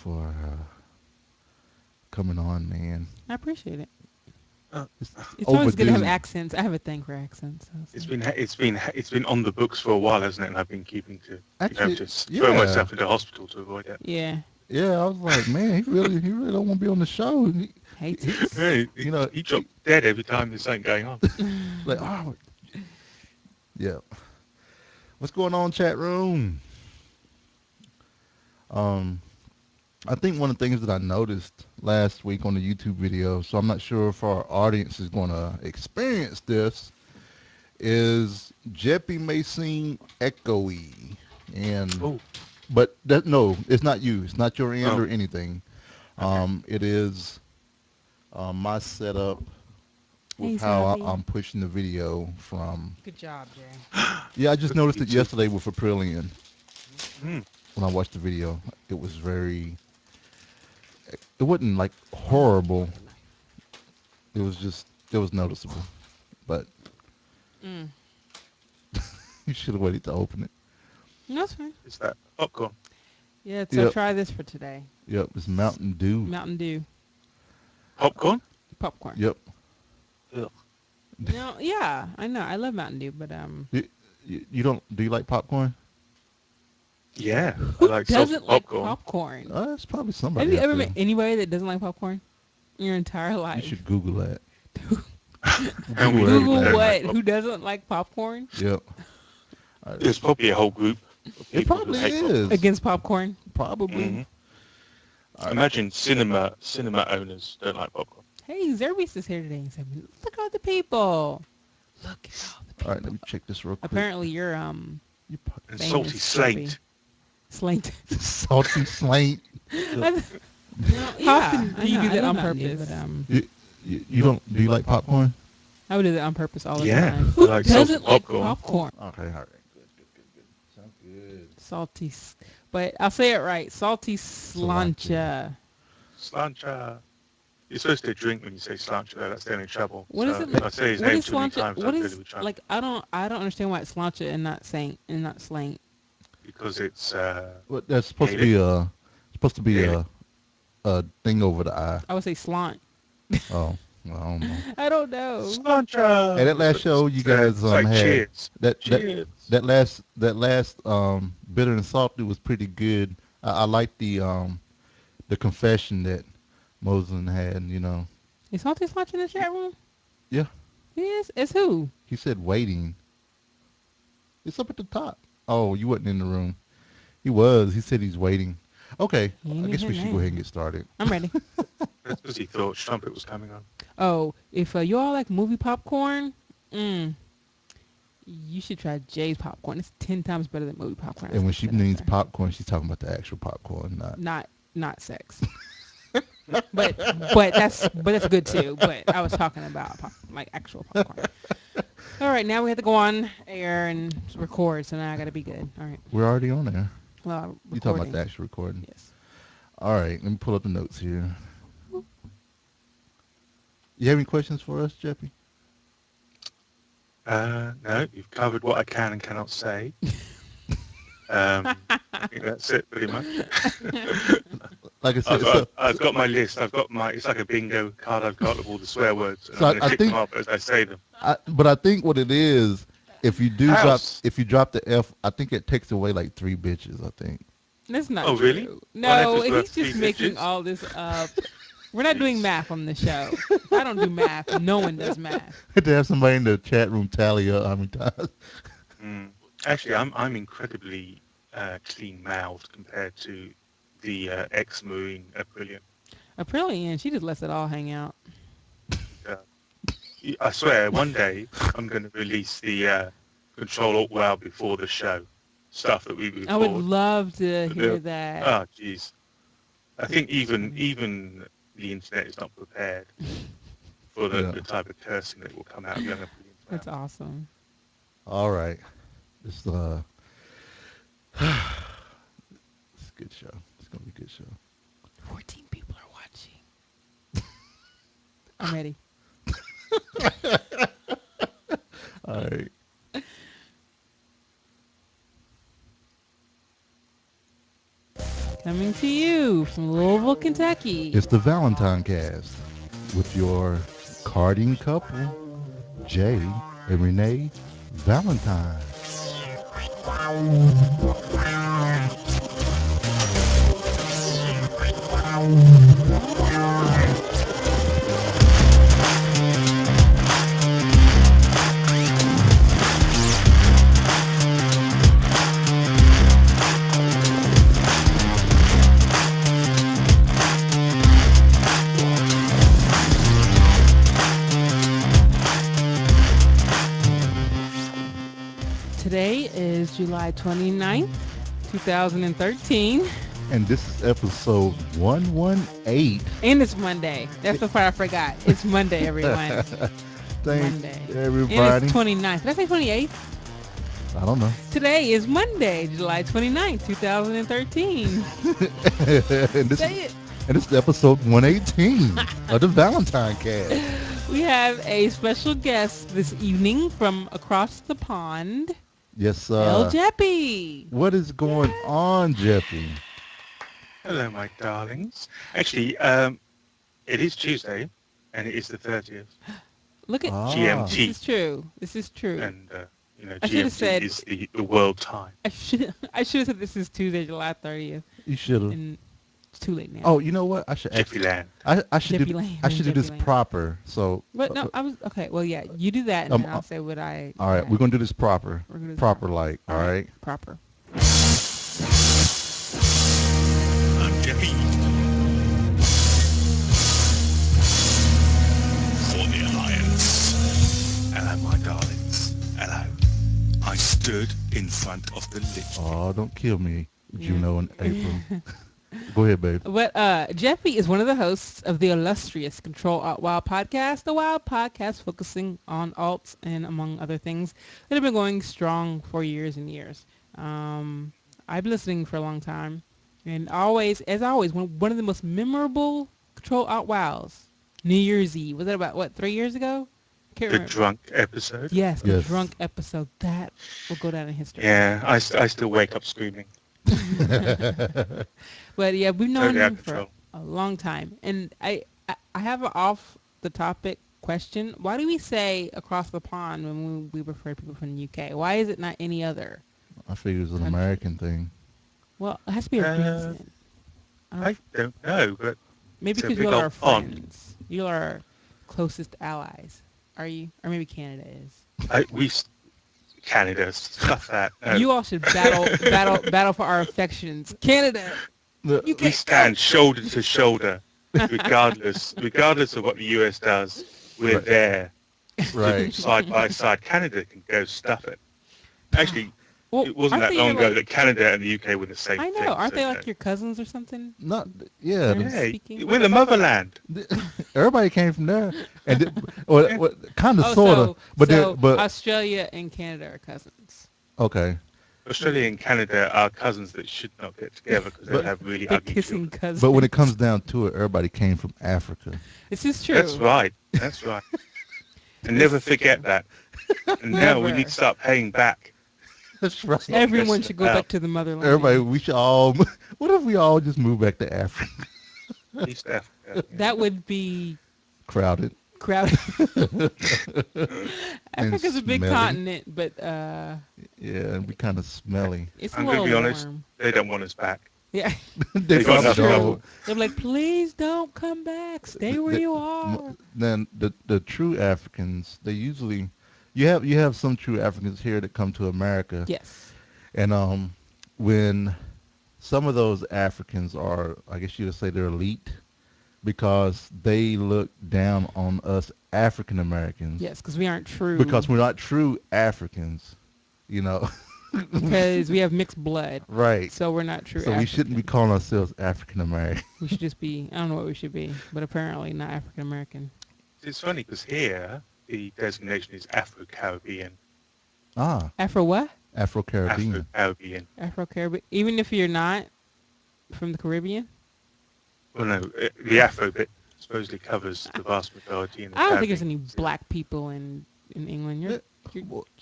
for coming on, man. I appreciate it. Uh, It's It's always good to have overdue. accents. I have a thing for accents. So. it's been on the books for a while, hasn't it? And I've been having Actually, to throw yeah, myself into hospital to avoid it. Yeah. yeah. I was like, man, he really don't want to be on the show. Hates He- it. Hey, you know, he dropped dead every time there's something going on. like, oh, yeah. What's going on, chat room? Um, I think one of the things that I noticed last week on the YouTube video, so I'm not sure if our audience is going to experience this, is Jeppy may seem echoey, and Oh, but that no, it's not you. It's not your end oh, or anything. okay. It is my setup with Hey, how Savvy. I'm pushing the video from. Good job, Jay. Yeah, I just Look at noticed you it two. yesterday with Aprillian Mm, when I watched the video. It was very. It wasn't like horrible. It was just it was noticeable, but Mm. you should have waited to open it. That's fine. it's that popcorn. Yeah, so Yep, try this for today. yep. It's Mountain Dew. Mountain Dew Popcorn? popcorn. Yep. Ugh. No, yeah, I know. I love Mountain Dew, but You don't do you like popcorn? Yeah, I who like salted doesn't like popcorn. popcorn? It's probably Have somebody you out ever there. met anybody that doesn't like popcorn in your entire You should life? Google that. How Google many people Google everything. don't like what? popcorn? Who doesn't like popcorn? Yep. There's probably a whole group of It people who probably hate popcorn. is. Against popcorn? Probably. Hmm. All right. Imagine cinema owners don't like popcorn. Hey, Zerbeast is here today and said, "Look at all the people! Look at all the All right. people!" Let me check this real quick. Apparently, you're You And salty famous, Jeppy. slate. Slanked. salty slaint. Yep. No, How yeah, often do you do I that love on Mountain Dew, purpose? but You don't do you like popcorn? I would do that on purpose all the Yeah, time. I Who like salted doesn't like popcorn. popcorn? Okay. All right. Good. Sounds good. Salty, but I'll say it right. Salty Cilantro. slancha. Slancha. You're supposed to drink when you say slancha, though. That's the only trouble. What is So it if like? I say his What name is too many slancha? times, I What really is will try like? I don't understand why it's slancha and not saint and not slang. because it's Well, that's Gaelic. supposed to be Gaelic. a thing over the eye. I would say slant. Oh, well, I don't know. I don't know. Hey, Slancha. that last show you guys It's like had cheers. that that Cheers. that last bitter and salty was pretty good. I like the confession that Moslin had. Is salty slancha in the chat room? Yeah, He is. It's who? he said waiting. It's up at the top. Oh, you wasn't in the room. He was. He said he's waiting. Okay, He I ain't in guess here we should go ahead and now. get started. I'm ready. That's because he thought Trumpet was coming on. Oh, if you all like movie popcorn, you should try Jay's popcorn. It's 10 times better than movie popcorn. I And when just she put that out means there. popcorn, she's talking about the actual popcorn, not. Not sex. but that's good too. But I was talking about like actual popcorn. All right, now we have to go on air and record. So now I got to be good. All right. We're already on there. Well, You talking about recording. the actual recording? Yes. All right, let me pull up the notes here. You have any questions for us, Jeppy? No, you've covered what I can and cannot say. I think that's it, pretty much. Like I said, I've got my list. It's like a bingo card I've got of all the swear words. And so I'm I, going I to tick them think, off as I say them. but I think what it is, if you do House. if you drop the F, I think it takes away like 3 bitches. I think. That's not Oh, true. really? No, One F is worth he's just 3 making bitches? all this up. We're not doing math on the show. I don't do math. No one does math. To have somebody in the chat room tally up how many times. Mm. Actually, I'm incredibly clean-mouthed compared to the ex-Marine Brilliant. Aprillian, she just lets it all hang out. Uh, I swear, one day I'm going to release the Control Alt Wow before the show stuff that we I would record. love to But hear that. oh, jeez. I think even the internet is not prepared for Yeah. the type of cursing that will come out of younger Brilliant's That's mouth. awesome. All right, it's it's a good show. It's gonna be a good show. 14 people are watching. I'm ready. All right. Coming to you from Louisville, Kentucky. It's the ValentineCast with your carding couple, Jay and Renee Valentine. Today is July 29th, 2013. And this is episode 118. And it's Monday. That's the part I forgot. It's Monday, everyone. Thank Monday. And everybody. it's 29th. Did I say 28th? I don't know. Today is Monday, July 29th, 2013. and, this Say is, it. and this is episode 118 of the ValentineCast. We have a special guest this evening from across the pond, Yes, Jeppy. what is going on, Jeppy? Hello, my darlings. Actually, it is Tuesday, and it is the 30th. Look at Ah. This GMT, is true. This is true. and I should've GMT said- is the world time. I should have said this is Tuesday, July 30th, You should have. and it's too late now. Oh, you know what? I should Jiffy Land. I should Jiffy do Lane, I should do Jiffy this Lane. proper. So But no, I was okay. Well, yeah, you do that, and then I'll say what I. all right, we're gonna do this proper. We're gonna do this Proper like, all right. proper. I'm Jeppy. For the Alliance. Hello, my darlings. Hello. I stood in front of the lift. Oh, don't kill me, Yeah. Juno and April. Go ahead, babe. But Jeppy is one of the hosts of the illustrious Control Alt Wild podcast, the Wild podcast focusing on alts and among other things that have been going strong for years and years. I've been listening for a long time, and as always, one of the most memorable Control Alt Wilds, New Year's Eve. Was that about 3 years ago? Can't The remember. drunk episode. Yes, the Yes. drunk episode that will go down in history. Yeah, I still wake up screaming. But yeah, we've known Totally out him of for control. a long time, and I have an off the topic question. Why do we say across the pond when we refer to people from the UK? Why is it not any other? I figure it's an Country. American thing. Well, it has to be a reason. I don't know, but Maybe it's a because big you are our old pond. friends. You are our closest allies. Are you? Or maybe Canada is. Canada, stuff that. You all should battle for our affections. Canada. You We can't stand shoulder to shoulder, regardless of what the US does. We're Right. there, Right. side by side. Canada can go stuff it. Actually, Well, it wasn't aren't that they long your, ago that Canada and the UK were the same I know. thing. Aren't so, they like your cousins or something? Not yeah. Yeah. Hey, speaking? we're the motherland. Everybody came from there, and kind of, Oh, sort of, but so but Australia and Canada are cousins. okay. Australia and Canada are cousins that should not get together because they But- have really They're ugly kissing children. cousins. But when it comes down to it, everybody came from Africa. This is true. That's right. That's right. And never forget that. And now we Never. need to start paying back. That's right. Everyone Yes, should go well, back to the motherland. Everybody, we should all. What if we all just move back to Africa? East Africa. That would be Crowded. crowded. Africa's a big smelly. continent, but Yeah, and we kind of smelly. it's a I'm little gonna be honest. warm. They don't want us back. Yeah, They got probably enough don't. trouble. they're like, please don't come back. Stay where you are. Then the true Africans, they usually, you have some true Africans here that come to America, Yes. and when some of those Africans are, I guess you would say they're elite, because they look down on us African Americans. Yes, because we aren't true. Because we're not true Africans, you know. because we have mixed blood, Right. so we're not true. So we shouldn't be African. calling ourselves African American. We should just be. I don't know what we should be, but apparently not African American. It's funny because here the designation is Afro-Caribbean. Ah, Afro what? Afro-Caribbean. Afro-Caribbean. Afro Caribbean. Even if you're not from the Caribbean. Well, no, the Afro bit supposedly covers the vast majority in the I don't think there's any Caribbean. black people in England. You're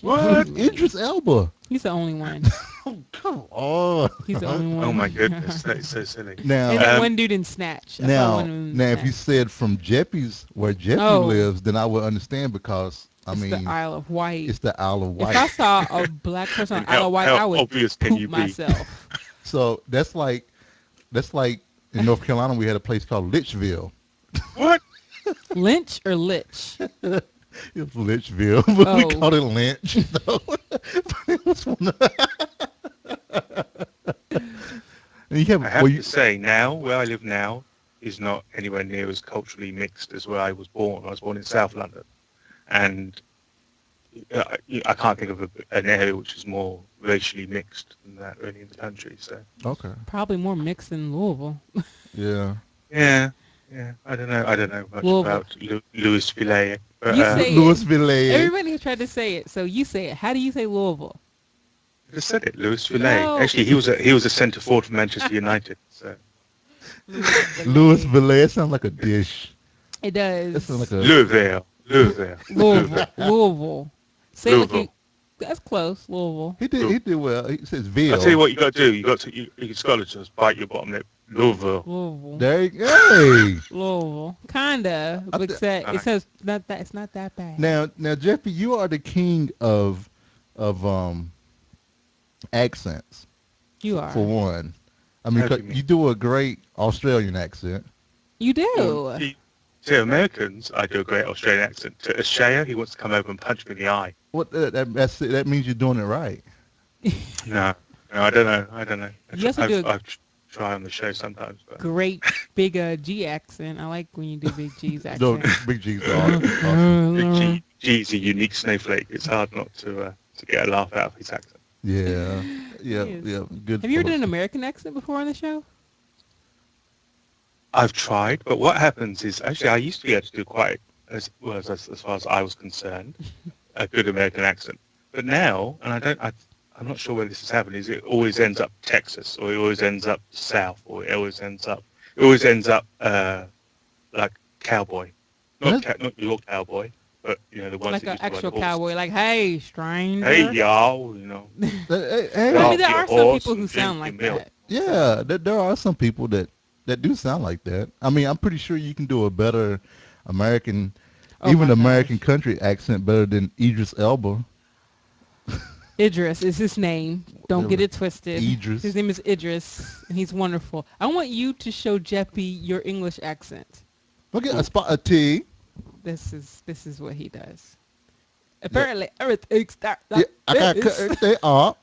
What? Idris Elba. He's the only one. Oh, come on. He's the only Oh one. my goodness, that is so silly. And Now, that Um, one dude in Snatch. I saw one now, of them in now, if you Snatch. said from Jeppy's where Jeppy Oh, lives, then I would understand because I it's the mean Isle of Wight. it's the Isle of If I Wight. saw a black person on and Isle of Wight, how I would obvious can poop you be? myself. So that's like in North Carolina we had a place called Litchville. What? Lynch or Lich? It was Litchville, but we Oh, called it Lynch. Though. But it was one of- and you I have have to say now, where I live now, is not anywhere near as culturally mixed as where I was born. I was born in South London, and I can't think of an area which is more racially mixed than that really in the country. So okay, probably more mixed than Louisville. yeah. yeah, yeah, I don't know much Louisville. about Louisville, but You say it. Louisville. Everybody has tried to say it, so you say it. How do you say Louisville? I just said it, Louisville. No. Actually, he was a centre forward for Manchester United. So Louisville. Louisville. It sounds like a dish. It It sounds like does. a Louisville, Louisville, Louisville. Louisville. Say it like you. Louisville. That's close. Louisville. he did well. He says I'll tell you Ville. what you got to do. You just got to just bite your bottom lip. Louisville. Louisville. There you go. Hey. Louisville. Kinda, but it Alright. says not that. It's not that bad. Now, Jeffy, you are the king of accents. You For are. one, I mean, How do 'cause you mean? you do a great Australian accent. You Well, do. to Americans, I do a great Australian accent. To Australia, he wants to come over and punch me in the eye. What that means you're doing it right. No, I don't know. You also do a I've tried on the show sometimes, but great big G accent. I like when you do Big G's No, accent. Big G's awesome. Big G is a unique snowflake. It's hard not to get a laugh out of his accent. Yeah, yeah, Yes. yeah. Good. Have you ever done an fellas. American accent before on the show? I've tried, but what happens is actually I used to be able to do quite as far as I was concerned a good American accent, but now and I'm not sure where this has happened. Is it always ends up Texas, or it always ends up South, or it always ends up like cowboy, And not your cowboy, but the ones Like that an used to ride actual the horse. cowboy. Like, hey, stranger. Hey y'all, hey, I mean, Off there your are some horse people who and drink sound your like milk. that. yeah, there are some people that do sound like that. I mean, I'm pretty sure you can do a better American, Oh even my American gosh. country accent better than Idris Elba. Idris is his name. Don't get it twisted. His Idris. name is Idris, and he's wonderful. I want you to show Jeppy your English accent. Look at Ooh. a spot a T. This is what he does. Yeah, Apparently, everything starts yeah, like I got this. cut they up.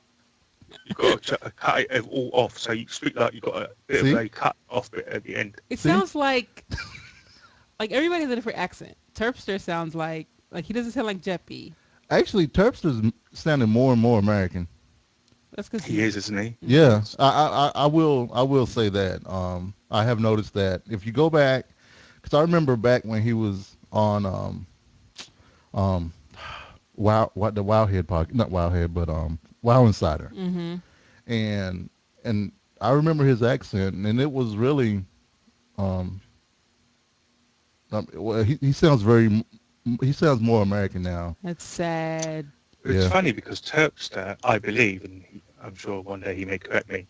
You've got to cut it all off, so you speak like you've got a bit See? of a cut off bit at the end. It See? sounds like everybody has a different accent. Terpster sounds like he doesn't sound like Jeppy. Actually, Terpster's sounding more and more American. That's because He is, isn't he? Yeah, I will say that. I have noticed that if you go back, because I remember back when he was on um the Wildhead podcast, not Wildhead, but Wild Insider, Mm-hmm. and and I remember his accent, and it was really um, well, he sounds more American now. That's sad. It's Yeah, funny because Terpster, I believe, and I'm sure one day he may correct me,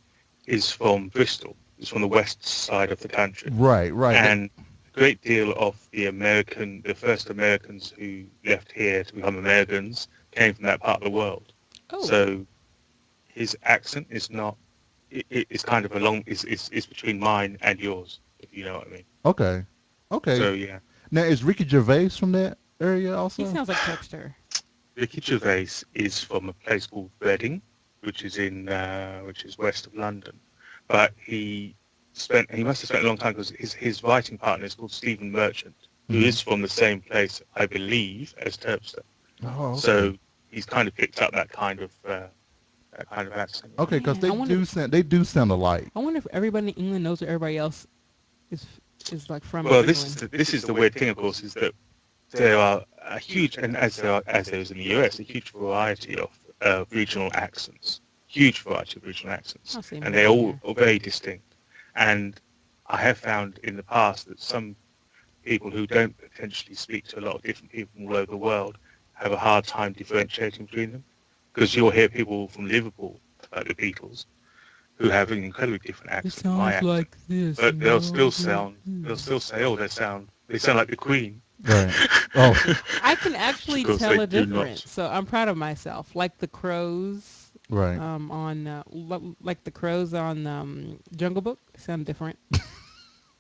is from Bristol. It's from the west side of the country. right. And a great deal of the first Americans who left here to become Americans came from that part of the world. Oh, So his accent is not, it's kind of it's between mine and yours, if you know what I mean. Okay, okay. So yeah, Now is Ricky Gervais from that area he also? sounds like Terpster. Ricky Gervais is from a place called Reading, which is west of London. But he must have spent a long time because his writing partner is called Stephen Merchant, who Mhm. is from the same place, I believe, as Terpster. Oh, okay. So he's kind of picked up that kind of accent. Okay, because Man, they do sound alike. I wonder if everybody in England knows where everybody else is is like from Well, England. this is the weird thing, of course, is that there are a huge, and as there is in the US, a huge variety of regional accents, huge variety of regional accents, Oh, same and here, they're all yeah. are very distinct. And I have found in the past that some people who don't potentially speak to a lot of different people from all over the world have a hard time differentiating between them because you'll hear people from Liverpool about the Beatles who have an incredibly different It accent from my sounds accent, like this, but you know. they'll still say, oh, they sound like the Queen. Right. Oh, I can Which of actually course they tell a do not. difference, so I'm proud of myself. Like the crows, right. like the crows on Jungle Book sound different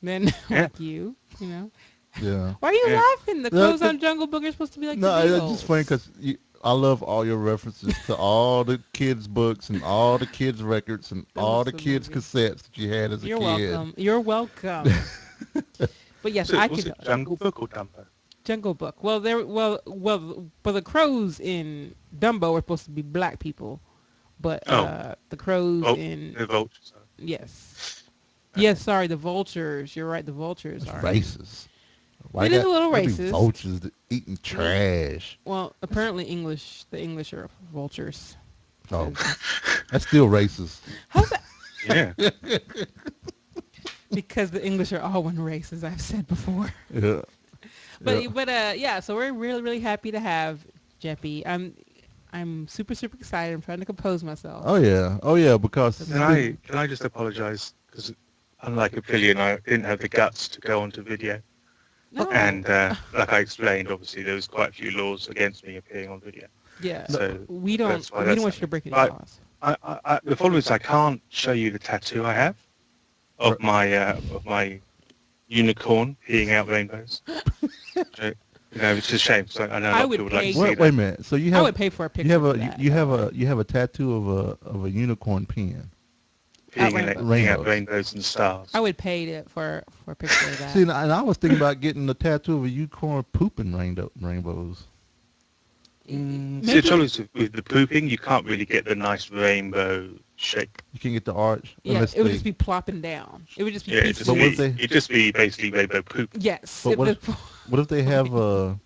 than Yeah, like you know. Yeah. Why are you yeah. laughing? The No, crows on Jungle Book are supposed to be like the no, it's just funny Beatles. because I love all your references to all the kids' books and all the kids' records and That all was the the kids' movie. cassettes that you had as a You're kid. welcome. You're welcome. But yes, I Was could it Jungle Book or Dumbo? Jungle Book. Well, but the crows in Dumbo were supposed to be black people, but Oh, the crows oh, in the Vultures. yes, Okay. yes. Sorry, the vultures. You're right. The vultures That's are in. racist. Why It is a got little gotta be racist. vultures eating Well, trash? well, apparently the English are vultures. Oh, 'Cause- that's still racist. how's that? Yeah. Because the English are all one race, as I've said before. Yeah. Yeah. But yeah. So we're really happy to have Jeppy. I'm super excited. I'm trying to compose myself. Oh yeah. Oh yeah. Because Cause, Can I just apologise because unlike Opinion, I didn't have the guts to go onto video, no, and like I explained, obviously there was quite a few laws against me appearing on video, yeah, no, so that's why we don't that's want you to happening. break any But laws. the problem is I can't show you the tattoo I have of my unicorn peeing out rainbows. So, it's a shame. So I know a I lot of would people would like to pay. see wait a that. minute. So I would pay for a you picture have for a that. By the way, you have a tattoo of a unicorn pen. out Peeing rainbows. out Rainbows. rainbows and stars. I would pay for a picture of See, that. and I was thinking about getting a tattoo of a unicorn pooping rainbows. See, the Maybe, trouble is with the pooping, you can't really get the nice rainbow shape. You can get the arch yeah, unless it would they. just be plopping down. It would just be Yeah, pieces of it. But it'd just be basically rainbow poop. Yes, but what if they have rainbow.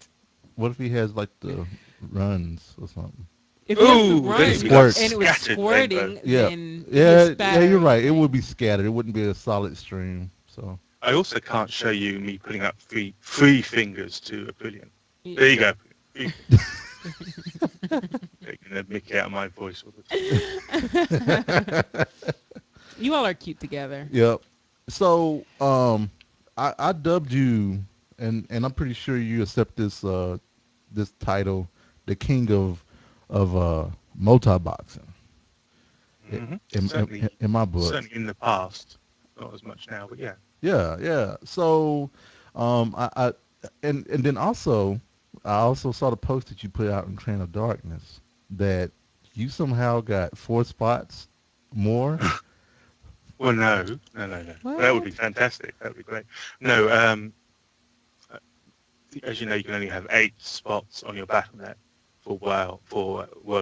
what if he has like the runs or something? If he has the Ooh, then It it'd be runs like squirts. and it was scattered rainbow. squirting, Yeah, then it would yeah, spatter you're right. It would everything. be scattered. It wouldn't be a solid stream. So I also can't show you me putting up three fingers to a billion. There you go. Three taking the mickey out of my voice all the time. You all are cute together. yep. So I dubbed you, and I'm pretty sure you accept this title, the king of multi boxing. Certainly, In my book. certainly in the past, not as much now, but yeah. Yeah, yeah. So, I and then also, I also saw the post that you put out in Train of Darkness that you somehow got 4 spots more. Well, no. That would be What? fantastic. That would be great. No, uh, as you know, you can only have 8 spots on your BattleNet for World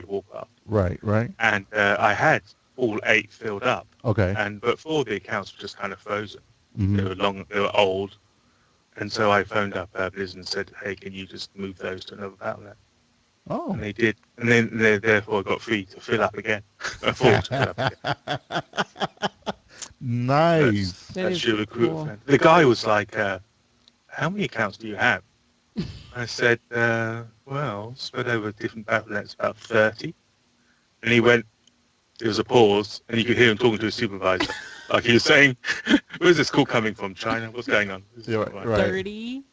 of Warcraft, Right, right. and I had all 8 filled up, Okay. but 4 of the accounts were just kind of frozen. Hmm. They were old, and so I phoned up Blizzard and said, "Hey, can you just move those to another BattleNet?" Oh. And they did, and then therefore I got 3 to fill up again, 4 to fill up again. Nice. That That's is your recruiter cool. friend. The guy was like, "How many accounts do you have?" I said, "Well, spread over different BattleNets, about 30." And he went. There was a pause, and you could hear him talking to his supervisor, like he was saying, "Where's this call coming from? China? What's going on?" This is Yeah, not right. right. 30?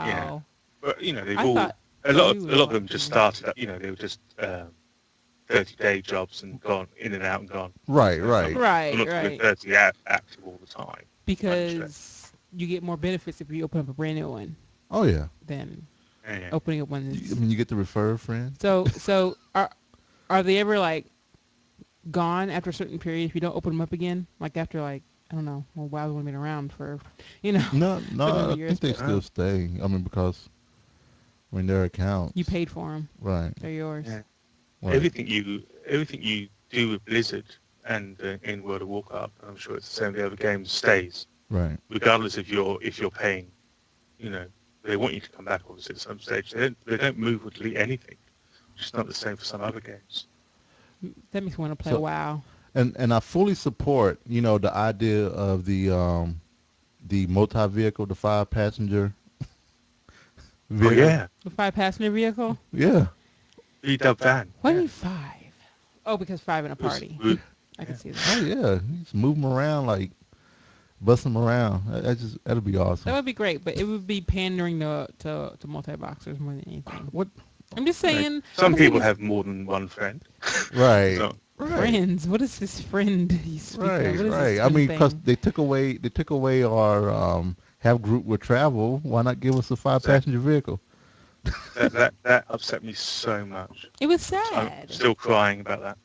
Yeah, Wow. but they've I all thought 30 a was a lot of lot them just too. started. They were just 30-day jobs and gone in and out and gone. Right, I'm right. Right, not doing right. 30 active all the time. I understand. Because you get more benefits if you open up a brand new one Oh yeah. than Yeah. opening up one I that's mean, you get to refer a friend. so are they ever like gone after a certain period if you don't open them up again? Like after like I don't know. Well, WoW's only been around for No, certain number no. of I years, think they but still stay. I mean, because when their you accounts. paid for them. Right, They're yours. Yeah. right. Everything you do with Blizzard and in World of Warcraft, I'm sure it's the same with the other games, stays Right. regardless if you're paying. You know, they want you to come back obviously at some stage. They don't move or delete anything. Which is not the same for some other games. That makes me want to play So, WoW. and I fully support, the idea of the multi vehicle, the 5 passenger Oh vehicle. yeah, A 5-passenger vehicle? Yeah. VW van. Why do Yeah, you 5? Oh, because 5 in a it was. party. I can Yeah. see that. Oh yeah. You just move them around, like bust them around. That'll be That awesome. would be great, but it would be pandering to multi-boxers more than anything. What? I'm just You know, saying, some I think people it's have more than one friend. Right. So Right. friends. What is this friend you speak of? Right. What is this Right. I friend mean, because thing? they took away our have group with travel. Why not give us a five exactly. passenger vehicle? That upset me so much. It was I'm sad. still crying about that.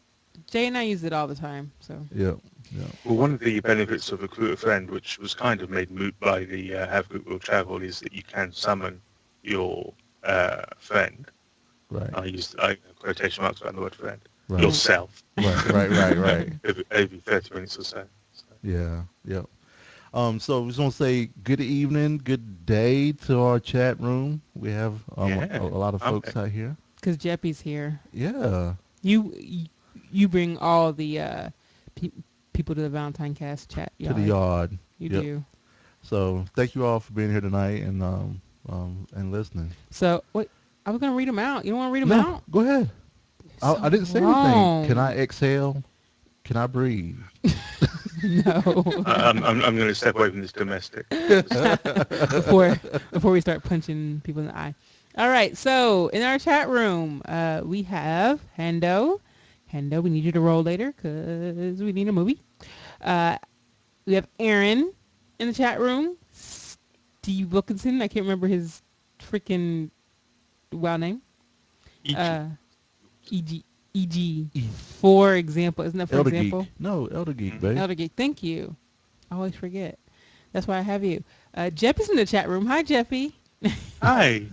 Jay and I use it all the time, so. Yep. Yep. Well, one of the benefits of Recruit a Friend, which was kind of made moot by the Have Group Will Travel, is that you can summon your friend. Right. I use quotation marks around the word friend. Right. Right. Yourself. Right. Right. Right. Right. Every 30 minutes or so. So, Yeah. Yep. So we just want to say good evening, good day to our chat room. We have a yeah. lot of Okay. folks out here. Because Jeppy's here. Yeah. You bring all the pe- people to the ValentineCast chat To the yard. yard. You Yep. do. So thank you all for being here tonight and listening. So, wait, I was going to read them out. You don't want to read them No, out? go ahead. I, So I didn't say anything. Can I wrong. exhale? Can I breathe? No. I'm going to step away from this domestic. before before we start punching people in the eye. All right, so in our chat room, we have Hendo. Hendo, we need you to roll later because we need a movie. Uh, we have Aaron in the chat room. Steve Wilkinson. I can't remember his freaking WoW name. EG. Uh, EG. E- For example. Isn't that for Elder Geek. example? No, Elder Geek, Mhm. babe. Elder Geek. Thank you. I always forget. That's why I have you. Jeppy's in the chat room. Hi, Jeppy. Hi.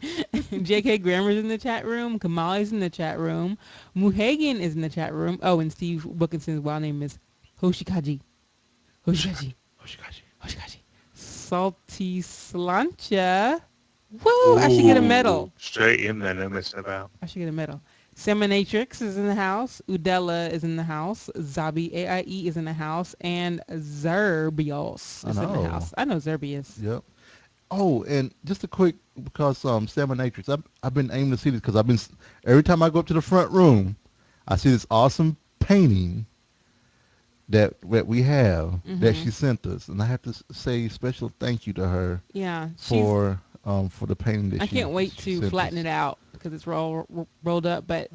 J.K. Grammer's in the chat room. Kamali's in the chat room. Muhagan is in the chat room. Oh, and Steve Wilkinson's wild name is Hoshikaji. Hoshikaji. Hoshikashi. Hoshikaji. Salty Slancha. Woo! I should get a medal. Ooh, straight in there, no messing about. I should get a medal. Seminatrix is in the house. Udella is in the house. Zabi AIE is in the house. And Zerbios I is in the know. house. I know Zerbius. Yep. Oh, and just a quick, because Salmonatrix, I've been aiming to see this because every time I go up to the front room, I see this awesome painting that we have that Mm-hmm. she sent us, and I have to say special thank you to her Yeah, for the painting that I can't wait she to sent flatten us. it out because it's rolled up. But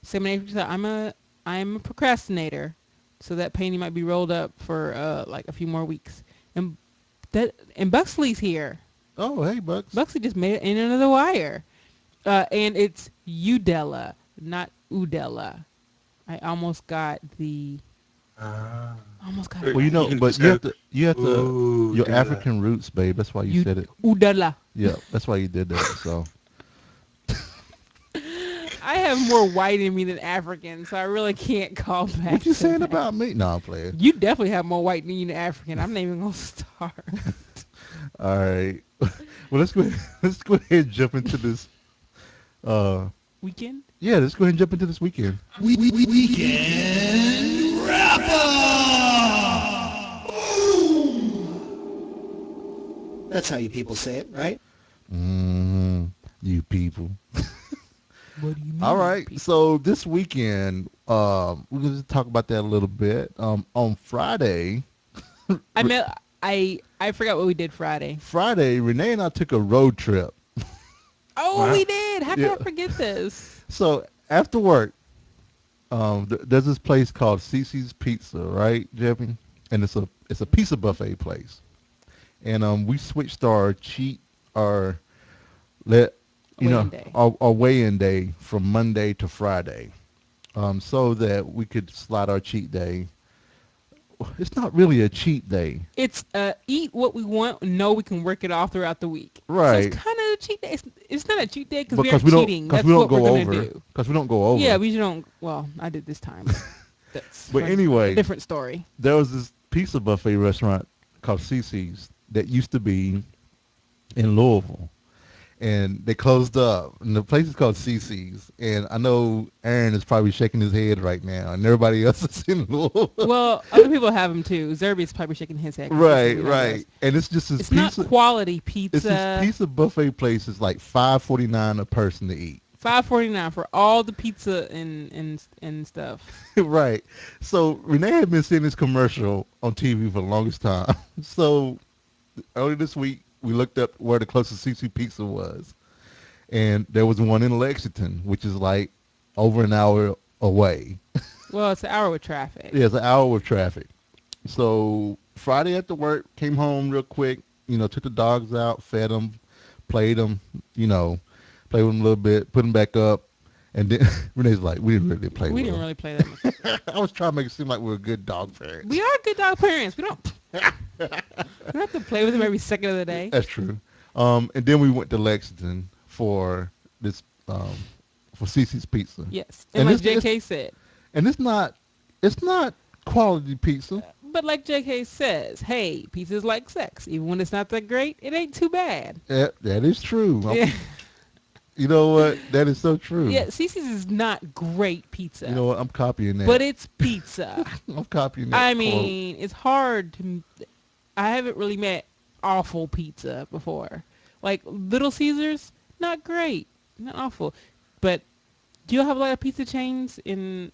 Seminatrix, I'm a procrastinator, so that painting might be rolled up for like a few more weeks. And Buxley's here. Oh, hey, Bucks. Buxley just made it in under the wire. And it's Udella, not Udella. I almost got the Ah. almost got it But Well, right. you can but just go, you have to ooh, your Della. African roots, babe. That's why you said it. Udella. Yeah, that's why you did that. So I have more white in me than African, so I really can't call back what you to saying that. about me? No, I'm playing. You definitely have more white than you than African. I'm not even gonna start. All right. Well, let's go. Let's go ahead and jump into this. Uh, Weekend? yeah, let's go ahead and jump into this weekend. Weekend wrap up. That's how you people say it, right? Mm, you people. What do you All mean? right. So this weekend, we're gonna talk about that a little bit. On Friday, I mean, I forgot what we did Friday. Renee and I took a road trip. Oh, Wow. we did. How could Yeah. I forget this? So after work, there's this place called Cece's Pizza, right, Jeppy? And it's a pizza buffet place. And we switched our let Weigh-in day. our weigh-in day from Monday to Friday, so that we could slide our cheat day. It's not really a cheat day, It's eat what we want. Know we can work it off throughout the week. So it's right? kind of a cheat day. It's not a cheat day because we Because aren't we don't cheating. because That's we don't what we're go gonna over do. because we don't go Yeah, over. we don't. Well, I did this time. But that's But a anyway, different story. there was this pizza buffet restaurant called Cece's that used to be in Louisville, and they closed up. And the place is called CC's. And I know Aaron is probably shaking his head right now, and everybody else is in Louisville. Well, other people have them too. Zerby's probably shaking his head because that's what Right, we know right. best. And it's just this It's not pizza. quality It's this pizza. pizza buffet place. It's like $5.49 a person to eat. $5.49 for all the pizza and stuff. Right. So Renee had been seeing this commercial on TV for the longest time. So earlier this week, we looked up where the closest CC Pizza was, and there was one in Lexington, which is like over an hour away. Well, it's an hour with traffic. Yeah, it's an hour with traffic. So Friday after work, came home real quick. Took the dogs out, fed them, played them. Played with them a little bit, put them back up, and then Renee's like, "We didn't really play We with didn't them." really play that much. I was trying to make it seem like we were good dog parents. We are good dog parents. We don't have to play with them every second of the day. That's true. And then we went to Lexington for this for Cece's Pizza. Yes, And and like it's- JK said, And it's not quality pizza. but like JK says, hey, pizza's like sex. Even when it's not that great, it ain't too bad. That is true. Yeah, You know what? That is so true. yeah. Cece's is not great pizza, You know what? I'm copying that. but it's pizza. I'm copying that. I quote. mean, it's hard to. I haven't really met awful pizza before. Like Little Caesars, not great, not awful. But do you have a lot of pizza chains in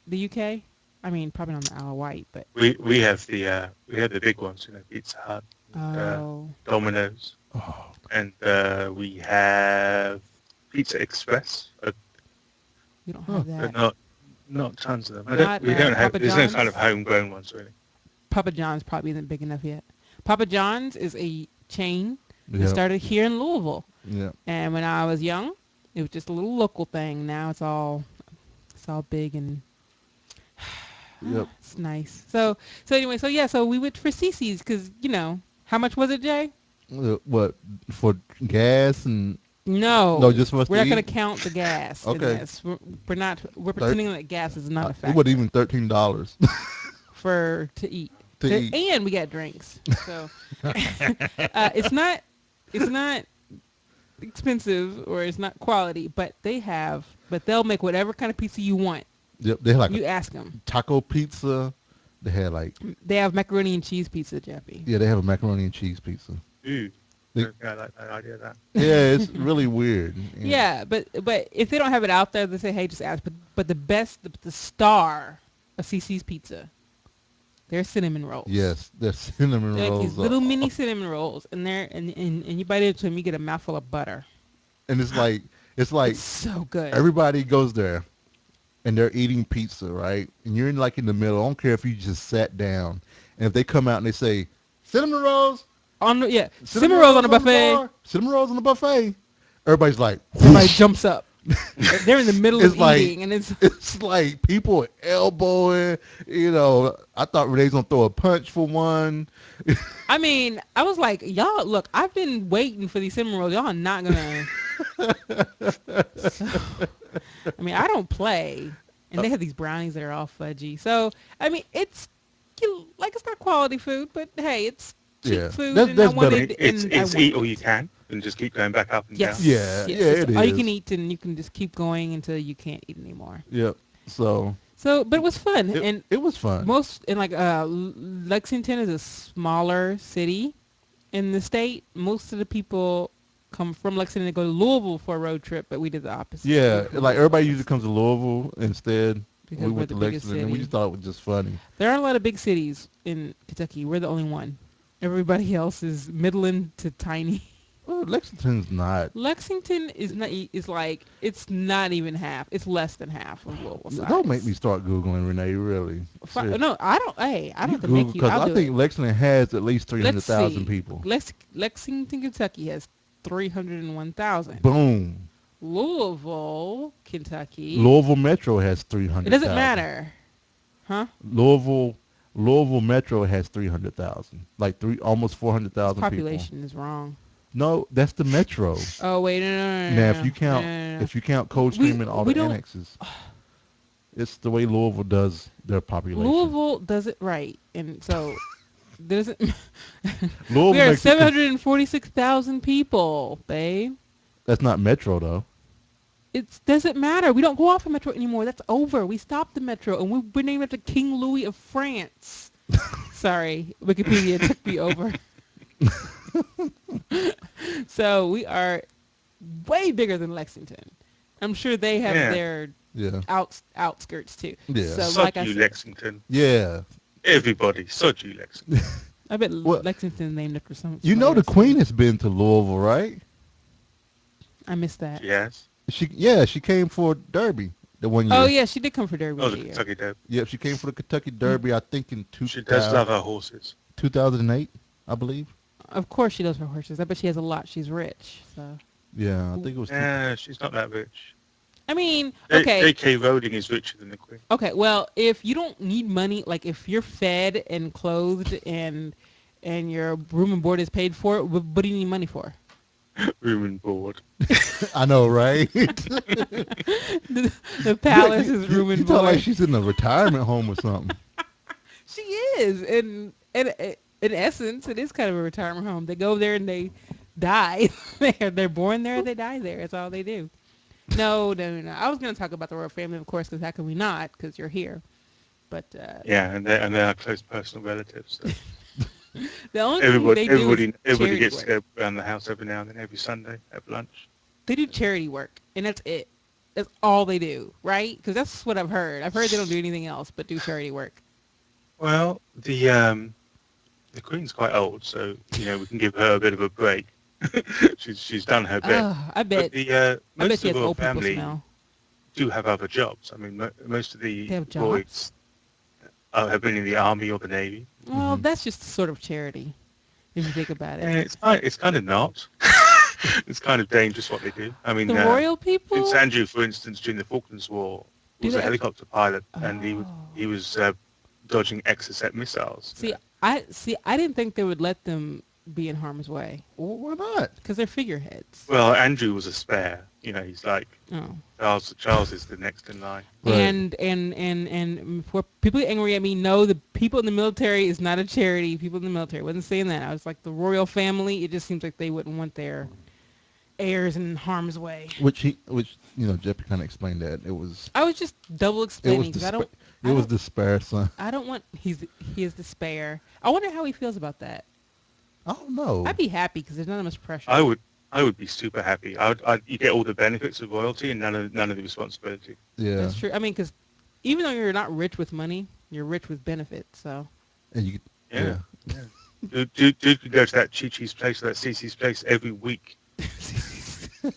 the UK? I mean, probably not the Isle of Wight, but We have the big ones, Pizza Hut, oh, Domino's, Oh, and we have Pizza Express, we don't Huh. have but that. not tons of them. Not, We don't have. Papa There's no John's? kind of homegrown ones really. Papa John's probably isn't big enough yet. Papa John's is a chain that yeah, started here in Louisville, yeah. and when I was young, it was just a little local thing. Now it's all big and Yep. it's nice. So anyway, so we went for Cece's because how much was it, Jay? What for gas and No, just for us we're to not going eat? to count the gas. in Okay. this. We're not. We're pretending that gas is not a it factor wasn't even $13 to eat. to eat. And we got drinks. So it's not expensive or it's not quality, but they'll make whatever kind of pizza you want. Yep, they had like You a ask them. taco pizza. They had like They have macaroni and cheese pizza, Jeppy. they have a macaroni and cheese pizza. Ooh, They- I like that idea of that. Yeah, it's really weird. Yeah, but if they don't have it out there, they say, hey, just ask. But the star of CC's Pizza, they're cinnamon rolls. Yes, the cinnamon They're like rolls. these little mini cinnamon rolls, and you bite into them, you get a mouthful of butter. And it's like It's so good. everybody goes there, and they're eating pizza, right? And you're in the middle. I don't care if you just sat down, and if they come out and they say cinnamon rolls, cinnamon rolls on a buffet. cinnamon rolls on the buffet. Everybody's like, Everybody jumps up. They're in the middle It's of like- eating, and it's it's like people elbowing. I thought Renee's gonna throw a punch for one. I mean, I was like, y'all, look, I've been waiting for these cinnamon rolls. Y'all are not gonna. I mean, I don't play, and they have these brownies that are all fudgy. So, I mean, it's not quality food, but hey, it's cheap Yeah. food. That's- and that's I wanted, better. It's and I eat wanted all it. you can and just keep going back up and Yes. down. Yeah, Yes. yeah, It's it all you is. can eat, and you can just keep going until you can't eat anymore. Yep. So But it was fun, and it was fun. Lexington is a smaller city in the state. Most of the people come from Lexington to go to Louisville for a road trip, but we did the opposite. Yeah, We like did everybody the usually comes to Louisville instead. Because We we're went the to biggest Lexington, and we city. just thought it was just funny. There aren't a lot of big cities in Kentucky. We're the only one. Everybody else is middling to tiny. Well, Lexington's not. Lexington is not. It's not even half. It's less than half of Louisville size. Don't make me start googling, Renee. Really? Seriously. No, I don't. Hey, I don't have to Google, make you. because I'll I do think it. Lexington has at least Let's 300,000 see. people. Lexington, Kentucky has 301,000. Boom. Louisville, Kentucky. Louisville Metro has 300,000. It doesn't matter, huh? Louisville Metro has 300,000. Like almost 400,000 people. Population is wrong. No, that's the Metro. Oh wait, no. Now, if you count, no. if you count Coldstream and all we the don't- annexes, it's the way Louisville does their population. Louisville does it right, and so there doesn't. Louisville We are makes it 746,000 people, babe. That's not Metro though. It doesn't matter. We don't go off of Metro anymore. That's over. We stopped the Metro, and we're named after King Louis of France. Sorry, Wikipedia took me over. So we are way bigger than Lexington. I'm sure they have Yeah. their Yeah. outskirts too. Yeah. So Sod like I you, said, Lexington. Yeah. Everybody, sod you, Lexington. I bet Well, Lexington named after you some know other the Queen city. has been to Louisville, right? I missed that. Yes. She came for Derby the one Oh year. yeah, she did come for Derby Oh, one the year. Kentucky Derby. Yep, she came for the Kentucky Derby. I think in She does love her horses. 2008, I believe. Of course she does her horses. I bet she has a lot. She's rich. So Yeah, I think it was two. Yeah, she's not that rich. I mean, okay, J.K. Rowling is richer than the Queen. okay. Well, if you don't need money, like if you're fed and clothed and your room and board is paid for, what do you need money for? Room and board. I know, right? The palace is room You and talk like board. she's in a retirement home or something. She is, and in essence, it is kind of a retirement home. They go there and they die. They're born there. They die there. That's all they do. No, no, no, no. I was going to talk about the royal family, of course, because how can we not? Because you're here. But Yeah, and they are close personal relatives. So the only thing they do is everybody charity gets to work. go around the house every now and then, every Sunday, have lunch. They do charity work, and that's it. That's all they do, right? Because that's what I've heard. I've heard they don't do anything else but do charity work. Well, the Queen's quite old, so we can give her a bit of a break. She's done her bit. Oh, I But bet. the I bet most she of has the royal old people family smell. do have other jobs. I mean, most of They the have jobs. royals have been in the army or the navy. Well, Hmm. that's just sort of charity, if you think about it. Yeah, it's kind of not. It's kind of dangerous what they do. I mean, The royal Prince people Andrew, for instance, during the Falklands War, do was a they? helicopter pilot, and Oh, he was dodging Exocet missiles. see, I didn't think they would let them be in harm's way Well, why not? because they're figureheads. Well, Andrew was a spare. He's like Oh. Charles. Charles is the next in line. Right. And for people get angry at me, no, the people in the military is not a charity. People in the military wasn't saying that. I was like the royal family. It just seems like they wouldn't want their heirs in harm's way. Which Jeppy kind of explained that I was just double it was explaining because it was the spare son. I don't want he is the spare. I wonder how he feels about that. I don't know. I'd be happy because there's not much pressure. I would be super happy. You get all the benefits of royalty and none of the responsibility. Yeah, That's true. I mean, because even though you're not rich with money, you're rich with benefits. So and you Yeah. yeah. Yeah. Dude could go to that Chi-Chi's place or that Cece's place every week.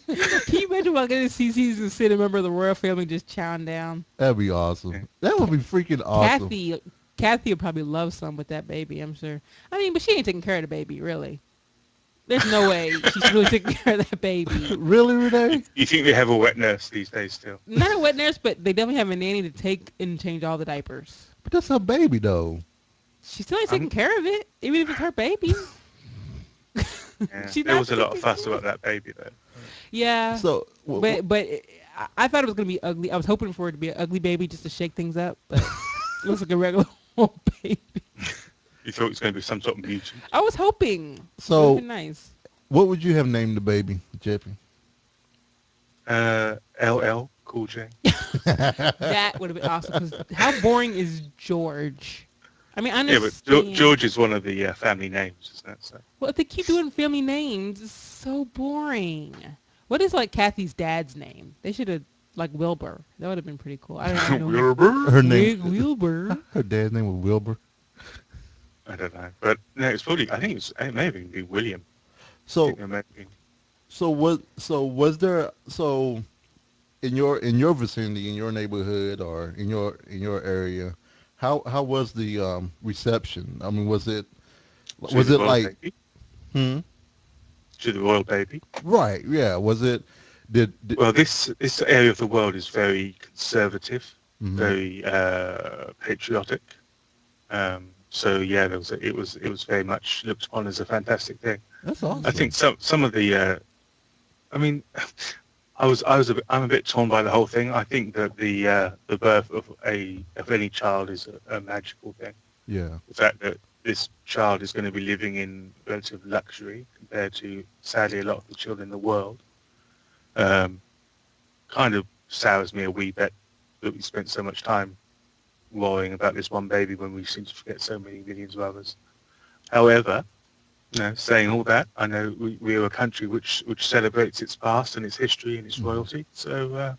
can you imagine walking into CC's and seeing a member of the royal family just chowing down? That'd be awesome. Yeah. That would be freaking awesome. Kathy would probably love some with that baby, I'm sure. I mean, but she ain't taking care of the baby, really. There's no way she's really taking care of that baby. Really, Renee? You think they have a wet nurse these days still? Not a wet nurse, but they definitely have a nanny to take and change all the diapers. But that's her baby, though. She still ain't taking care of it, even if it's her baby. Yeah. She's There not was a lot of taking fuss care about that baby though. Yeah. So, But I thought it was gonna be ugly. I was hoping for it to be an ugly baby just to shake things up, but it looks like a regular old baby. You thought it was going to be some sort of mutant. I was hoping. So- It would've been nice. what would you have named the baby, Jeppy? LL Cool J. That would have been awesome. 'Cause how boring is George? I mean, I Yeah, but understand. George is one of the family names, isn't it? So. Well, if they keep doing family names, it's so boring. What is like Kathy's dad's name? They should have like Wilbur. That would have been pretty cool. I don't know. Wilbur? Her name. Wilbur. Her dad's name was Wilbur. I don't know, but no, it's probably. I think it may even be William. I So, think it may be. was there in your vicinity, in your neighborhood, or in your area, how was the reception? I mean, was it To the royal like baby. hmm? To the royal baby. Right, yeah. Was it did Well, this area of the world is very conservative, mhm. very patriotic. So yeah, it was very much looked upon as a fantastic thing. That's awesome. I think some of the, I mean, I'm a bit torn by the whole thing. I think that the birth of any child is a magical thing. Yeah. The fact that this child is going to be living in relative luxury compared to, sadly, a lot of the children in the world. Um, kind of sours me a wee bit that we spent so much time worrying about this one baby when we seem to forget so many millions of others. However, saying all that, I know we are a country which celebrates its past and its history and its Mhm. royalty. So,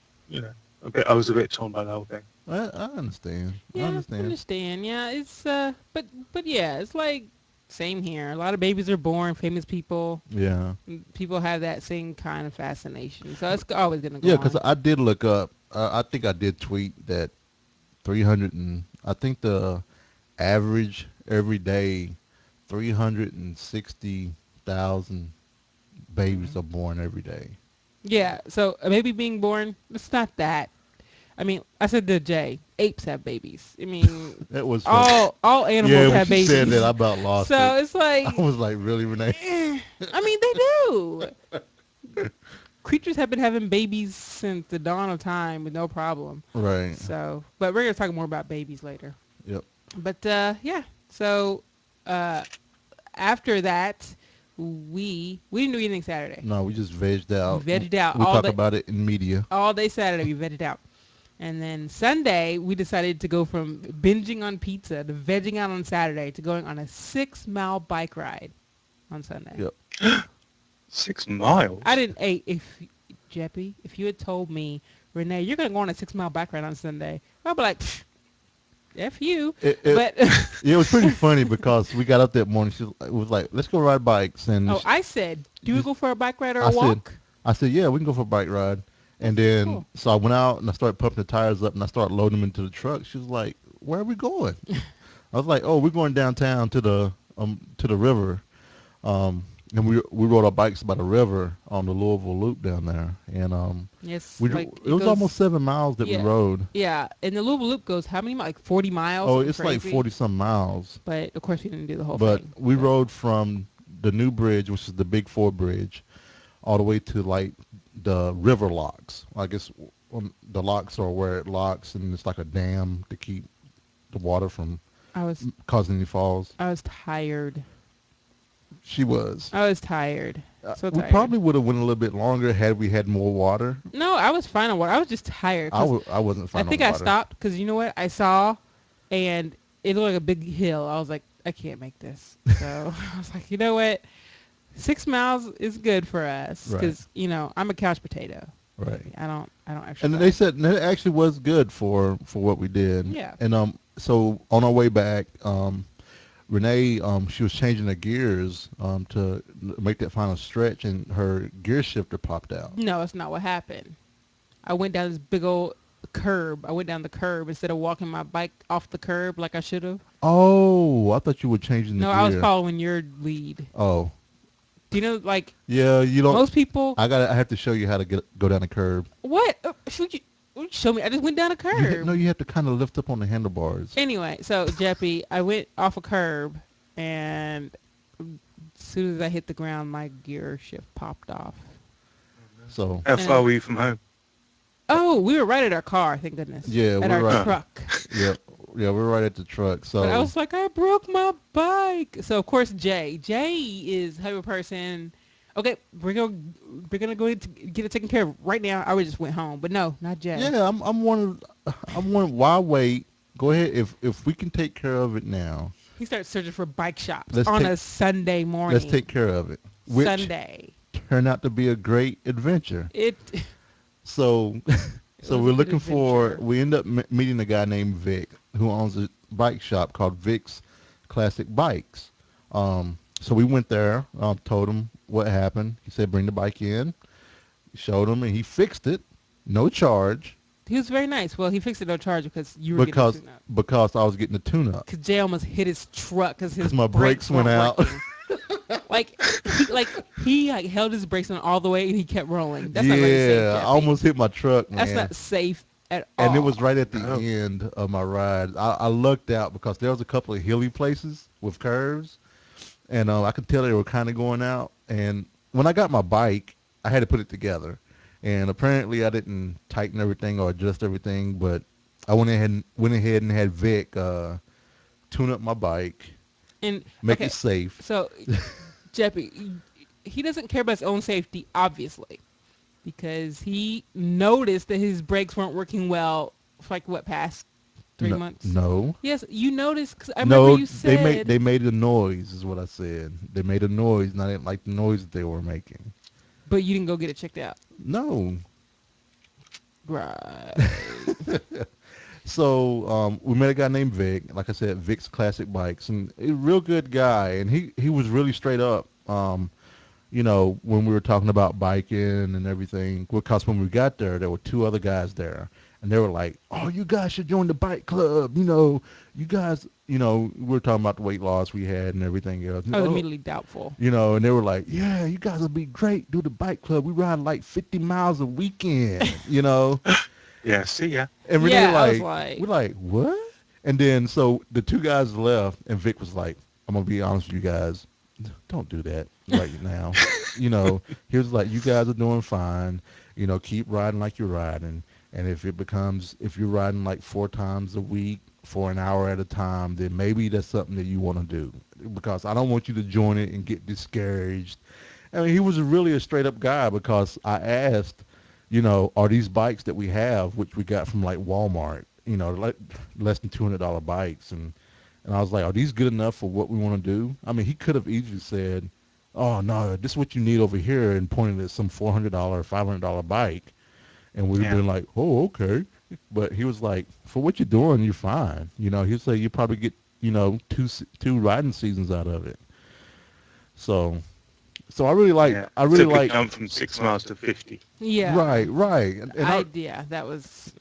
I was a bit torn by the whole thing. I understand. I Yeah, I understand. understand. Yeah, it's but yeah, it's like same here. A lot of babies are born, famous people. Yeah. People have that same kind of fascination, so it's always gonna go Yeah, because on. I did look up. I think I did tweet that 300 and I think the average every day 360,000 babies are born every day. Yeah, so a baby being born, it's not that. I mean, I said the J. Apes have babies. I mean, That was funny. all animals Yeah, when have she said that, babies. I about lost it. So it's like, I was like, really, Renee? I mean, they do. Creatures have been having babies since the dawn of time with no problem. Right. So, but we're gonna talk more about babies later. Yep. But yeah, so uh, after that, we didn't do anything Saturday. No, we just vegged We out. vegged out We talk about it in media. all day Saturday. We vegged out. And then Sunday, we decided to go from binging on pizza to vegging out on Saturday to going on a 6-mile bike ride on Sunday. Yep. I6 miles? didn't. Hey, if Jeppy, if you had told me, Renee, you're gonna go on a 6-mile bike ride on Sunday, I'd be like, "Pfft, F you. It, it, But it was pretty funny because we got up that morning. It was like, let's go ride bikes. And oh, I said, do we go for a bike ride or a I said, walk? yeah, we can go for a bike ride. And That's then, cool. so I went out and I started pumping the tires up and I started loading them into the truck. She was like, where are we going? I was like, oh, we're going downtown to the river. Um, and we rode our bikes by the river on the Louisville Loop down there. And Yes, we like it it was almost goes. 7 miles that we Yeah, rode. yeah. And the Louisville Loop goes how many miles? Like 40 miles, Oh, something it's like crazy. 40 some miles. But of course, we didn't do the whole But thing. we But rode from the new bridge, which is the Big Four Bridge, all the way to like the river locks. I guess the locks are where it locks, and it's like a dam to keep the water from I was, causing any falls. I was tired. She was. I was tired. So We tired. probably would have went a little bit longer had we had more water. No, I was fine on water. I was just tired because I wasn't I fine on think the I water. stopped because you know what I saw, and it looked like a big hill. I was like, I can't make this. So I was like, you know what, 6 miles is good for us Right, because I'm a couch potato. right. I don't And they exercise. said and it actually was good for what we did. Yeah. And so on our way back, Renee, she was changing the gears to make that final stretch, and her gear shifter popped out. No, that's not what happened. I went down this big old curb. I went down the curb instead of walking my bike off the curb like I should have. Oh, I thought you were changing the No, I was gear. following your lead. Oh, Do you know, like, yeah. You don't. most people, I have to show you how to go down the curb. what? Should you show me? I just went down a No, curb. you have to kind of lift up on the handlebars. Anyway, so, Jeppy, I went off a curb, and as soon as I hit the ground, my gear shift popped off. So How far And, were you from home? oh, we were right at our car, thank goodness. yeah, At we're our right. truck. Yeah, yeah, we're right at the truck. But I So was like, I broke my bike. So of course Jay is the type of person. Okay, we're gonna go get it taken care of right now. I would just went home, but no, not Jay. yeah, I'm one. Why wait? Go ahead. If we can take care of it now, He started searching for bike shops let's on take a Sunday let's morning. take care of it. Which Sunday. turned out to be a great adventure. It So, it so was we're a good looking for. adventure. We end up meeting a guy named Vic who owns a bike shop called Vic's Classic Bikes. So we went there. Told him what happened. He said bring the bike in. Showed him, and he fixed it, no charge, He was very nice. Well, he fixed it no charge because you were getting a because tune-up. I was getting a tune-up Because Jay almost hit his truck because his because my brakes went weren't out. working. He held his brakes on all the way and he kept rolling. That's not very safe, Yeah, I Jeppy. almost hit my truck, That's man. not safe at And it all. was right at the Oh, end of my ride. I lucked out because there was a couple of hilly places with curves, and I could tell they were kind of going out. And when I got my bike, I had to put it together, and apparently I didn't tighten everything or adjust everything. But I went ahead and had Vic tune up my bike, And make it okay, safe. so Jeppy, he doesn't care about his own safety, obviously. because he noticed that his brakes weren't working well for like what past 3 months. No, Yes, you noticed. 'Cause I remember no. you They made said, they made a noise. Is what I said. They made a noise, and I didn't like the noise that they were making. but you didn't go get it checked out. No. Right. So we met a guy named Vic. Like I said, Vic's Classic Bikes, and a real good guy. And he was really straight up. When we were talking about biking and everything, because when we got there were two other guys there, and they were like, "Oh, you guys should join the bike club. You guys, we were talking about the weight loss we had and everything else. I was Oh, immediately doubtful. and they were like, "Yeah, you guys will be great. Do the bike club. We ride like 50 miles a weekend." Yeah, see ya. And Renee Yeah, I was like, like, we're like, what? And then so the two guys left, and Vic was like, I'm gonna be honest with you guys, don't do that right now. He was like, you guys are doing fine. Keep riding like you're riding. And if you're riding like 4 times a week for an hour at a time, then maybe that's something that you want to do. Because I don't want you to join it and get discouraged. I mean, he was really a straight up guy because I asked, are these bikes that we have, which we got from like Walmart, like less than $200 bikes, and I was like, are these good enough for what we want to do? I mean, he could have easily said, oh no, this is what you need over here, and pointed at some $400, $500 bike, and we'd have Yeah. been like, oh okay. But he was like, for what you're doing, you're fine. He'd say you probably get two riding seasons out of it. So so Yeah. I It's really a good like jump from 6 miles to 50. yeah, right, and I yeah, that was,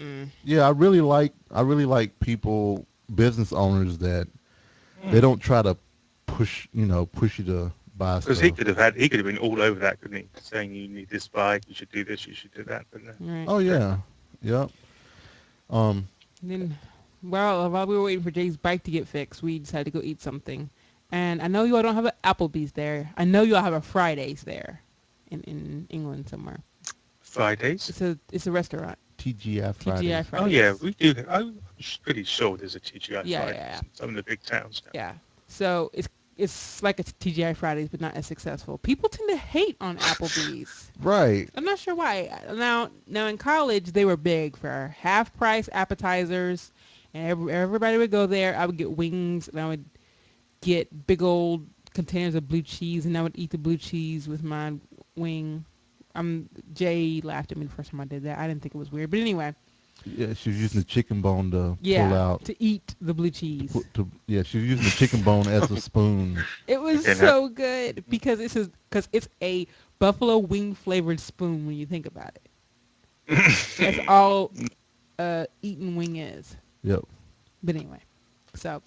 yeah, I really like people, business owners that they don't try to push you to buy Because stuff. he could have been all over that, couldn't he? Saying you need this bike, you should do this, you should do that. But no, right. Oh straight yeah, up. yep. Um, Then, well, while we were waiting for Jay's bike to get fixed, we decided to go eat something. And I know you all don't have an Applebee's there. I know you all have a Fridays there, in England somewhere. Fridays. It's a restaurant. TGI TGI Fridays. Oh yeah, Fridays. we do. I'm pretty sure there's a TGI Yeah, yeah, Fridays yeah. in some of the big towns now. Yeah. So it's like a TGI Fridays, but not as successful. People tend to hate on Applebee's. Right. I'm not sure why. Now in college they were big for half price appetizers, and everybody would go there. I would get wings, and I would get big old containers of blue cheese, and I would eat the blue cheese with my wing. Jay laughed at me the first time I did that. I didn't think it was weird, but anyway, Yeah, she was using the chicken bone to pull yeah, out. to eat the blue To cheese. put to Yeah, she was using the chicken bone as a spoon. It was Okay, now so good because it's a buffalo wing flavored spoon when you think about it. That's all eaten wing is. Yep. But anyway, so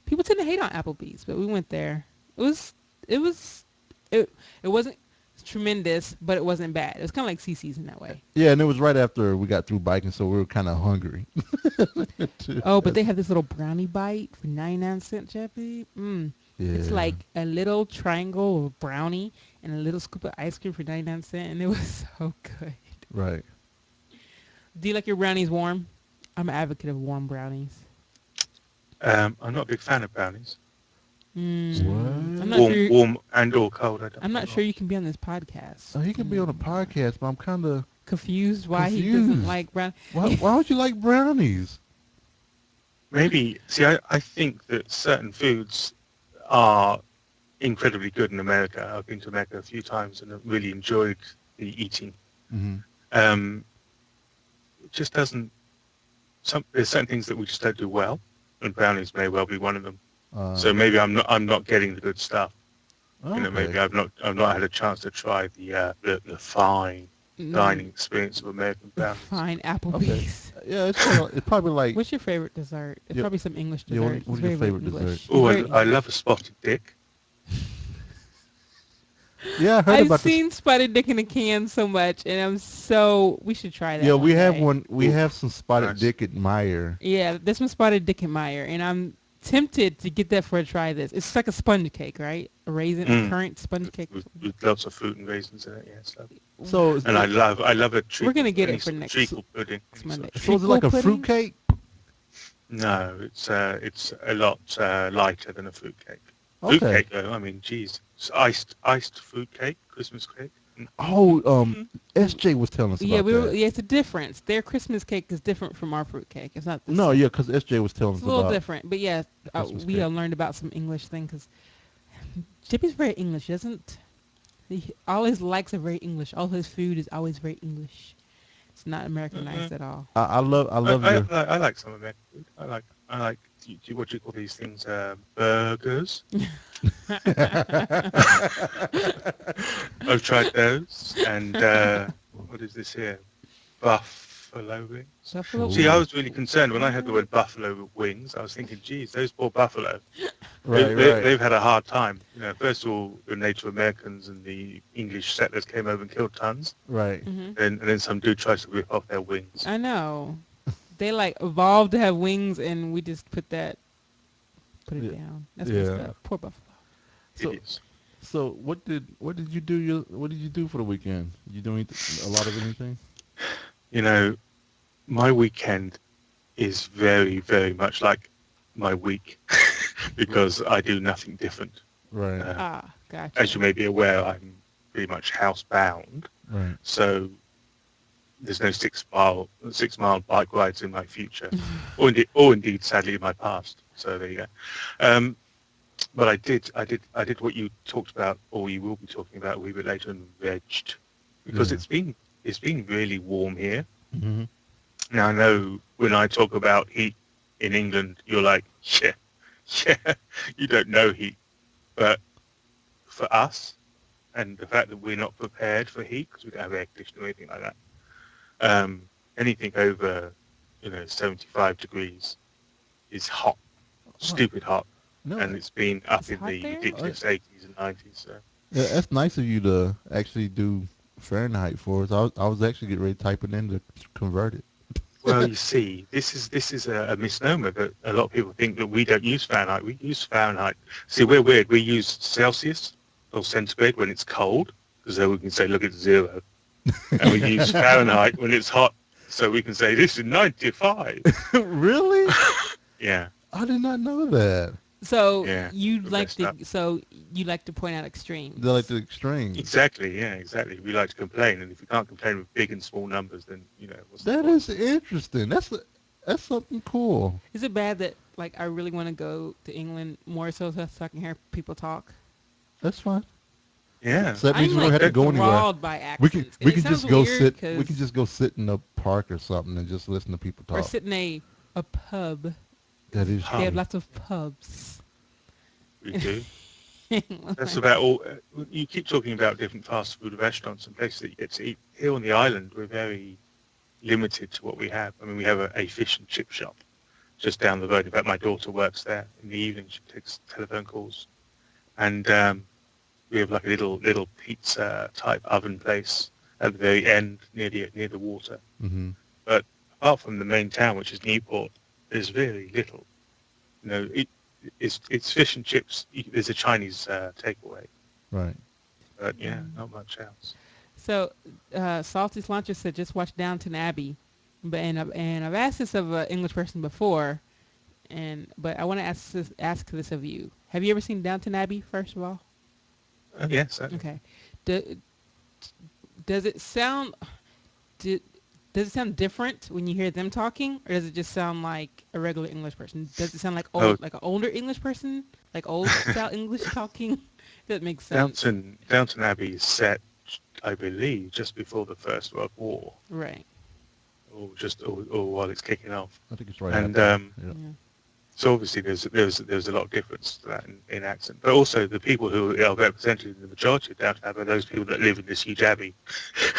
people tend to hate on Applebee's, but we went there. It was it was it it wasn't tremendous, but it wasn't bad. It was kind of like CC's in that way. Yeah, and it was right after we got through biking, so we were kind of hungry. Oh, but they have this little brownie bite for 99 cents, Jeppy. It's Yeah. like a little triangle of brownie and a little scoop of ice cream for 99 cents, and it was so good. Right. Do you like your brownies warm? I'm an advocate of warm brownies. I'm not a big fan of brownies. I'm What? not sure. Warm and or cold. I'm not I'm sure not. you can be on this podcast. Oh, he can be on a podcast, but I'm kind of Confused why he doesn't confused. like brown. Why would you like brownies? Maybe. See, I think that certain foods are incredibly good in America. I've been to America a few times and I've really enjoyed the eating. Mm-hmm. Um, it just doesn't. There's certain things that we just don't do well, and brownies may well be one of them. So maybe I'm not getting the good stuff. Okay. Maybe I've not had a chance to try the fine dining experience of American brownies. Fine Okay. Applebee's. Yeah, it's probably like What's your favorite dessert? It's yeah, probably some English yeah. dessert. What It's is your very, very favorite English. dessert? It's Oh, very I English. love a spotted dick. Yeah, I heard I've about this. seen spotted dick in a can so much, and we should try Yeah, that we one have day. one. We Ooh, have some spotted nice. dick at Meyer. Yeah, this one spotted dick and Meyer, and I'm tempted to get that for a try. This it's like a sponge cake, right? A raisin, a Mm. current sponge cake. With lots of fruit and raisins in it, yeah. So. So, And I love a We're treacle, gonna get any it for sort of next treacle pudding. Monday. so is it Treacle like a pudding? fruit cake? No, it's a lot lighter than a fruit cake. Fruit Okay. cake, though, I mean, geez, it's iced fruit cake, Christmas cake. Oh, SJ was telling us Yeah, about we were. that. Yeah, it's a difference. Their Christmas cake is different from our fruit cake. It's not the No, same. yeah, because SJ was telling It's us a little about different, but yeah, the Christmas we cake. learned about some English thing because Chippy's very English, isn't he? Always likes a very English. All his food is always very English. It's not Uh, Americanized at all. I love your. I like some American food. I like what do you call these things? Burgers. I've tried those, and what is this here? Buffalo wings. Buffalo. See, I Ooh. was really concerned when I heard the word buffalo wings. I was thinking, geez, those poor buffalo. Right, right, They've had a hard time. You know, first of all, the Native Americans and the English settlers came over and killed tons, right. Hmm. and then some dude tries to rip off their wings. I know. They like evolved to have wings, and we just put it Yeah, down. That's messed yeah. up. Poor Buffalo. So, Idiots. so what did you do? What did you do for the weekend? You doing a lot of anything? You know, my weekend is very, very much like my week because I do nothing different. Right, Uh, Ah, as gotcha. you may be aware, I'm pretty much housebound, right. so there's no 6 mile bike rides in my future, or indeed, sadly, in my past. So there you go. Um, but I did what you talked about, or you will be talking about a wee bit later, and vegged, because Yeah. it's been really warm here. Hmm. Now I know when I talk about heat in England, you're like, yeah, yeah, you don't know heat, but for us, and the fact that we're not prepared for heat because we don't have air conditioning or anything like that. Anything over, 75 degrees is hot, Well, stupid hot, no, and it's been up It's in hot the there. ridiculous 80s and 90s. So, that's nice of you to actually do Fahrenheit for us. I was actually getting ready to type it in to convert it. well, you see, this is a misnomer that a lot of people think that we don't use Fahrenheit. We use Fahrenheit. See, we're weird. We use Celsius or centigrade when it's cold, because then we can say, look, it's 0, and we use Fahrenheit when it's hot, so we can say this is 95. Really? Yeah, I did not know that. So yeah, you we're like messed to up. point out They're like extremes. the extremes. Exactly, yeah, exactly. We like to complain, and if we can't complain with big and small numbers, then what's the That point? is interesting. That's something cool. Is it bad that like I really want to go to England more so I can hear people talk? That's fine. Yeah, So that means I'm we don't like have to go anywhere. enthralled by accents, and We it can sounds just go weird sit. We can because just go sit in a park or something and just listen to people or talk. sit in a pub. That is They have pub true. lots of pubs. we do. That's Like, about all. You keep talking about different fast food restaurants and places that you get to eat. Here on the island, we're very limited to what we have. I mean, we have a fish and chip shop just down the road. In fact, my daughter works there. In the evening, she takes telephone calls, and we have like a little pizza type oven place at the very end near the water. Hmm. But apart from the main town, which is Newport, there's very little. It's fish and chips. There's a Chinese takeaway, Right. but yeah, not much else. so, Salty Slancher said just watch Downton Abbey, but and I've asked this of an English person before, but I want to ask this of you. Have you ever seen Downton Abbey? First of all, Oh yeah, certainly. okay. Do, does it sound do, does it sound different when you hear them talking, or does it just sound like a regular English person? Does it sound like Oh, like an older English person, like old style English talking? That makes sense, Downton Abbey is set, I believe, just before the First World War, right? or while it's kicking off. I think it's right And after. Yeah. Yeah. so obviously there's a lot of difference to that in accent. But also the people who are represented in the majority of Downton Abbey are those people that live in this huge abbey,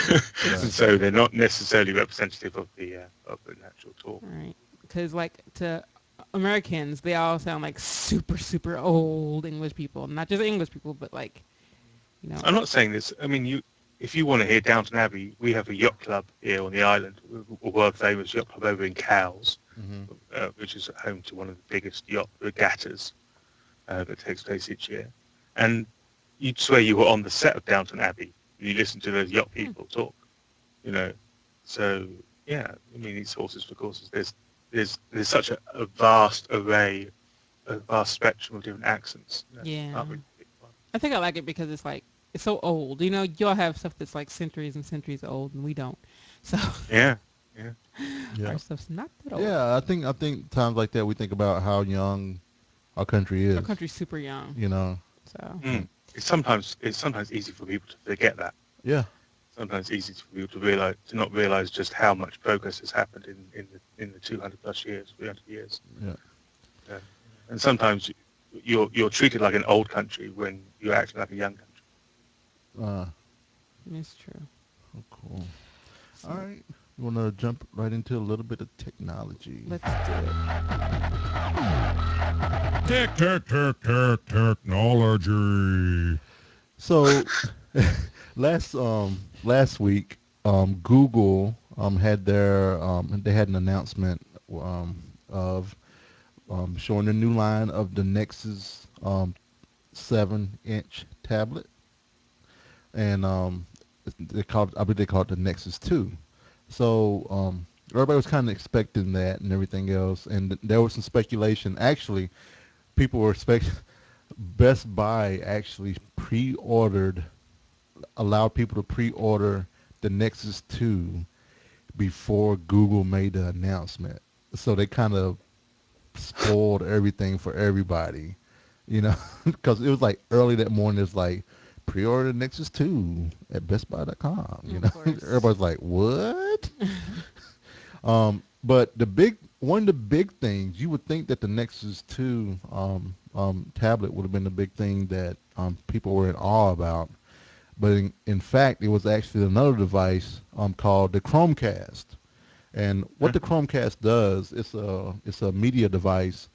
and Right. It's so they're not necessarily representative of the natural talk. right because like to Americans, they all sound like super old English people, not just English people, but like you know, I'm not saying this. I mean, if you want to hear Downton Abbey, we have a yacht club here on the island, a world famous yacht club over in Cowes, Hmm. which is home to one of the biggest yacht regattas that takes place each year. And you'd swear you were on the set of Downton Abbey. You listen to those yacht hmm, people talk, you know. So yeah, I mean, it's horses for courses. There's such a vast a vast spectrum of different accents. yeah. Can't really pick one. I think I like it because it's like it's so old. You know, y'all have stuff that's like centuries and centuries old, and we don't. So Yeah, yeah. our Yeah. stuff's not that old. Yeah, I think times like that we think about how young our country Our is. country's super young. You know. So Mm. It's sometimes easy for people to forget that. Yeah. Sometimes easy for people to not realize just how much progress has happened in the 200 plus years, 300 years. Yeah. Yeah. And sometimes you're treated like an old country when you're acting like a young country. Uh, it's true. oh, cool. So All right. You want to jump right into a little bit of technology? let's do it. Technology. So last week, Google had their they had an announcement of showing the new line of the Nexus 7-inch tablet, and I believe they called it the Nexus 2. So everybody was kind of expecting that and everything else, and there was some speculation. Actually, people were expecting Best Buy actually pre-ordered, allowed people to pre-order the Nexus 2 before Google made the announcement. So they kind of spoiled everything for everybody, you know, because it was like early that morning. It's like pre-order Nexus 2 at BestBuy.com. You Of know, course. everybody's like, what? But one of the big things you would think that the Nexus 2 tablet would have been the big thing that people were in awe about, but in fact, it was actually another device called the Chromecast. And what Huh? the Chromecast does, it's a media device.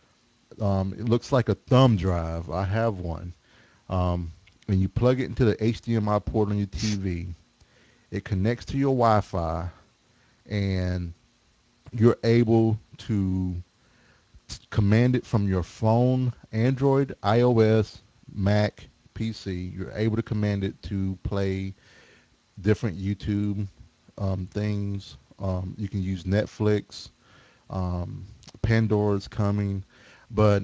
It looks like a thumb drive. I have one. And you plug it into the HDMI port on your TV. It connects to your Wi-Fi, and you're able to command it from your phone, Android, iOS, Mac, PC. You're able to command it to play different YouTube things. You can use Netflix. Um, Pandora's coming, but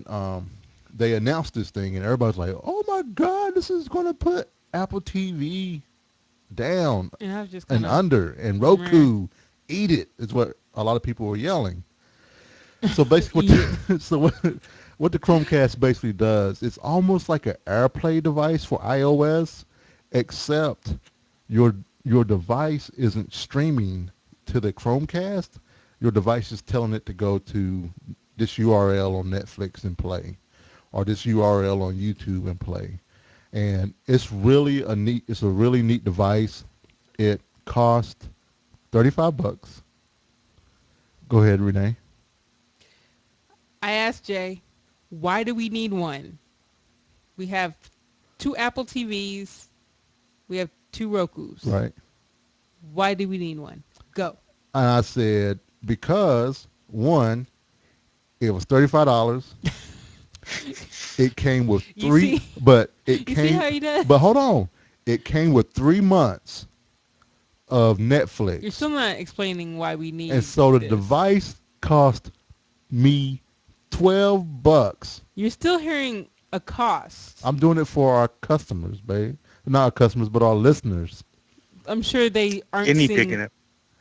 they announced this thing, and everybody's like, "Oh my God, this is going to put Apple TV down And I was just kind and of under, and meh. Roku, eat it," is what a lot of people were yelling. So basically, Eat it. what the Chromecast basically does, it's almost like an AirPlay device for iOS, except your your device isn't streaming to the Chromecast. Your device is telling it to go to this URL on Netflix and play, or this URL on YouTube and play. And it's a really neat device. It cost $35. Go ahead, Renee. I asked Jay, why do we need one? We have two Apple TVs. We have two Rokus. Right. Why do we need one? Go. And I said, because one, it was $35. It came with You see, you see how he does. but hold on. It came with 3 months of You're Netflix. still not explaining why we And need so the this. device cost me $12. You're still hearing a cost. I'm doing it for our customers, babe. Not our customers, but our listeners. I'm sure they aren't Guinea seeing pigging it.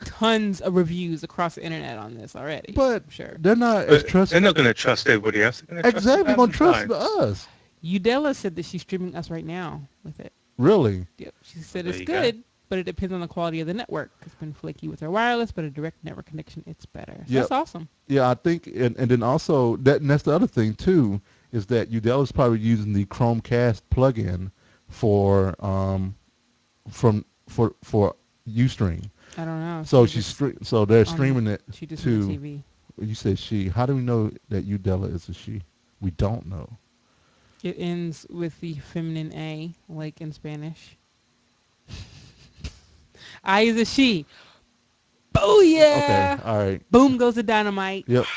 tons of reviews across the internet on this already. But I'm sure. they're not as But trust. they're not going to trust everybody else. They're going to trust the Exactly, they're gonna trust Valentine. us. Udella said that she's streaming us right now with it. Really? Yep. She Well, said there it's you go. good, but it depends on the quality of the network. It's been flaky with our wireless, but a direct network connection, it's better. So Yep. that's awesome. Yeah, I think, and then also and that's the other thing too, is that Udell is probably using the Chromecast plugin for for UStream. I don't know. So so they're On streaming it she just on the to. TV. You said she. How do we know that Udella is a she? We don't know. It ends with the feminine A, like in Spanish. I is a she. Okay. Booyah! All right. Boom goes the dynamite. Yep.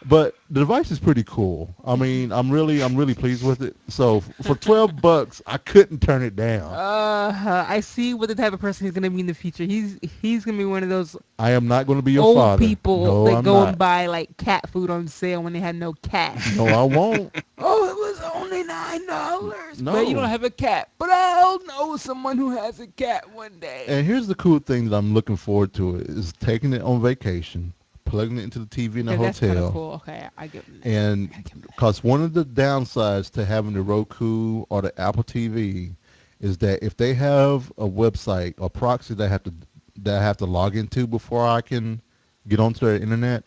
But the device is pretty cool. I mean, I'm really pleased with it. So for $12, I couldn't turn it down. I see what the type of person he's gonna be in the future. He's gonna be one of those I am not going to be your old father. people No, that I'm go and not. buy like cat food on sale when they had no cat. No, I won't. Oh, it was only $9, but you don't No. have a cat. But I'll know someone who has a cat one day. And here's the cool thing that I'm looking forward to is taking it on vacation, plugging it into the TV in the Okay, that's kind of hotel, cool. Okay, I give him that. and I give him that. because one of the downsides to having the Roku or the Apple TV is that if they have a website or proxy that I have to log into before I can get onto their internet,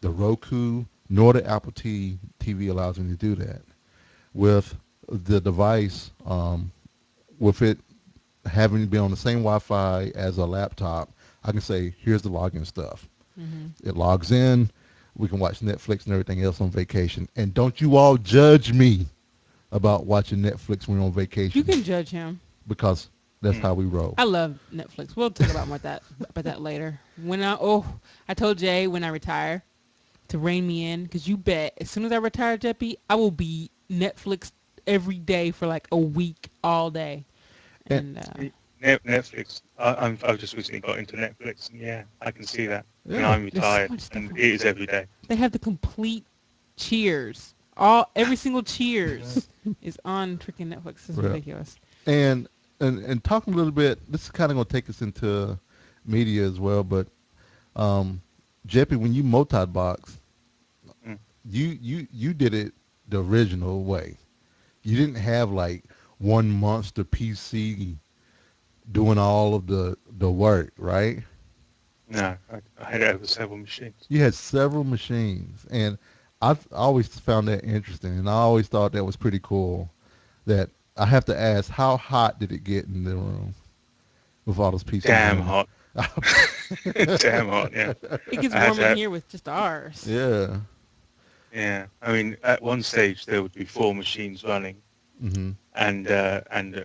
the Roku nor the Apple TV allows me to do that. With the device, with it having been on the same Wi-Fi as a laptop, I can say, here's the login stuff. Mhm. It logs in. We can watch Netflix and everything else on vacation. And don't you all judge me about watching Netflix when we're on You vacation can judge him. because that's Mm. how we roll. I love Netflix. We'll talk about that later. I told Jay when I retire to rein me in because you bet as soon as I retire, Jeppy, I will be Netflix every day for like a week all day. And And Netflix. I've just recently got into Netflix, and yeah, I can see that. I mean, yeah, I'm there's so retired, much stuff and on. it is every day. They have the complete Cheers. Every single Cheers is on freaking Netflix. It's yeah. ridiculous. And talking a little bit, this is kind of going to take us into media as well, but um, Jeppy, when you multi-box, Mm. you did it the original way. You didn't have like one monster PC doing all of the work, right? No, I had it over several machines. You had several machines, and I've always found that interesting, and I always thought that was pretty cool. That I have to ask, how hot did it get in the room with all those PCs Damn running? hot. Damn hot. Yeah, It gets I had warm to. in here with just ours. Yeah. Yeah, I mean, at one stage there would be four machines running, Mhm. and a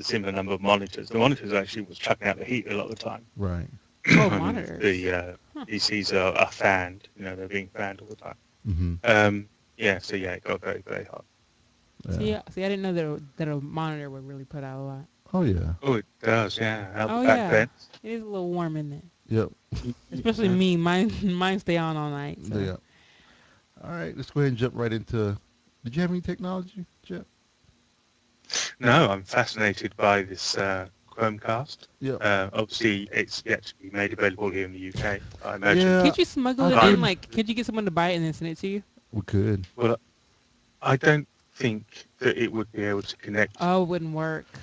similar number of monitors. The monitors actually was chucking out the heat a lot of the time. Right. Oh, I mean, monitors. the Huh. PCs are fanned. You know, they're being fanned all the time. Mhm. Yeah, so yeah, it got very, very hot. Yeah. See, I didn't know that a monitor would really put out a lot. Oh yeah. Oh, it does, yeah. Out the Oh back yeah, vents. it is a little warm in it. Yep. Especially Yeah. me. Mine stay on all night. So Yeah. All right. Let's go ahead and jump right into. Did you have any technology, Jeff? No, I'm fascinated by this Chromecast. Yep. Obviously, it's yet to be made available here in the UK. I imagine. Yeah. can't you smuggle I it But in? did. Like, can't you get someone to buy it and then send it to you? We could. well, I don't think that it would be able to connect. Oh, it wouldn't work.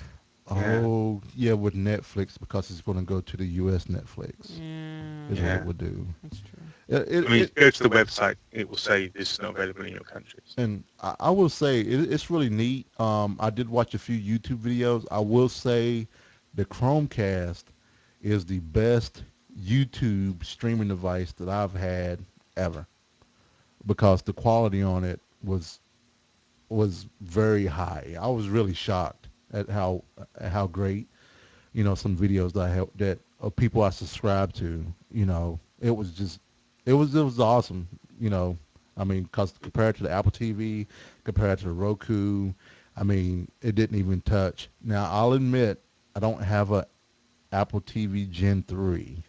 Yeah, Oh yeah, with Netflix because it's going to go to the U.S. Netflix Yeah, is what it yeah. would do. that's true. It, I mean, if it you go to the website, it will say this is not available in your countries. and I will say it's really neat. I did watch a few YouTube videos. I will say the Chromecast is the best YouTube streaming device that I've had ever because the quality on it was very high. I was really shocked at how great some videos that I have that of people I subscribe to. It was just it was awesome. I mean, cause compared to the Apple TV, compared to the Roku, I mean, it didn't even touch. Now I'll admit I don't have a Apple TV Gen 3.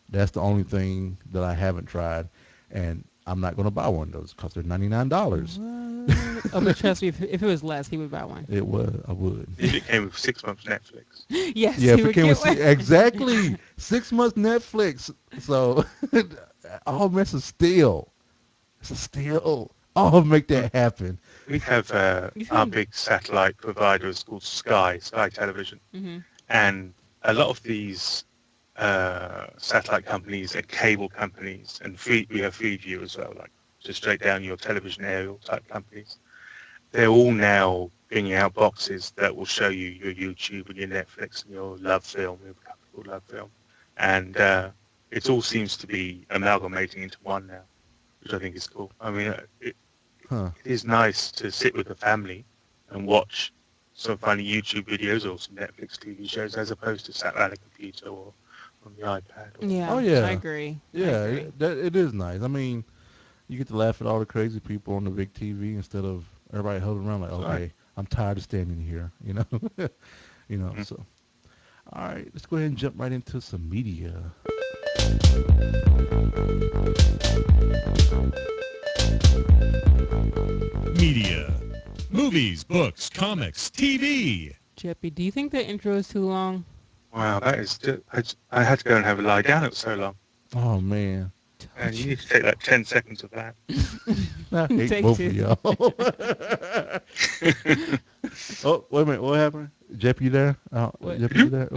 That's the only thing that I haven't tried, and I'm not going to buy one of those because they're $99. What? Oh, but trust me, if it was less, he would buy one. It was. I would. If it came with 6 months Netflix. Yes, Yeah, he if it would came get with one. exactly 6 months Netflix, so all mess is still, it's a steal. I'll make Mm. that happen. We have You our can. big satellite provider is called Sky Television, Mm-hmm. and a lot of these satellite companies and cable companies, and we have Freeview as well, like just straight down your television aerial type companies. They're all now bringing out boxes that will show you your YouTube and your Netflix and your Love Film. We have a company called Love Film, and it all seems to be amalgamating into one now, which I think is cool. I mean, Huh. it is nice to sit with the family and watch some funny YouTube videos or some Netflix TV shows as opposed to sat at a computer or on the iPad or Oh Yeah, I yeah, agree. I yeah. agree. It is nice. I mean, You get to laugh at all the crazy people on the big TV instead of everybody huddling around like, That's right. okay, I'm tired of standing here, you know. Mm. So all right, let's go ahead and jump right into some media. Media. Movies, books, comics, TV. Jeppy, do you think the intro is too long? Wow, that is just, I had to go and have a lie down. It was so long. Oh man, And you need to take like 10 seconds of that. I hate Take both two. of y'all. Oh, wait a minute, what happened? Jeppy, you there? What? Jeppy, you there?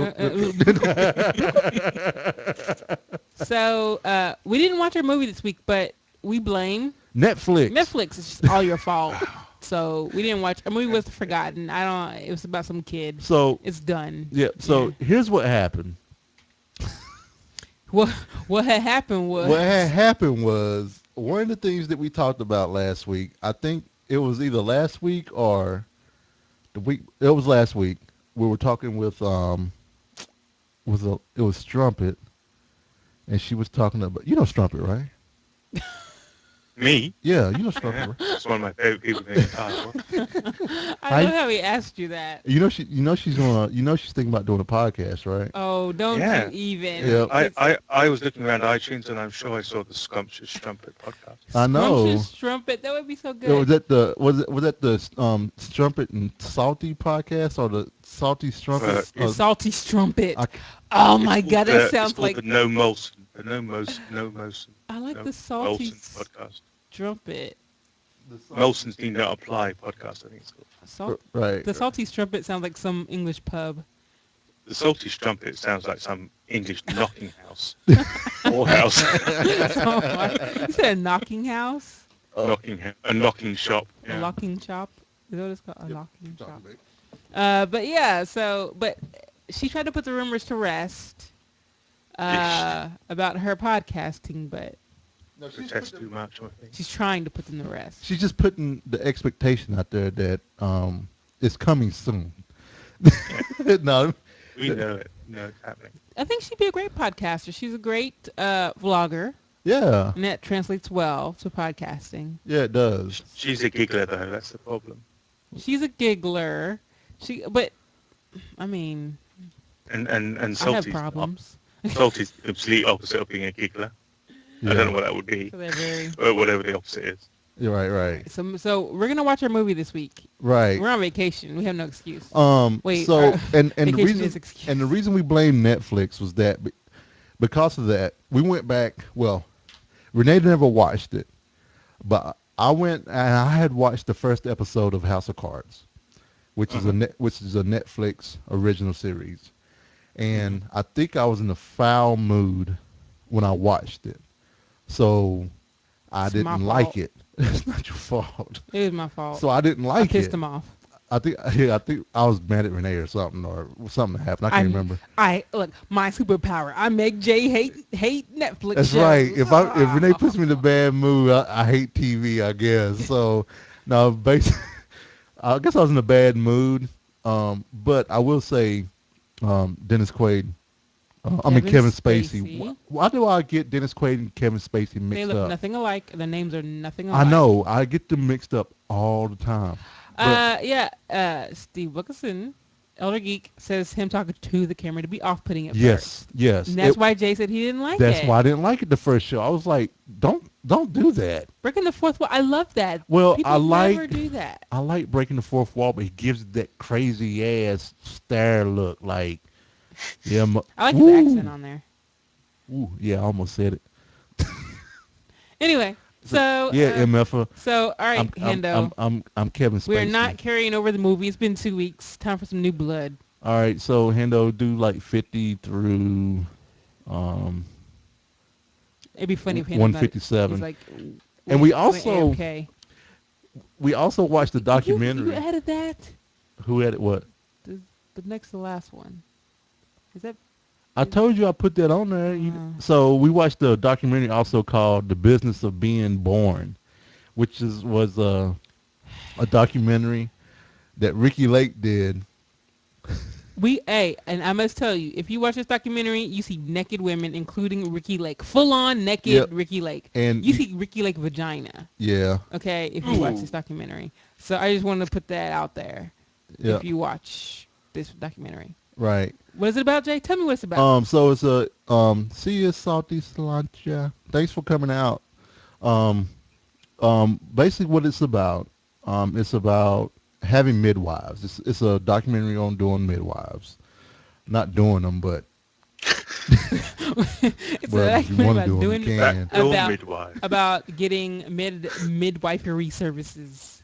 So we didn't watch our movie this week, but we blame Netflix. Netflix. It's just all your fault. So we didn't watch. Our movie was forgotten. I don't. It was about some kid. So It's done. yeah, so Yeah. here's what happened. What had happened was What had happened was one of the things that we talked about last week. I think it was either last week or the week. It was last week. We were talking with it was Strumpet, and she was talking about Strumpet, right? Me? Yeah, Yeah, Strumpet, right? it's one of my favorite people in the entire world. I love how he asked you that. She's thinking about doing a podcast, right? Oh, don't Yeah. you even? Yeah. I was looking around iTunes and I'm sure I saw the Scrumptious Trumpet podcast. I know. Scrumptious Strumpet. That would be so good. Was that the Strumpet and Salty podcast or the Salty Strumpet? The salty strumpet. I- Oh my god, that It's sounds called like the No Molson. The No Molson. I like No the salty Molson podcast. strumpet. Molson's Need Not Apply podcast, I think it's called. Right. The salty strumpet sounds like some English pub. The Salty Strumpet sounds like some English knocking house. Or house. You said a knocking house, A knocking shop. a Yeah. locking shop. Is that what it's called? A locking shop. Chocolate. But yeah, but she tried to put the rumors to rest about her podcasting, but No, Protest too much, I think. she's trying to put them to rest. she's just putting the expectation out there that it's coming soon. No, We know it. We know it's happening. I think she'd be a great podcaster. She's a great vlogger, yeah, and that translates well to podcasting. yeah, it does. She's a giggler, though. That's the problem. She's a giggler. But I mean, And I have Salty's problems. Salty's the complete opposite of being a giggler. Yeah. I don't know what that would be. So they're very. Or whatever the opposite is. You're right. So we're gonna watch our movie this week. Right. We're on vacation. We have no excuse. Wait, So our and the vacation reason is excuse. and the reason we blame Netflix was that because of that we went back. Well, Renee never watched it, but I went and I had watched the first episode of House of Cards, which is a Netflix original series, and I think I was in a foul mood when I watched it, so I It's my didn't like fault. it. It's not your fault. It was my fault. So I didn't I like pissed it. him off. I think I was mad at Renee or something happened. I can't remember. Look, my superpower. I make Jay hate Netflix. That's shows. right. If Renee puts me in a bad mood, I hate TV, I guess. So no, basically, I guess I was in a bad mood. But I will say, Dennis Quaid. Kevin Spacey. Why do I get Dennis Quaid and Kevin Spacey They mixed look up? nothing alike. The names are nothing alike. I know. I get them mixed up all the time. But Steve Wilkerson, Elder Geek, says him talking to the camera to be off-putting at first. yes. And that's why Jay said he didn't like it. That's why I didn't like it the first show. I was like, don't do that. Breaking the fourth wall. I love that. Well, People never do that. I like breaking the fourth wall, but he gives that crazy ass stare look. Like, yeah, I like his accent on there. Ooh, yeah, I almost said it. Anyway, so yeah, MF. So all right, Hendo. I'm Kevin Spacey. We're not carrying over the movie. It's been 2 weeks. Time for some new blood. All right, so Hendo, do like 50 through It'd be funny if Hendo 157. He's like, And we wait, also AFK. we also watched the documentary. You added that? Who added what? The next to last one. Is that? I told you I put that on there. So we watched the documentary also called "The Business of Being Born," which was a documentary that Ricky Lake did And I must tell you, if you watch this documentary, you see naked women, including Ricky Lake, full on Yep. naked Ricky Lake. And You see Ricky Lake vagina. yeah, Okay, if you watch Ooh. this documentary. So I just want to put that out there. yeah, If you watch this documentary, right. what is it about, Jay? Tell me what it's about. So it's a see you salty slancha. Thanks for coming out. Um, basically what it's about having midwives. It's a documentary on doing midwives, not doing them, but It's a well, if you documentary want to about do them, you doing can. Backdoor about midwife. getting midwifery services.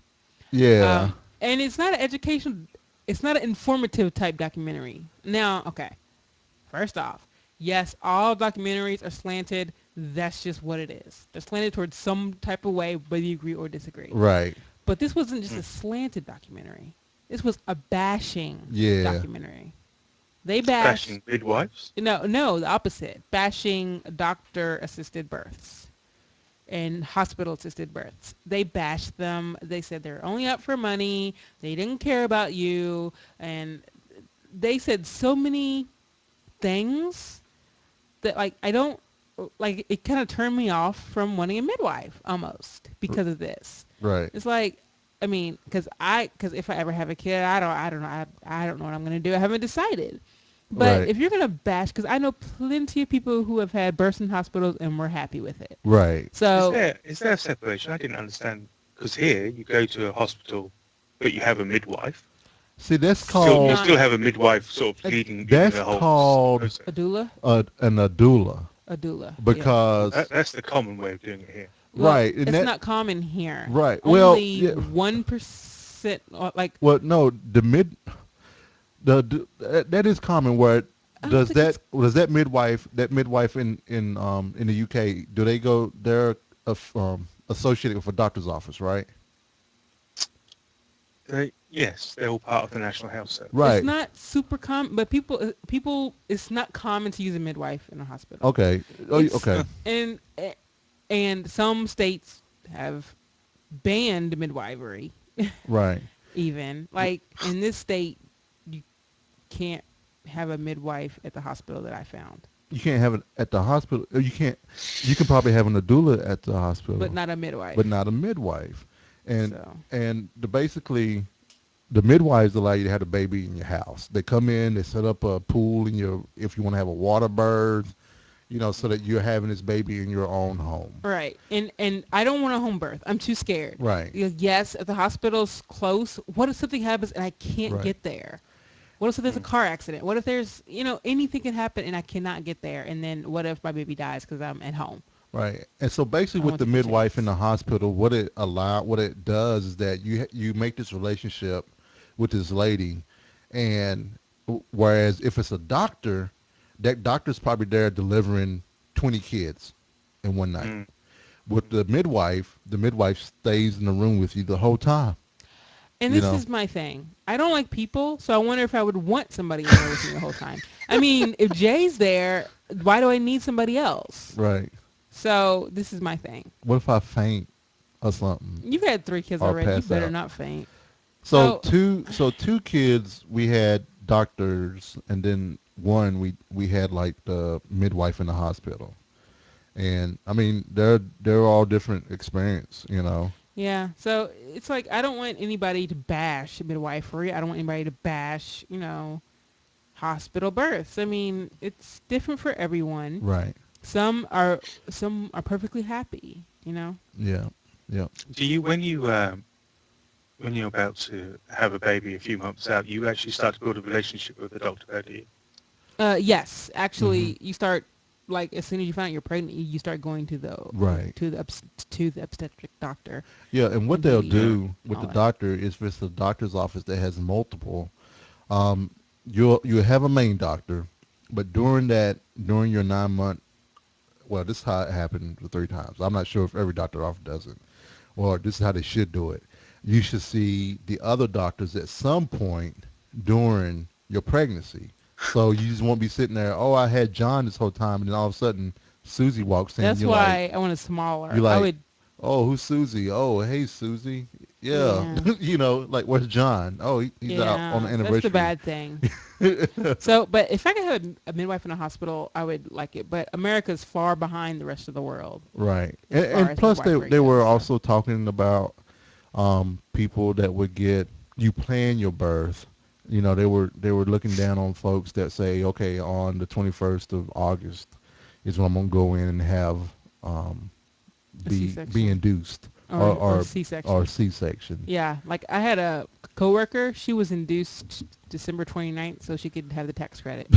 Yeah, And it's not an education. It's not an informative type documentary. Now, okay. First off, yes, all documentaries are slanted. That's just what it is. They're slanted towards some type of way, whether you agree or disagree. right. But this wasn't just a slanted documentary. This was a bashing Yeah, documentary. They bashed. Bashing midwives. No, the opposite. Bashing doctor-assisted births and hospital-assisted births. They bashed them. They said they're only out for money. They didn't care about you, and they said so many things that like I don't like. It kind of turned me off from wanting a midwife almost because of this. right, It's like, I mean, because if I ever have a kid, I don't know what I'm gonna do. I haven't decided. But right, if you're gonna bash, because I know plenty of people who have had births in hospitals and were happy with it. right. So Is there a separation? I didn't understand. Because here you go to a hospital, but you have a midwife. See, that's Still, you called still have a midwife sort of leading that's the whole called process. a doula, an adula a doula, yeah. Well, because that's the common way of doing it here. Well, right, and it's that not common here. right. Well, Only yeah, 1%, like well, no, that is common. Where I don't think it's does that midwife in the UK, do they go? They're associated with a doctor's office, right? Yes, they're all part of the National Health it's Service. Right. not super common, but people it's not common to use a midwife in a hospital. Okay. Oh, It's okay. and and some states have banned midwifery. Right. Even like in this state, you can't have a midwife at the hospital that I found, You can't have it at the hospital. You can't. You can probably have an adula at the but hospital, not a midwife. but not a midwife. And So basically the midwives allow you to have a baby in your house. They come in, they set up a pool in your if you want to have a water birth, so that you're having this baby in your own home. right, and I don't want a home birth. I'm too scared. Right. Yes, if the hospital's close, what if something happens and I can't Right. get there? What if there's a car accident? What if there's anything can happen and I cannot get there? And then what if my baby dies because I'm at home? Right. And so basically I with won't the take a midwife in chance. the hospital, what it does is that you make this relationship with this lady, and whereas if it's a doctor, that doctor's probably there delivering 20 kids in one night. Mm. With the midwife stays in the room with you the whole time, And you this know. is my thing. I don't like people, so I wonder if I would want somebody in there with me the whole time. I mean, if Jay's there, why do I need somebody else? Right. So this is my thing. What if I faint or something You've had 3 kids or already. You pass better out? not faint. So So two kids we had doctors, and then one we had like the midwife in the hospital. And I mean they're all different experience. yeah, so it's like I don't want anybody to bash midwifery. I don't want anybody to bash, hospital births. I mean, it's different for everyone. Right. Some are some are perfectly happy. Yeah. Yeah. Do you when you're about to have a baby a few months out, you actually start to build a relationship with the doctor, do you? Yes, Mhm. actually, you start like as soon as you find out you're pregnant, you start going to the Right. to the obstetric doctor Yeah, and what and do they'll the Mm. do with all the that. doctor is, if it's a doctor's office that has multiple, um you'll have a main doctor, but during your 9 month, well, this is how it happened the 3 times. I'm not sure if every doctor office does it, or this is how they should do it. You should see the other doctors at some point during your pregnancy. So you just won't be sitting there, oh, I had John this whole time, and then all of a sudden Susie walks in. That's why I want it smaller. You're I like, would oh, who's Susie? Oh, hey, Susie. Yeah, Yeah. like where's John? Oh, he's out on the Yeah, that's the anniversary. bad thing. So, but if I could have a midwife in a hospital, I would like it. But America's far behind the rest of the world Right, as far and as plus they midwifery they were goes. So, also talking about people that would get you plan your birth. They were looking down on folks that say, okay, on the 21st of August is when I'm gonna go in and have um, a be C-section induced or or or C-section. or C-section. Yeah, like I had a coworker. She was induced December 29th so she could have the tax credit.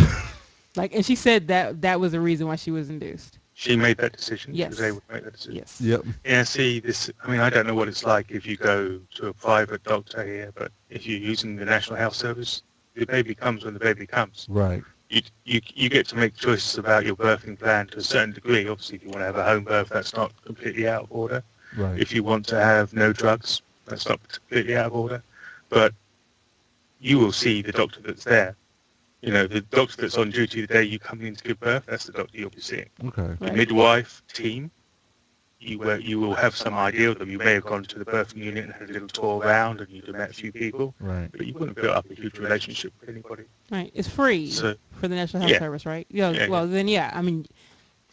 Like, and she said that was the reason why she was induced. She made that decision. She was Yes. able to make that decision. Yes. Yep. Yeah, see, this, I mean, I don't know what it's like if you go to a private doctor here, but if you're using the National Health Service, the baby comes when the baby comes. Right. You get to make choices about your birthing plan to a certain degree. Obviously, if you want to have a home birth, that's not completely out of order. Right. If you want to have no drugs, that's not completely out of order. But you will see the doctor that's there. You know, the doctor that's on duty the day you come in to give birth, that's the doctor you'll be seeing. Okay. The Right. midwife team, you will have some idea of them. You may have gone to the birthing unit and had a little tour around and you'd have met a few people, Right. but you wouldn't have built up a huge relationship with anybody. Right. It's free So, for the National Health yeah. Service, right? Yeah. Yeah, Well, then yeah. I mean,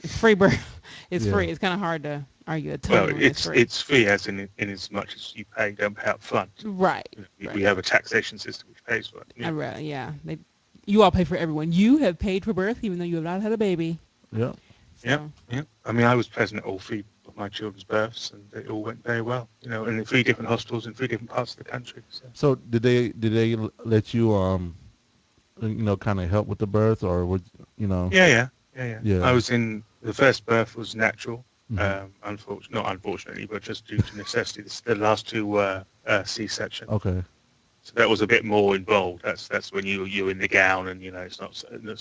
it's free birth. It's Yeah. free. It's kind of hard to argue a ton Well, when it's free. it's free as in as much as you don't pay up front. Right. We have a taxation system which pays for it. I read. Yeah. You all pay for everyone. You have paid for birth even though you have not had a baby. Yep. So, Yeah, yeah. I mean, I was present at all three of my children's births, and they all went very well. You know, and in 3 different hospitals in 3 different parts of the country. So. So did they let you kind of help with the birth, or was Yeah. Yeah. I was in the first birth was natural, Mhm. not unfortunately, but just due to necessity. The last two were C-section, Okay. so that was a bit more involved. That's when you're in the gown, and it's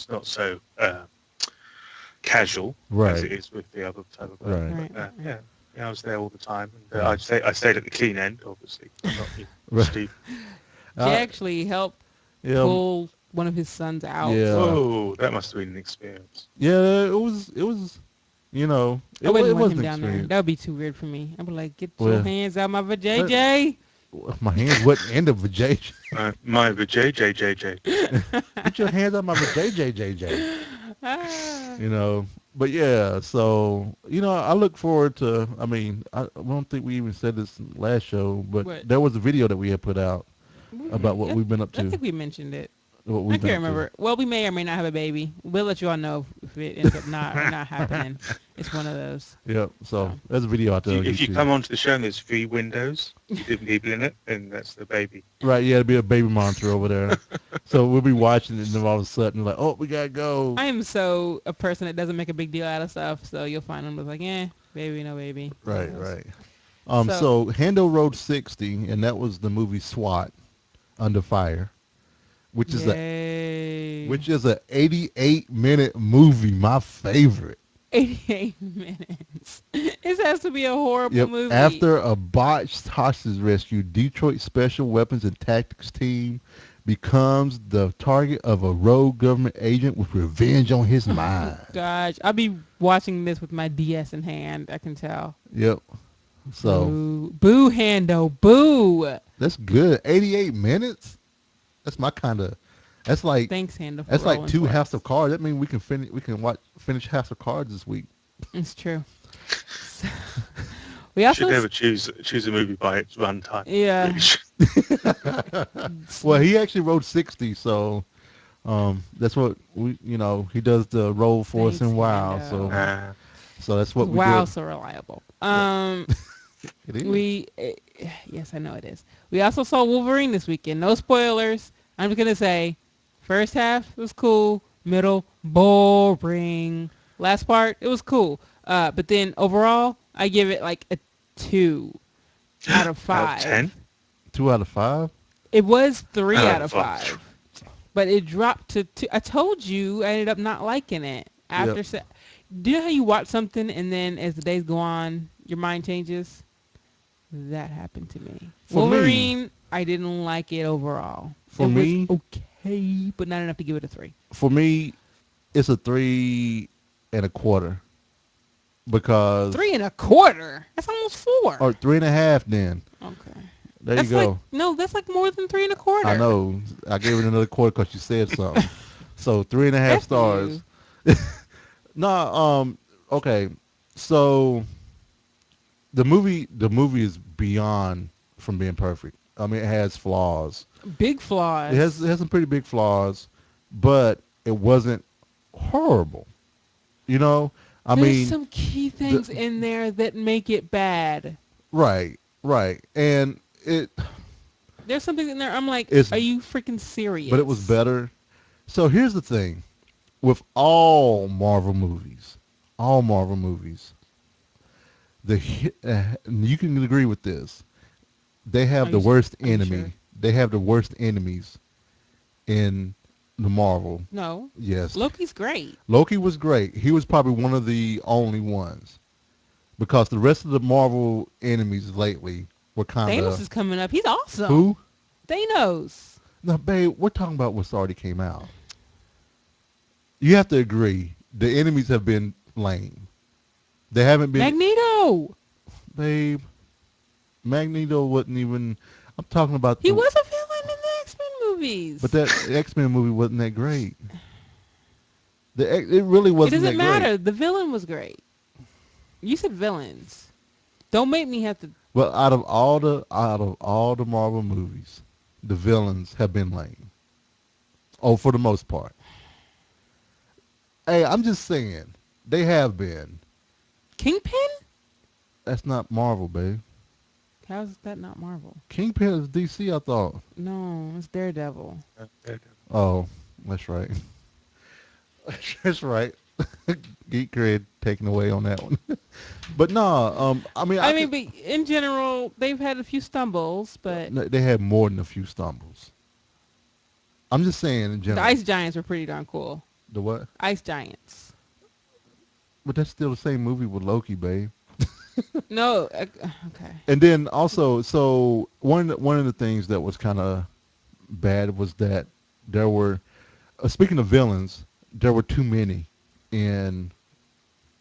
not so casual as Right. it is with the other type of birth. Right. right. But Right. yeah, I was there all the time, and Yeah. I stayed at the clean end, obviously. I'm not Right. Steve. She Uh, actually helped yeah. pull one of his sons out. Yeah. Oh, that must have been an experience. Yeah. It was. I wouldn't It want was him an down there. experience. That would be too weird for me. I'd be like, get your Well, hands out my vajayjay. my hands wasn't in the vajayjay. My JJJJ. Get your hands out my vajayjay. Ah. But yeah, so I look forward to. I mean, I don't think we even said this last show, but What? there was a video that we had put out about what we've been up I to. think we mentioned it. What I we've been can't up to. remember. Well, we may or may not have a baby. We'll let you all know if it ends up not happening. It's one of those. Yep. So So. there's a video out there on If you YouTube. come onto the show and there's 3 windows, different people in it, and that's the baby. Right, yeah, there'll be a baby monitor over there. So we'll be watching it, and then all of a sudden, like, oh, we gotta go. I am so a person that doesn't make a big deal out of stuff. So you'll find them like, baby, no baby. Right, One of those. right. So- So Hando Road 60, and that was the movie SWAT, Under Fire, which is Yay. a 88-minute movie, my favorite. 88 minutes. This has to be a horrible Yep. movie. After a botched hostage rescue, Detroit Special Weapons and Tactics Team becomes the target of a rogue government agent with revenge on his mind. Gosh, I'll be watching this with my DS in hand. I can tell. Yep. So Boo, Hando, boo. that's good. 88 minutes. That's my kind of. That's like Thanks, Hando. For that's like rolling 2 for us. House of Cards. That means we can finish House of Cards this week. It's true. So, we also Should never choose a movie by its runtime. yeah. Really should. Well, he actually wrote 60, so that's what he does the role for us Thanks, in WoW. Hando. So that's what we Wow, do. so reliable. It is. Yes, I know it is. We also saw Wolverine this weekend. No spoilers. I'm just gonna say, first half was cool. Middle boring. Last part it was cool. But then overall, I give it like a 2 out of 5. Out of 10? 2 out of 5. It was 3 Out out of of 5, but it dropped to 2. I told you I ended up not liking it after. Yep. Do you know how you watch something and then as the days go on, your mind changes? That happened to me. For me- Wolverine, I didn't like it overall. For it me- was okay, but not enough to give it a 3. For me, it's a 3.25 because 3 1/4. That's almost 4. or 3.5 then. Okay. There you That's like go. no, that's like more than 3 1/4. I know. I gave it another quarter because you said something. So 3.5 F stars. you. No, okay. So the movie is beyond from being perfect. I mean, it has flaws. Big It has flaws. some pretty big flaws, but it wasn't horrible. You know, I There's mean, some key the things in there that make it bad. right, right, and There's something in there. I'm like, it's are you freaking but it was serious? better. So here's the thing with all Marvel movies, you can agree with this. They Are have the you worst are you sure? enemy. They have the worst enemies in the Marvel. No. Yes, Loki's great. Loki was great. He was probably one of the only ones because the rest of the Marvel enemies lately were kind Thanos of is coming up. He's awesome. who? Thanos. No, babe, we're talking about what's already came out. You have to agree. The enemies have been lame. They haven't been, Magneto. babe. Magneto wasn't even. I'm talking about He the, was a villain in the X-Men but movies. that X-Men movie wasn't that great. It really It wasn't doesn't that great. matter. The villain was great. You said villains. Don't make me have to. But out of all the Marvel movies, the villains have been lame. Oh, for the most part. Hey, I'm just saying they have been. Kingpin? That's not Marvel, babe. How's that not Marvel? Kingpin is DC, I thought. No, it's Daredevil. Oh, that's right. That's right. Geek cred taken away on that one. But no, I mean, I mean, but in general, they've had a few stumbles, but no, they had more than a few stumbles. I'm just saying in the general. Ice Giants were pretty darn cool. The what? Ice Giants. But that's still the same movie with Loki, babe. No, okay. And then also, so one of the things that was kind of bad was that there were, speaking of villains, there were too many in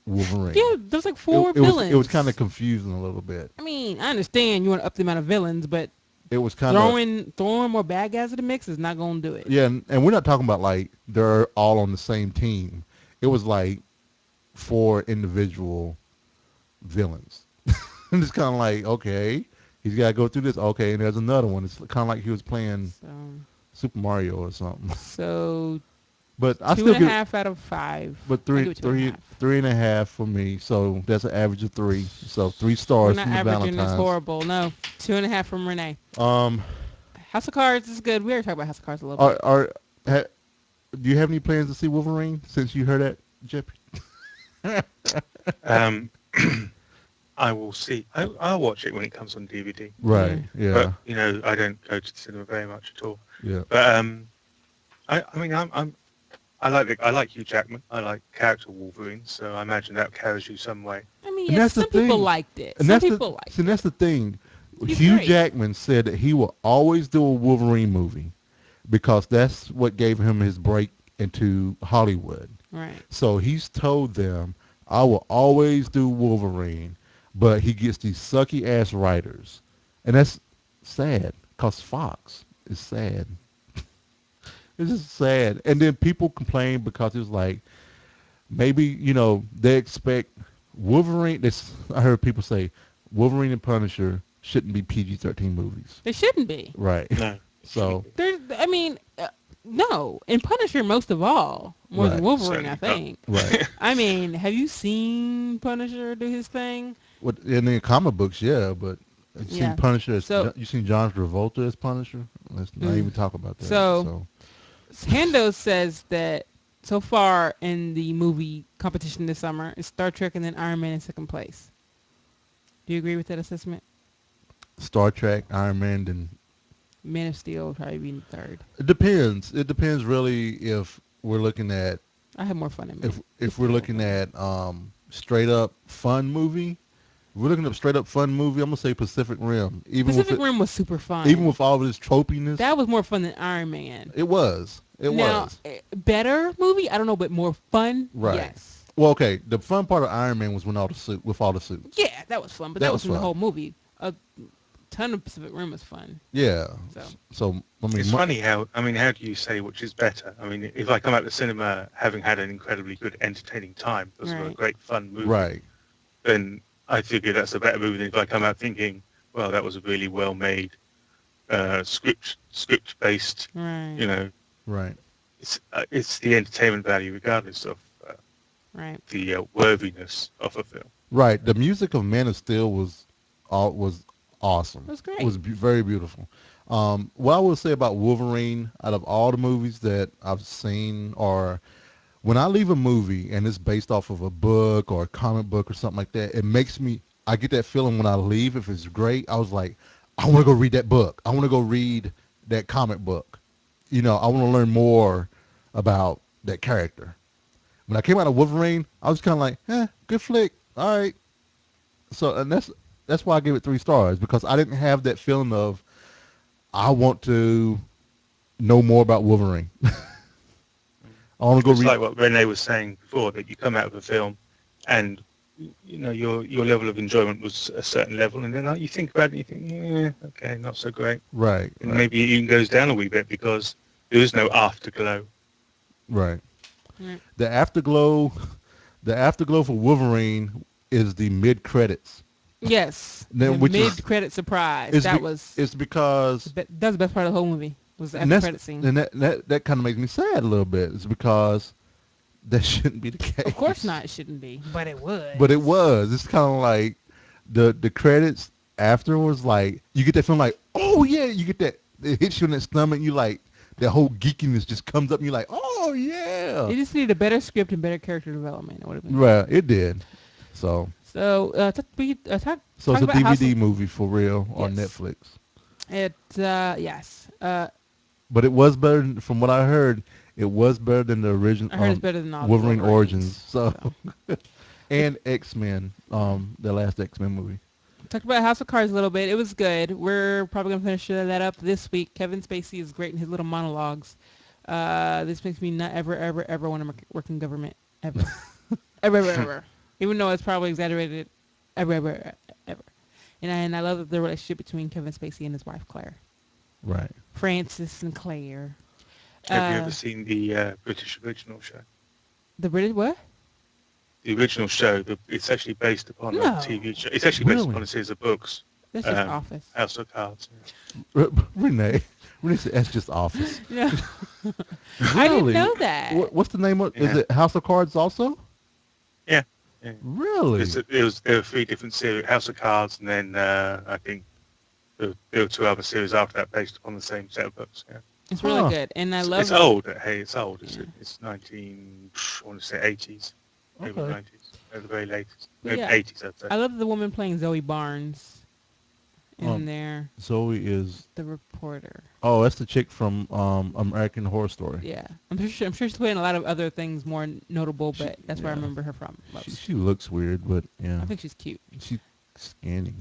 Wolverine. Yeah, there's like It, four it was it was kind of villains. confusing a little bit. I mean, I understand you want to up the amount of villains, but It was kind of throwing more bad guys in the mix is not going to do it. yeah, and we're not talking about like they're all on the same team. It was like four individual villains. And it's kind of like, okay, he's got to go through this. Okay, and there's another one. It's kind of like he was playing So, Super Mario or something. so But I two still and a get, half out of 5. but I three, give it two and a three, half. three and a half for me. So that's an average of 3. So 3 We're stars not from the averaging this Valentines. horrible. No, 2.5 from Renee. Um, House of Cards is good. We already talked about House of Cards a little are bit. are ha, do you have any plans to see Wolverine since you heard that, Jeppy? Um, I will see. I'll watch it when it comes on DVD. Right. But Yeah. I don't go to the cinema very much at all. Yeah. But I mean, I like Hugh Jackman. I like character Wolverine, so I imagine that carries you some way. I mean, And yes, that's the some people thing. liked it. And Some that's people liked see, it. that's the thing. He's Hugh great. Jackman said that he will always do a Wolverine movie because that's what gave him his break into Hollywood. Right. So he's told them, I will always do Wolverine, but he gets these sucky ass writers. And that's sad because Fox is sad. It's just sad. And then people complain because it's like, maybe, they expect Wolverine. I heard people say Wolverine and Punisher shouldn't be PG-13 movies. They shouldn't be. Right. No. So, I mean, no. And Punisher most of all. More than right. Wolverine, I Certainly not. think. Right. I mean, have you seen Punisher do his thing? In the comic books, yeah, but you seen Yeah. Punisher So, you seen John Travolta as Punisher? Let's not even talk about that. So- Hando says that so far in the movie competition this summer, it's Star Trek and then Iron Man in second place. Do you agree with that assessment? Star Trek, Iron Man, and Man of Steel will probably be in third. it depends. It depends really if we're looking at I had more fun in Man. if we're looking at straight up fun movie. If we're looking at straight up fun movie, I'm gonna say Pacific Rim. Pacific Rim was super fun. Even with all of this tropiness, that was more fun than Iron Man. it was. It Now, was. better movie? I don't know, but more fun? Right. Yes. Well, okay. The fun part of Iron Man was when all the suits. Yeah, that was fun, but That that was wasn't the fun. whole movie. ton of Pacific Rim was fun. Yeah. So So I mean, It's funny how, I mean, how do you say which is better? I mean, if I come out of the cinema having had an incredibly good, entertaining time because of a right, great, fun movie, right, then I figure that's a better movie than if I come out thinking, well, that was a really well-made, script-based, right, you know, right, it's the entertainment value regardless of right. the worthiness of a film. right. The music of Man of Steel was It awesome. was It was great. very beautiful. What I would say about Wolverine, out of all the movies that I've seen, or when I leave a movie and it's based off of a book or a comic book or something like that, it makes me. I get that feeling when I leave. If it's great, I was like, I want to go read that book. I want to go read that comic book. I want to learn more about that character. When I came out of Wolverine, I was kind of like, good flick. All right. So, and that's why I gave it 3 stars, because I didn't have that feeling of I want to know more about Wolverine. I want to go It's read. like what Renee was saying before, that you come out of a film and your level of enjoyment was a certain level, and then you think about it and you think, yeah, okay, not so great. Right, And right, maybe it even goes down a wee bit because there is no afterglow. right. Right. The afterglow, the afterglow for Wolverine is the mid credits, Yes, the which is mid-credit surprise. it's That was it's because that's the best part of the whole movie. Was the and after that's credit scene. and that kind of makes me sad a little bit. It's because that shouldn't be the Of course case. not. It shouldn't be, but it But it was. was. It's kind of like the credits afterwards. Like you get that feeling like, oh yeah, you get that. It hits you in the stomach. You like that whole geekiness just comes up. And you're like, oh yeah. It just needed a better script and better character development. It would have been great. Right. It did. So So so talk it's a about House of DVD movie for real on yes. Netflix. It yes. But it was better from what I heard. It was better than the original I heard it's better than all the Wolverine Origins. Wolverines. So So it, and X Men, the last X Men movie. talked about House of Cards a little bit. It was good. We're probably gonna finish that up this week. Kevin Spacey is great in his little monologues. This makes me not ever, ever, ever want to work in government ever, ever, ever, ever. Even though it's probably exaggerated, ever, ever, ever. And I love the relationship between Kevin Spacey and his wife Claire, Right. Frances and Claire. Have you ever Uh, seen the British original show? the British what? The original show, it's actually based upon a No, TV show. It's actually based upon Really? a series of books, that's just Office. House of Cards. Renee. Renee said that's just Office. No, I didn't Really? know that. What's the name of? Is Yeah, it House of Cards also? yeah, yeah. Really? There were three different series: House of Cards, and then I think there were two other series after that based upon the same set of books. Yeah, It's really Huh. good, and I it's love. old. Hey, it's old. Yeah, It's 19. I want to say 80s, maybe Okay. 90s, at the very latest. but Maybe yeah, 80s, I'd say. I love the woman playing Zoe Barnes in Um, there, Zoe is. the reporter. Oh, that's the chick from American Horror Story. Yeah, I'm sure she's playing a lot of other things more notable, She but that's where I yeah. remember her from She most. she looks weird, but I yeah, think she's cute. she's skinny.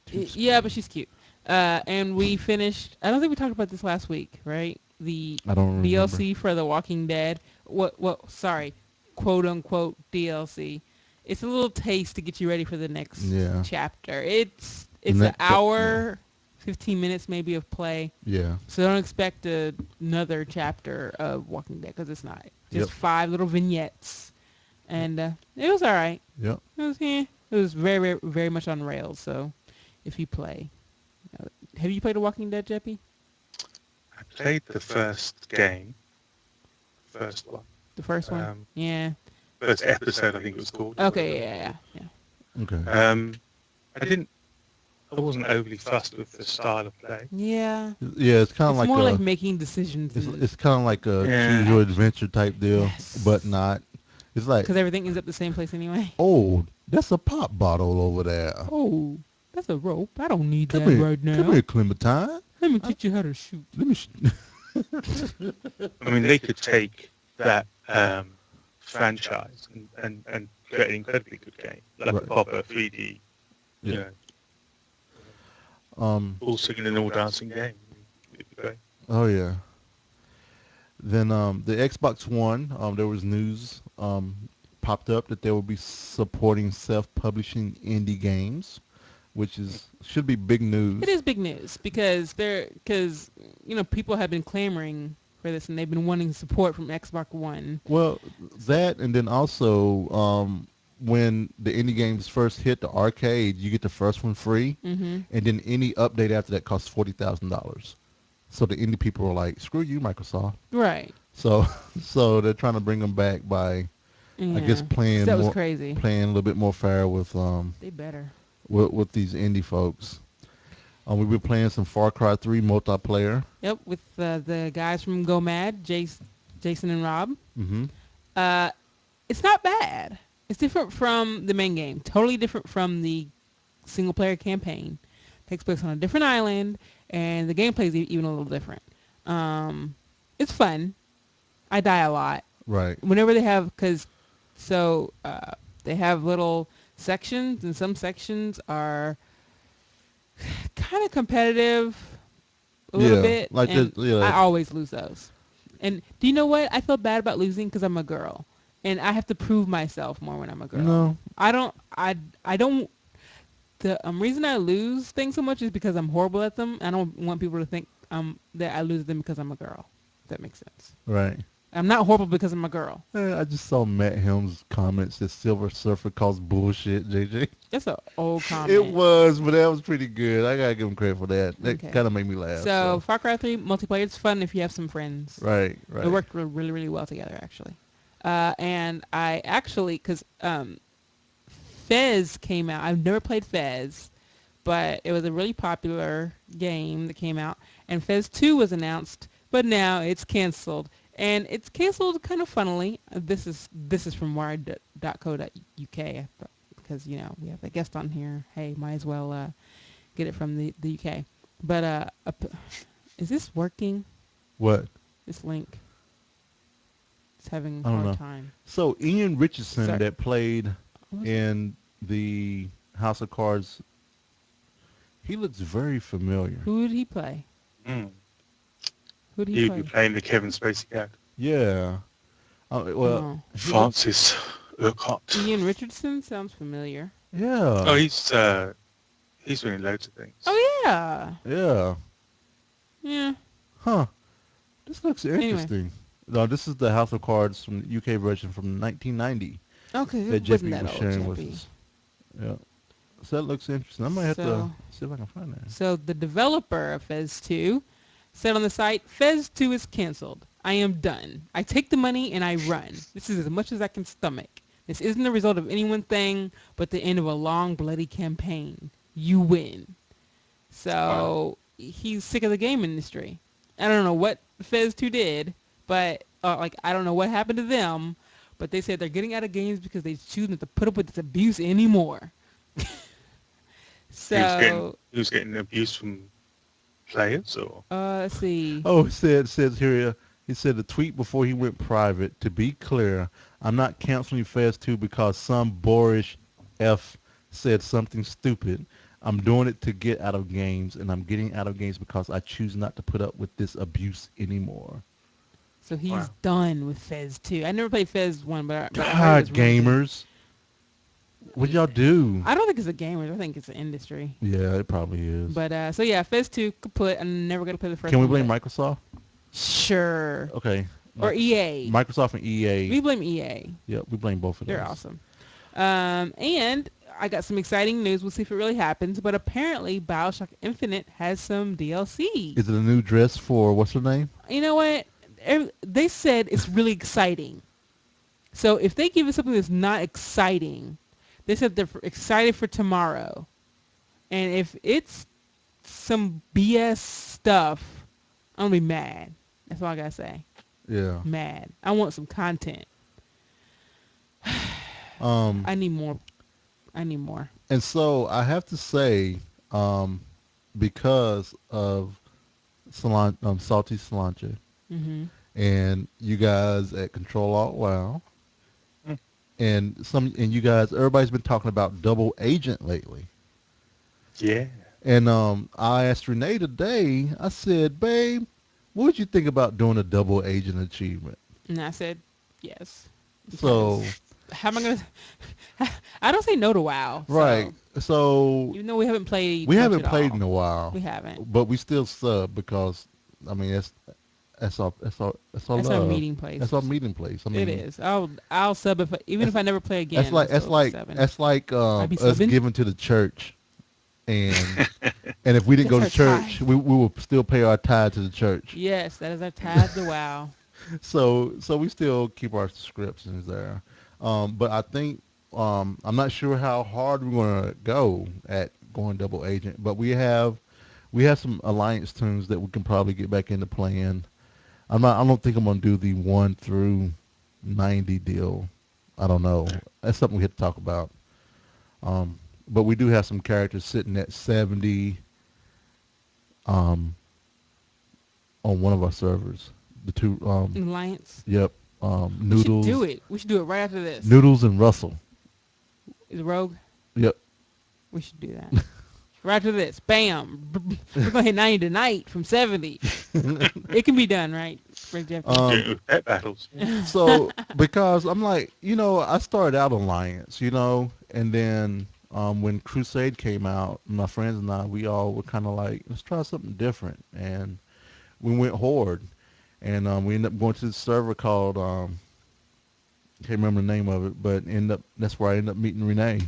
Too Yeah, skinny. but she's cute. And we finished. I don't think we talked about this last week, right? The I don't remember. DLC for The Walking Dead. What? Sorry, quote unquote DLC. It's a little taste to get you ready for the next Yeah. chapter. It's an Next. Yeah. hour, 15 minutes maybe of play. Yeah. So don't expect another chapter of Walking Dead because it's not. Yep. Just 5 little vignettes, and it was all right. Yep. It was very, very, very much on rails. So if you play, have you played The Walking Dead, Jeppy? I played the first game, first one, The first one? um, Yeah. first episode, I think it was called. Or Okay. whatever. Yeah. Okay. I didn't. I wasn't overly fussed with the style of play. Yeah. Yeah, it's kind of It's like more like a. making decisions. It's kind of like a choose Yeah. your adventure type deal, but Yes. not. It's like, Because everything ends up the same place anyway. oh, that's a pop bottle over there. Oh, that's a rope. I don't need Come that here, right now. come here, Clementine. Let me teach you how to shoot. Let me. I mean, they could take that franchise and create an incredibly good game, like a Right. proper 3D, you Yeah. know, Um. all singing and all dancing game. It'd be great. Oh yeah. Then the Xbox One, there was news popped up that they will be supporting self-publishing indie games. which is should be big It news. is big news because people have been clamoring for this and they've been wanting support from Xbox One. Well, that and then also when the indie games first hit the arcade, you get the first one free, Mm-hmm. and then any update after that costs $40,000. So the indie people are like, "Screw you, Microsoft." Right. So so they're trying to bring them back by, I guess, Yeah. 'Cause that was crazy. playing a little bit more fair They better. with these indie folks. We've been playing some Far Cry 3 multiplayer. Yep, with the guys from Go Mad, Jason and Rob. Mm-hmm. Uh, it's not bad. It's different from the main game. Totally different from the single player campaign. Takes place on a different island, and the gameplay is even a little different. It's fun. I die a lot Right. whenever they have they have little sections, and some sections are kind of competitive a little Yeah. bit, Like this. and I Yeah. always lose those. And do you know what? I feel bad about losing because I'm a girl, and I have to prove myself more when I'm a girl. No. I don't. I don't. The reason I lose things so much is because I'm horrible at them. I don't want people to think that I lose them because I'm a girl. If that makes sense. Right. I'm not horrible because I'm a girl. I just saw Matt Helm's comments that Silver Surfer calls bullshit, JJ. That's an old It comment. was, but that was pretty good. I gotta give him credit for that. That Okay. kind of made me laugh. So Far Cry 3 multiplayer, it's fun if you have some friends. Right, It right. worked really, really well together, actually. And I actually, because Fez came out. I've never played Fez, but it was a really popular game that came out. And Fez 2 was announced, but now it's canceled. And it's canceled kind of funnily. This is from wired.co.uk because we have a guest on here. Hey, might as well get it from the UK. But is this working? What? This link. It's having I a don't hard know. time. So Ian Richardson Sorry. that played What was it? in the House of Cards, he looks very familiar. Who did he play? Mm. Who did he You'd be play? playing the Kevin Spacey character. Yeah. Well, Oh. he looks. Francis Urquhart. Ian Richardson sounds familiar. Oh, Yeah. he's been in loads of things. Oh yeah. Yeah. Yeah. Huh. This looks Anyway. interesting. No, this is the House of Cards from the UK version from 1990 Okay, that it wasn't Jeppy that was old, sharing with Jeppy. us. Yeah. So that looks interesting. I might have to So, see if I can find that. so the developer of Fez 2 said on the site, Fez 2 is canceled. I am done. I take the money and I run. This is as much as I can stomach. This isn't the result of any one thing, but the end of a long, bloody campaign. You win. Wow. So he's sick of the game industry. I don't know what Fez 2 did, but I don't know what happened to them, but they said they're getting out of games because they choose not to put up with this abuse anymore. So, He was getting abuse from players, or let's see. Oh, it says here. He said the tweet before he went private. To be clear, I'm not canceling Fast 2 because some boorish f said something stupid. I'm doing it to get out of games, and I'm getting out of games because I choose not to put up with this abuse anymore. So he's wow. done with Fez 2. I never played Fez 1, but I heard it God, was really good. gamers, what y'all do? I don't think it's a gamer. I think it's an industry. Yeah, it probably is. But so yeah, Fez 2 kaput. I'm never gonna play the first Can we one. blame but Microsoft? Sure. Okay. Or EA. Microsoft and We EA. blame EA. Yep, we blame both of those. They're awesome. And I got some exciting news. We'll see if it really happens. But apparently, Bioshock Infinite has some DLC. Is it a new dress for what's her name? You know what? They said it's really exciting. So if they give us something that's not exciting, they said they're excited for tomorrow. And if it's some BS stuff, I'm going to be mad. That's all I got to say. Yeah. Mad. I want some content. Um, I need more. I need more. and so I have to say, because of Salty Cilantro Mm-hmm. and you guys at Control Alt Wow, Hmm. and you guys, everybody's been talking about double agent lately. Yeah. And I asked Renee today. I said, "Babe, what would you think about doing a double agent achievement?" And I said, yes. So Because how I don't say no to WoW. Right. So So even though we haven't played we much haven't at played in all, a while, we haven't. but we still sub because I mean that's our That's our love. meeting That's place. our meeting place. I It mean, is. I'll sub if even that's if I never play that's again. I'll like that's still be like subbing. that's like I be us subbing. giving to the church, and and if we didn't That's go to our tithe. church, we will still pay our tithe to the church. Yes, that is our tithe to WoW. So we still keep our subscriptions there. But I think I'm not sure how hard we're gonna go at going double agent, but we have some alliance tunes that we can probably get back into playing. I don't think I'm gonna do the 1 through 90 deal. I don't know. That's something we have to talk about. Um, but we do have some characters sitting at 70 um, on one of our servers. The two, Alliance. yep, We should do Noodles, it. We should do it right after this. Noodles and Russell. Is Rogue? Yep. We should do that. Right after this. Bam. We're going to hit 90 tonight from 70. It can be done, right? Right, Jeppy? Doing it with pet battles. So because I'm like, I started out Alliance, and then when Crusade came out, my friends and I, we all were kind of like, let's try something different, and we went Horde, and we ended up going to the server called can't remember the name of it, but that's where I ended up meeting Renee,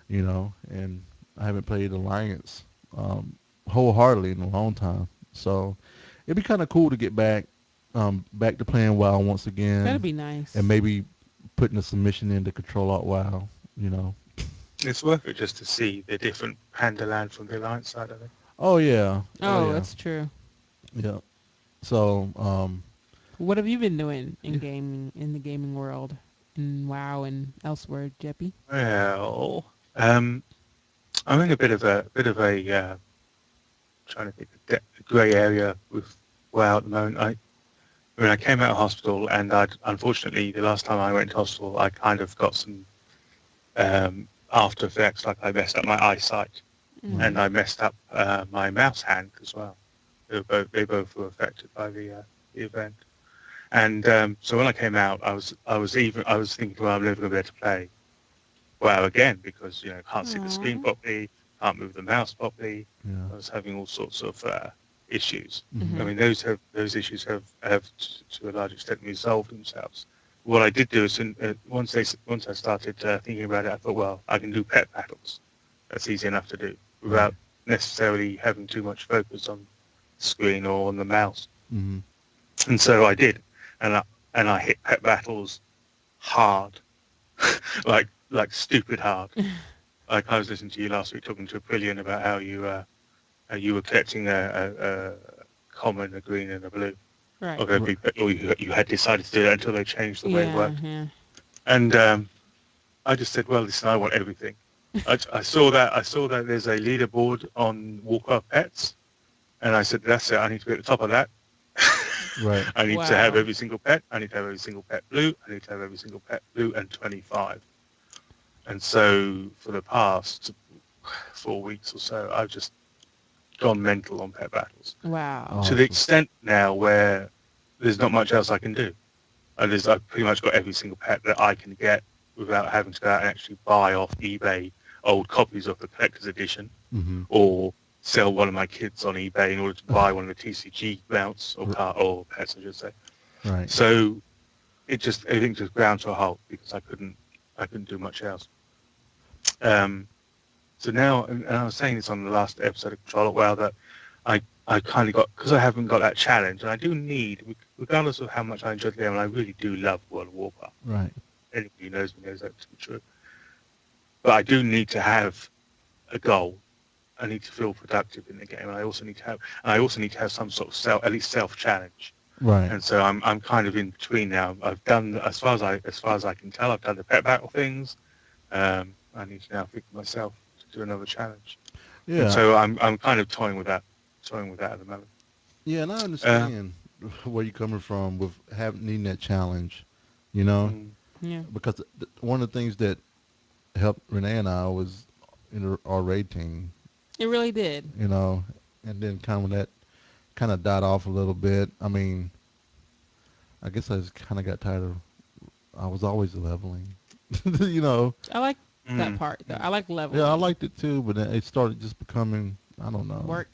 and I haven't played Alliance wholeheartedly in a long time, so it'd be kind of cool to get back to playing WoW once That'd again, be nice. and maybe putting a submission in to control out WoW. You know. It's worth it just to see the different Pandaland from the Alliance side of it. Oh yeah. Oh Oh, yeah. that's true. Yeah. So What have you been doing yeah. in the gaming world, in WoW and elsewhere, Jeppy? Well, I'm in a bit of a trying to think of grey area with WoW at the moment. When I came out of hospital, and I unfortunately the last time I went to hospital, I kind of got some after effects, like I messed up my eyesight Right. and I messed up my mouse hand as well. They both were affected by the event. And so when I came out, I was thinking, well, I'm never going to be able to play WoW again because can't see the screen Aw. properly, can't move the mouse properly. Yeah. I was having all sorts of issues. I Mhm. mean, those issues have to a large extent resolved themselves. What I did do is, once I started thinking about it, I thought, well, I can do pet battles. That's easy enough to do Right. without necessarily having too much focus on the screen or on the mouse. Mhm. And so I did, and I hit pet battles hard, like stupid hard. Like I was listening to you last week talking to Aprillian about how you were collecting a common, a green, and a blue Right. of every, or you had decided to do that until they changed the way it Yeah, worked. yeah. And I just said, well, listen, I want everything. I saw that there's a leaderboard on Warcraft Pets, and I said, that's it. I need to be at the top of that. Right. I need to have Wow. every single pet. I need to have every single pet blue. I need to have every single pet blue and 25. And so for the past 4 weeks or so, I've just gone mental on pet battles Wow. to the Awesome. extent now where there's not much else I can do. I've pretty much got every single pet that I can get without having to go out and actually buy off eBay old copies of the collector's edition Mhm. or sell one of my kids on eBay in order to buy one of the TCG mounts or pets, I should say. Right. So everything just ground to a halt because I couldn't do much else. Um, so now, and I was saying this on the last episode of Control It Well, that I kind of got, because I haven't got that challenge, and I do need, regardless of how much I enjoy the game, and I really do love World of Warcraft. Right. Anybody who knows me knows that to be true. But I do need to have a goal. I need to feel productive in the game, and I also need to have some sort of at least self challenge. Right. And so I'm kind of in between now. I've done, as far as I can tell, I've done the pet battle things. I need to now think of myself to do another challenge. And Yeah. so I'm kind of toying with that at the moment. Yeah, and I Uh, understand where you're coming from with having needing that challenge. You know, mm, Yeah. because one of the things that helped Renee and I was our raid team. It really did. You know, and then kind of when that kind of died off a little bit. I mean, I guess I just kind of got tired of. I was always leveling. you know. I like That Mm. part though. Mm. I like leveling. Yeah, I liked it too, but then it started just becoming, I don't know. Work.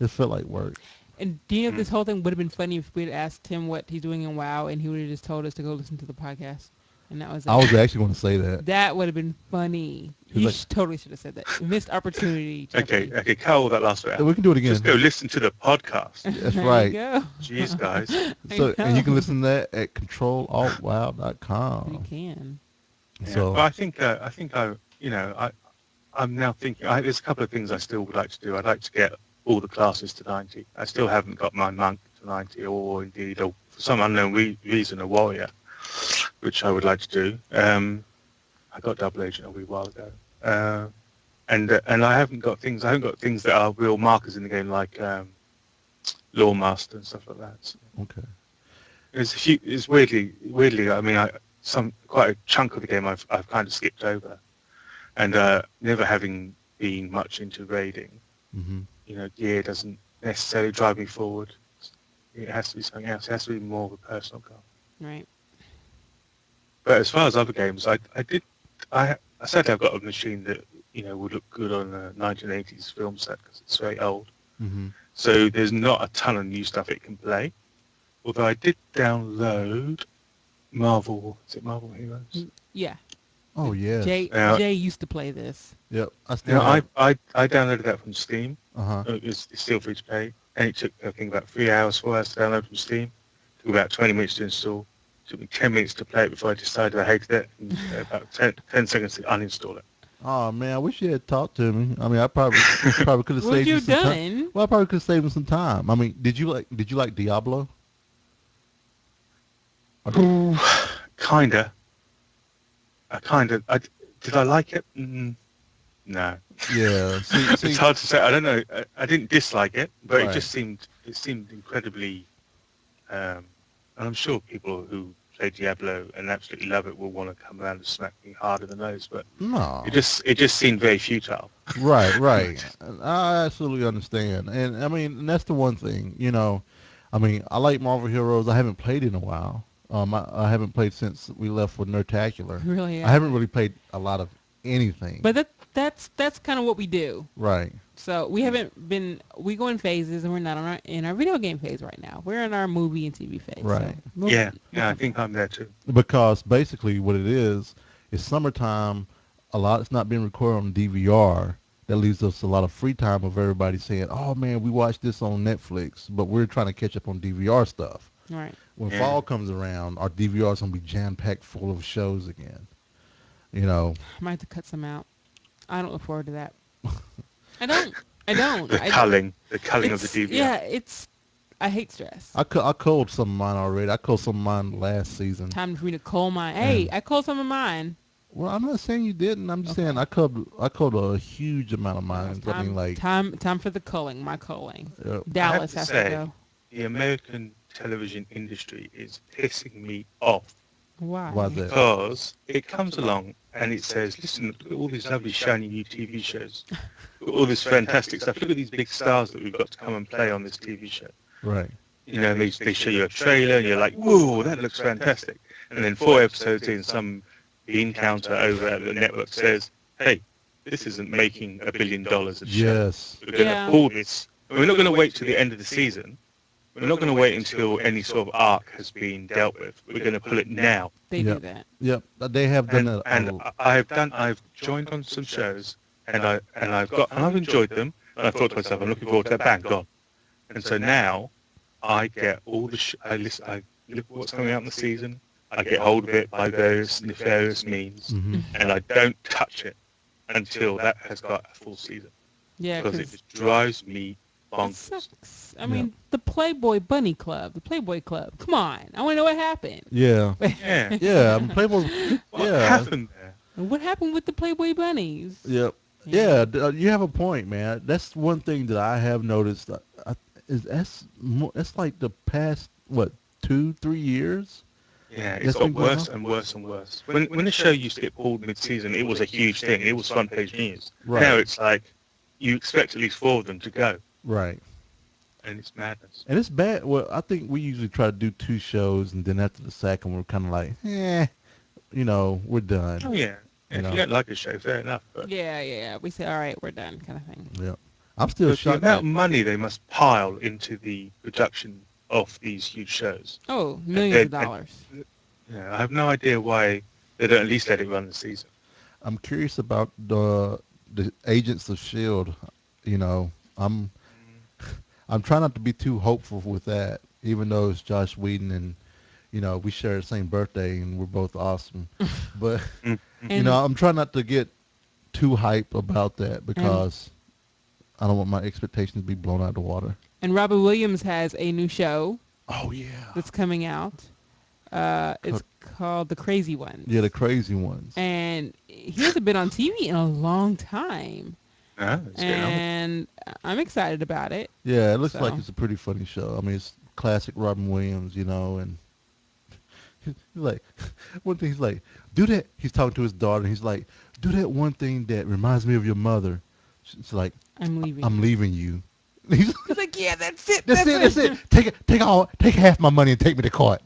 It felt like work. And do you know Mm. this whole thing would have been funny if we'd asked him what he's doing in WoW and he would have just told us to go listen to the podcast, and that was I was it. actually going to say that. That would have been funny. He's You like, totally should have said that. Missed opportunity, Okay, Jeppy. okay, cut all that last bit "Yeah, out. we can do it Just go again. listen to the podcast. That's There right. you go. Jeez, guys. I So, and you can know. listen to that at You controlaltwow.com. can. Yeah, So, but I'm now thinking. There's a couple of things I still would like to do. I'd like to get all the classes to 90. I still haven't got my monk to 90, or indeed, or for some unknown reason, a warrior, which I would like to do. I got double agent a wee while ago, and I haven't got things. I haven't got things that are real markers in the game, like Lawmaster and stuff like that. So okay. it's weirdly. I mean, quite a chunk of the game I've kind of skipped over, and never having been much into raiding. Hmm. Gear doesn't necessarily drive me forward. It has to be something else. It has to be more of a personal goal. Right. But as far as other games, I sadly I've got a machine that would look good on a 1980s film set because it's very old. Hmm. So there's not a ton of new stuff it can play. Although I did download Marvel. Is it Marvel Heroes? Yeah. Oh, yes. Jay used to play this. Yep. I You still know, have. I downloaded that from Steam. Uh-huh. It's still free to play, and it took I think about 3 hours, 4 hours to download from Steam. Took about 20 minutes to install. Took me 10 minutes to play it before I decided I hated it, and about 10 seconds to uninstall it. Oh, man, I wish you had talked to me. I mean, I probably could have What saved you you some time. done? Well, I probably could have saved him some time. I mean, did you like Diablo? Or did- Kinda. Did I like it? No. yeah. It's hard to say. I don't know. I didn't dislike it, but Right. it seemed incredibly. And I'm sure people who play Diablo and absolutely love it will want to come around and smack me hard in the nose, but No. it just seemed very futile. Right. I absolutely understand. And I mean, and that's the one thing, I mean, I like Marvel Heroes. I haven't played in a while. I haven't played since we left for Nerdtacular. Really? I haven't really played a lot of anything. But that's kind of what we do. Right. So we haven't been. We go in phases, and we're not in our video game phase right now. We're in our movie and TV phase. Right. So Yeah, I think I'm there too. Because basically what it is summertime. A lot it's not being recorded on DVR. That leaves us a lot of free time of everybody saying, "Oh man, we watched this on Netflix," but we're trying to catch up on DVR stuff. Right. When Yeah. fall comes around, our DVR is gonna be jam packed full of shows again. You know. I might have to cut some out. I don't look forward to that. I don't. I don't. The I, culling of the it's, DVR. yeah, it's. I hate stress. I culled some of mine already. I culled some of mine last season. Time for me to cull mine. Hey, Yeah. I culled some of mine. Well, I'm not saying you didn't. I'm just saying I culled a huge amount of mine. I mean, like, time for the culling. My culling. uh, Dallas to has to say- go. The American television industry is pissing me off Why? why that? because it comes along and it says, listen, look at all these lovely shiny new TV shows. Look at all this fantastic stuff. Look at these big stars that we've got to come and play on this TV show. Right. And they show you a trailer and you're like, whoa, that looks fantastic. And then 4 episodes in, some bean counter over at the network says, hey, this isn't making $1 billion a show. Yes. We're going to Yeah. pull this. We're not going to wait till the end of the season. We're not going to wait until any sort of arc has been dealt with. We're going to pull it now. They do Yep. that. Yep. They have done that. I've joined on some shows and I've enjoyed them. And I thought to myself, I'm looking forward to that. Bang, gone. And so now I get all the I look at what's coming out in the season. I get hold of it by various nefarious means, Mhm. and I don't touch it until that has got a full season Yeah, because it because just drives me it bonkers. sucks. I mean, the Playboy Bunny Club, the Playboy Club. Come on, I want to know what happened. Yeah. Yeah, Yeah. I mean, Playboy. what Yeah. happened there? What happened with the Playboy bunnies? Yep. Yeah. You have a point, man. That's one thing that I have noticed. That's like the past 2-3 years. Yeah, it's That's got been going worse on? and worse and worse. When the show used to get pulled mid-season, it was a huge thing. It was front page news. Right. Now it's like you expect at least 4 of them to go, Right. and it's madness. And it's bad. Well, I think we usually try to do 2 shows, and then after the second, we're kind of like, we're done. Oh yeah, You If you know. don't like a show, fair enough. But Yeah. We say, all right, we're done, kind of thing. Yeah. I'm still the shocked amount that. of money they must pile into the production of these huge shows, Oh, and millions they of and dollars. I have no idea why they don't at least let it run the season. I'm curious about the Agents of Shield. You know, I'm trying not to be too hopeful with that, even though it's Josh Whedon and we share the same birthday and we're both awesome. But Mm-hmm. And I'm trying not to get too hype about that and because I don't want my expectations to be blown out of the water. and Robin Williams has a new show Oh yeah. that's coming out. It's called The Crazy Ones. Yeah, the crazy ones. And he hasn't been on TV in a long time. No, it's getting old. And I'm excited about it. Yeah, it looks like So it's a pretty funny show. I mean, it's classic Robin Williams, and he's like, one thing he's like, do that. He's talking to his daughter, and he's like, do that one thing that reminds me of your mother. She's like, I'm leaving. I'm leaving you. He's He's like, yeah, that's it. that's it. Take half my money and take me to court.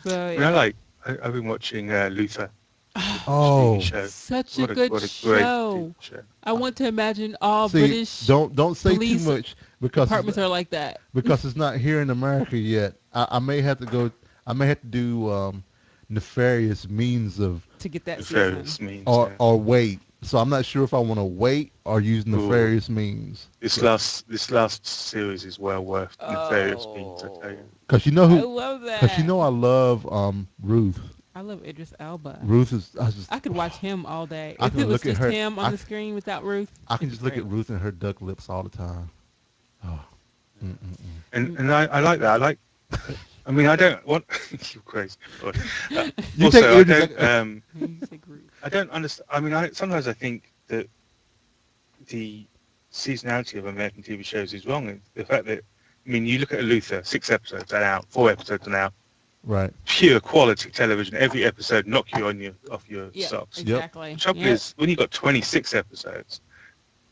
So I mean, yeah, I've been watching Luther, TV Oh, show. such a good What a great show. TV show. I want to imagine all see, British don't say too police much because departments are like that. it's not here in America yet. I may have to go. I may have to do nefarious means of To get that The season. various means. or wait. So I'm not sure if I want to wait or use nefarious means. This last series is well worth nefarious means, I tell you. Because you know I who? love that. Because I love Ruth. I love Idris Elba. Ruth is. I could watch him all day. I If can it was look at just her- him on I the screen without Ruth, I can it'd just be look at great. Ruth and her duck lips all the time. Oh. Mm-mm-mm. And I like that. I mean, I don't want. You're crazy. But, You also, take I Idris- don't. You say Ruth. I don't understand. I mean, sometimes I think that the seasonality of American TV shows is wrong. And the fact that, I mean, you look at Luther, 6 episodes are out, 4 episodes are out, Right. pure quality television. Every episode knock you off your Yeah, socks. exactly. The trouble Yep. is, when you've got 26 episodes,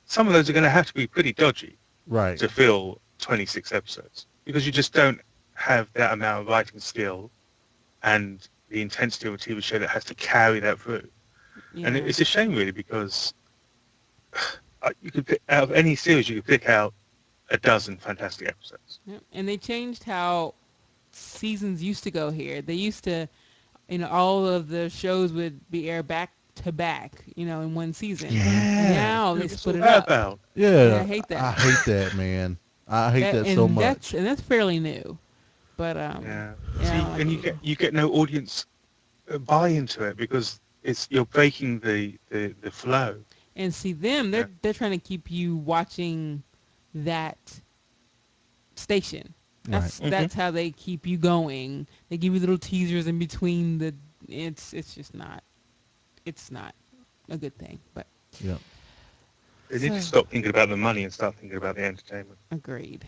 some of those are going to have to be pretty dodgy Right. to fill 26 episodes because you just don't have that amount of writing skill and the intensity of a TV show that has to carry that through. Yeah. And it's a shame, really, because you could pick, out of any series, you could pick out a dozen fantastic episodes. Yep. And they changed how seasons used to go here. They used to, all of the shows would be aired back to back, in one season. Yeah. Now they What's split all it that up. about? Yeah. I hate that. I hate that, man. I hate that and so much. That's fairly new. But Yeah. yeah, See, I don't like and it. you get no audience buy into it because you're breaking the flow. And see them, they're trying to keep you watching that station. That's how they keep you going. They give you little teasers in between the. It's just not. It's not a good thing. But Yeah. They need to So- stop thinking about the money and start thinking about the entertainment. agreed.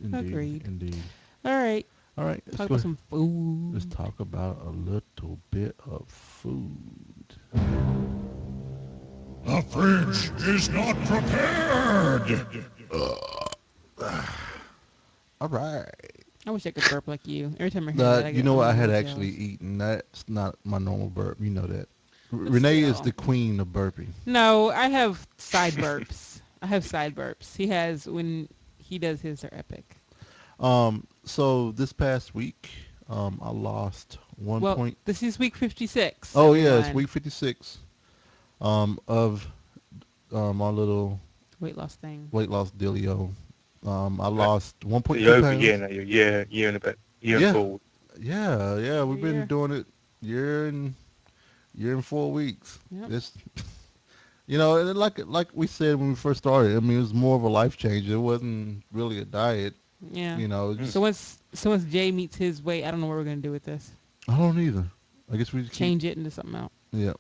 Indeed. Agreed. Indeed. All right, All right. Let's talk go about some food. Let's talk about a little bit of food. The fridge is not prepared. All right. I wish I could burp like you. Every time I hear that, I You get know what? I had really actually jealous. eaten. That's not my normal burp. You know that. But Renee is still. the queen of burping. No, I have side burps. I have side burps. He has when he does his are epic. So this past week, I lost one Well, point. this is week 56. Oh yeah, it's everyone. week 56. Of my little Weight loss thing. weight loss dealio. I lost 1.2 You're over a pounds. year now. You're year and a bit. Year Yeah. and forward. Yeah, we've been Yeah. doing it year and 4 weeks. Yep. It's and then like we said when we first started, I mean, it was more of a life changer. It wasn't really a diet. Yeah. Just, So once Jay meets his weight, I don't know what we're gonna do with this. I don't either. I guess we just Change it into something else. Yeah.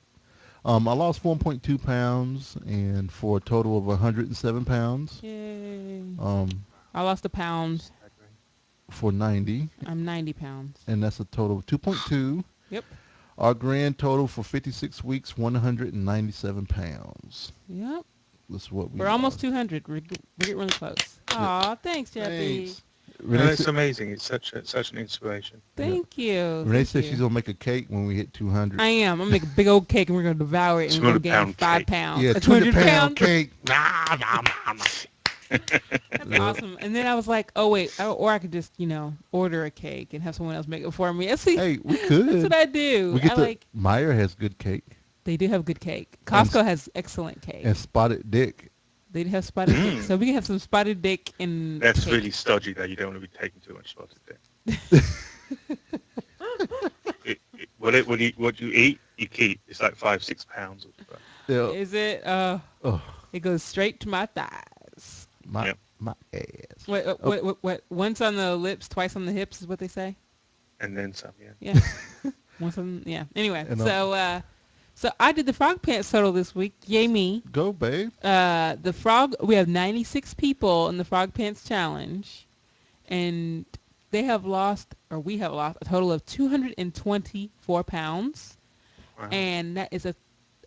I lost 1.2 pounds and for a total of 107 pounds. Yay! Um, I lost a pound. for 90, I'm 90 pounds. and that's a total of 2.2. Yep. Our grand total for 56 weeks, 197 pounds. Yep. That's what We're almost lost. 200. We're getting really close. Aw, thanks, Jeppy. Thanks. No, Renee, it's amazing. It's such an inspiration. yeah. Thank you. Renee Thank says she's you. gonna make a cake when we hit 200. I am. I'm gonna make a big old cake and we're gonna devour it and Two we're gonna hundred gain pound 5 pounds. Yeah, A 200 200 pound pound. cake. That's Yeah. awesome. And then I was like, oh wait, or I could just order a cake and have someone else make it for me. And see, Hey, we that's what could. I do. We I get to. like. Meyer has good cake They do have good cake. and Costco has excellent cake. and Spotted Dick. They do have spotted dick, so we can have some spotted dick and That's cake. really stodgy though. You don't want to be taking too much spotted dick. What you eat, you keep. It's like 5-6 pounds or so. Yeah. Is it? Oh, It goes straight to my thighs. my Yep. my ass. Wait, Oh. what? Once on the lips, twice on the hips is what they say. And then some, yeah. Yeah. Once on, yeah. Anyway, And, so I did the frog pants total this week. Yay me. Go, babe. The frog. We have 96 people in the frog pants challenge, and they have lost, or we have lost, a total of 224 pounds, Wow. and that is a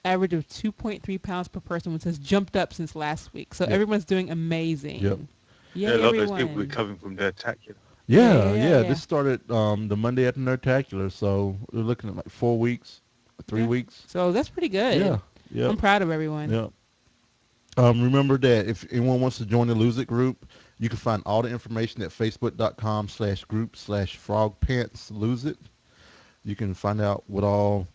average of 2.3 pounds per person, which has jumped up since last week. So Yep. everyone's doing amazing. Yep. Yay, Yeah, a lot of those everyone. people recovering from their tacular. Yeah. Yeah. This started the Monday after Nerdtacular, so we're looking at like 4 weeks, 3 Yeah. weeks. So that's pretty good. Yeah. Yeah. I'm proud of everyone. Yeah. Remember that if anyone wants to join the Lose It group, you can find all the information at facebook.com/group/frogpantslose it. You can find out what all,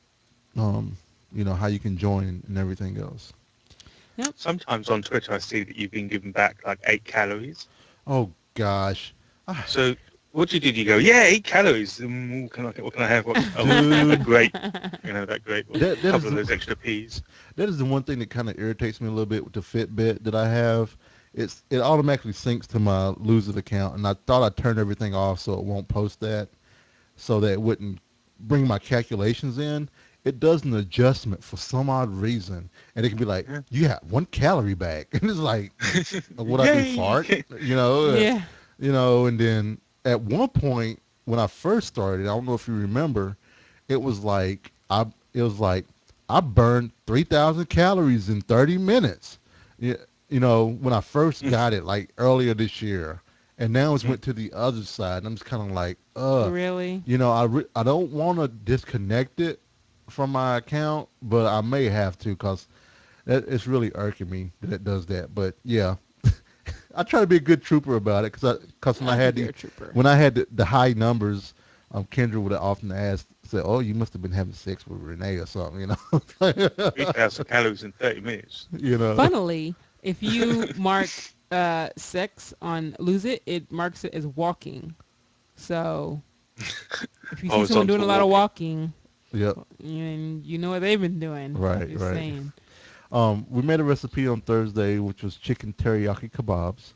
how you can join and everything else. Sometimes on Twitter I see that you've been given back like 8 calories. Oh, gosh. Ah, So what do? You go, yeah, 8 calories. What can I have? Dude. That great, that great That couple is of those extra peas. that is the one thing that kind of irritates me a little bit with the Fitbit that I have. It automatically syncs to my Lose It account, and I thought I turned everything off so it won't post that, so that it wouldn't bring my calculations in. It does an adjustment for some odd reason, and it can be like, Yeah. you have 1 calorie back, and it's like, what I do, Yay! fart, Yeah. and then at one point when I first started, I don't know if you remember, it was like I burned 3,000 calories in 30 minutes. Yeah, when I first got it, like earlier this year, and now it's went to the other side. And I'm just kind of like, Really? I don't want to disconnect it from my account, but I may have to because it's really irking me that it does that. But yeah, I try to be a good trooper about it because when I had think you're a trooper. when I had the high numbers, Kendra would often ask, say, "Oh, you must have been having sex with Renee or something," 3,000 calories in 30 minutes. Funnily, if you mark sex on Lose It, it marks it as walking. So if you see someone doing a lot of walking, Yep. and you know what they've been doing. Right, Just right. saying. We made a recipe on Thursday, which was chicken teriyaki kebabs.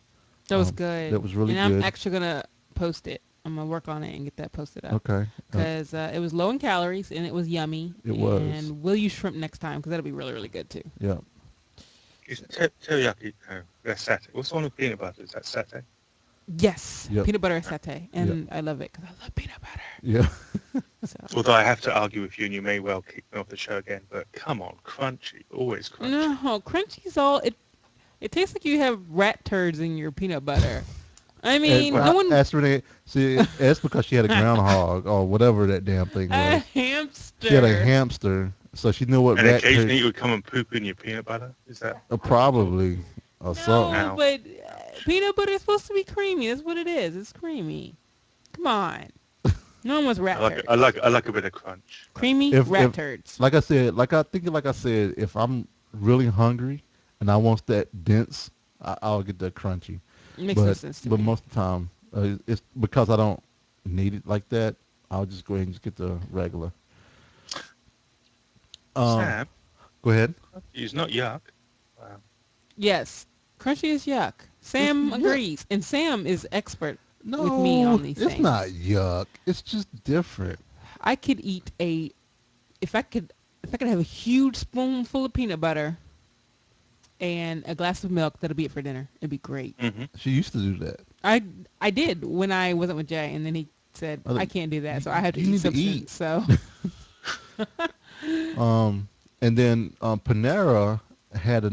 That was good. That was really and good. I'm actually gonna post it. I'm gonna work on it and get that posted up. Okay. Because it was low in calories and it was yummy. It was. And we'll use shrimp next time because that'll be really, really good too. Yeah. Is teriyaki, that's satay. What's the one with peanut butter? Is that satay? Yes, Yep. peanut butter satay, and I love it because I love peanut butter. Yeah. So. Although I have to argue with you, and you may well kick me off the show again, but come on, crunchy, always crunchy. No, crunchy's all it. It tastes like you have rat turds in your peanut butter. I mean, And no one. asked Renee. See, that's because she had a groundhog or whatever that damn thing A was. hamster. She had a hamster, so she knew what And rat occasionally turd- you would come and poop in your peanut butter. Is that? probably or something. No, Ow. but peanut butter is supposed to be creamy. That's what it is. It's creamy. Come on. No one wants rat turds. I like a bit of crunch. Creamy If- rat if- turds. Like I said, like I said, if I'm really hungry and I want that dense, I'll get that crunchy. Makes no sense to but me. most of the time, it's because I don't need it like that. I'll just go ahead and just get the regular. Sam, Go ahead. it's not yuck. Wow. Yes, crunchy is yuck. Sam It's yuck. agrees, and Sam is expert No, with me on these it's things. not yuck. It's just different. I could eat if I could have a huge spoonful of peanut butter and a glass of milk. That'll be it for dinner. It'd be great. Mm-hmm. She used to do that. I did when I wasn't with Jay, and then he said Oh, I can't do that, so I have to you eat need to substance. eat. So And then Panera had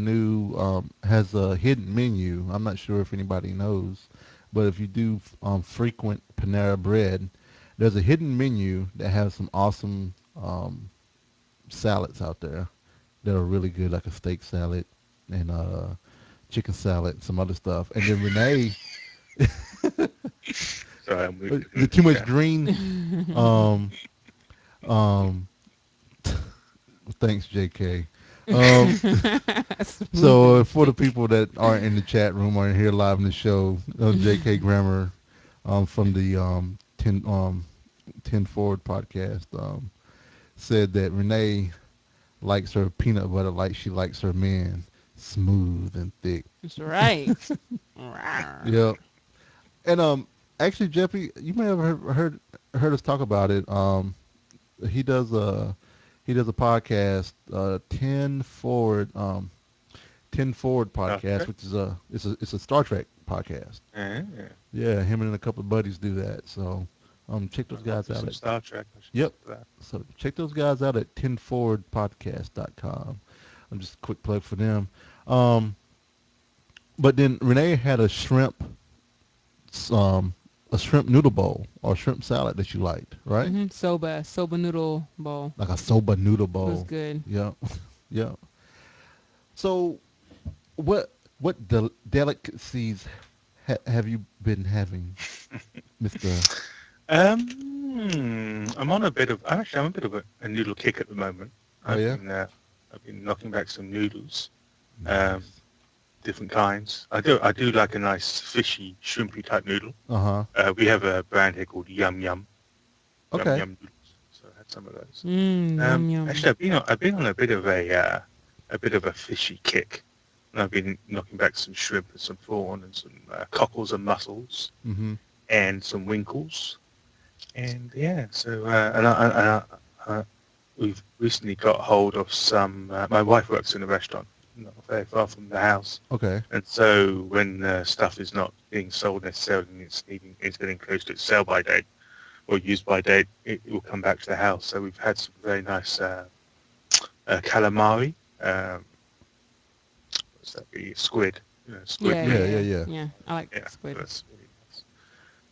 has a hidden menu. I'm not sure if anybody knows, but if you do frequent Panera Bread, there's a hidden menu that has some awesome salads out there that are really good, like a steak salad and chicken salad and some other stuff. And then Renee, Sorry, I'm looking at too the much chat. green. Um, um, thanks, J.K. Um, Smooth. so for the people that aren't in the chat room or here live in the show, J.K. Grammer from the 10 Forward podcast said that Renee likes her peanut butter like she likes her men, smooth and thick. That's right. Rawr. Yep. And actually, Jeppy, you may have heard us talk about it. He does a podcast, 10 Forward podcast, Okay. which is it's a Star Trek podcast. Yeah. Yeah, him and a couple of buddies do that. So check I those love guys me out some at Star Trek. I should yep. check that. So check those guys out at 10forwardpodcast.com. I'm just a quick plug for them. Um, but then Renee had um, a shrimp noodle bowl or shrimp salad that you liked, right? Soba noodle bowl. Like a soba noodle It was bowl. good. Yep, yep. So what delicacies have you been having, Mister? I'm a bit of a noodle kick at the moment. Oh yeah, I've been knocking back some noodles, um, nice. different kinds. I do like a nice fishy, shrimpy type noodle. Uh huh. We have a brand here called Yum Okay. Yum noodles. So I had some of those. Yum yum. Actually, I've been on a bit of a fishy kick. And I've been knocking back some shrimp and some prawn and some cockles and mussels Mm-hmm. and some winkles. And yeah, so we've recently got hold of some. My wife works in a restaurant not very far from the house, Okay. and so when stuff is not being sold necessarily, and it's getting close to its sell by date or use by date, it will come back to the house. So we've had some very nice calamari. What's that? Be squid. Squid Yeah, with Yeah, yeah, yeah, yeah. yeah. Yeah. I like yeah. squid. That's really nice.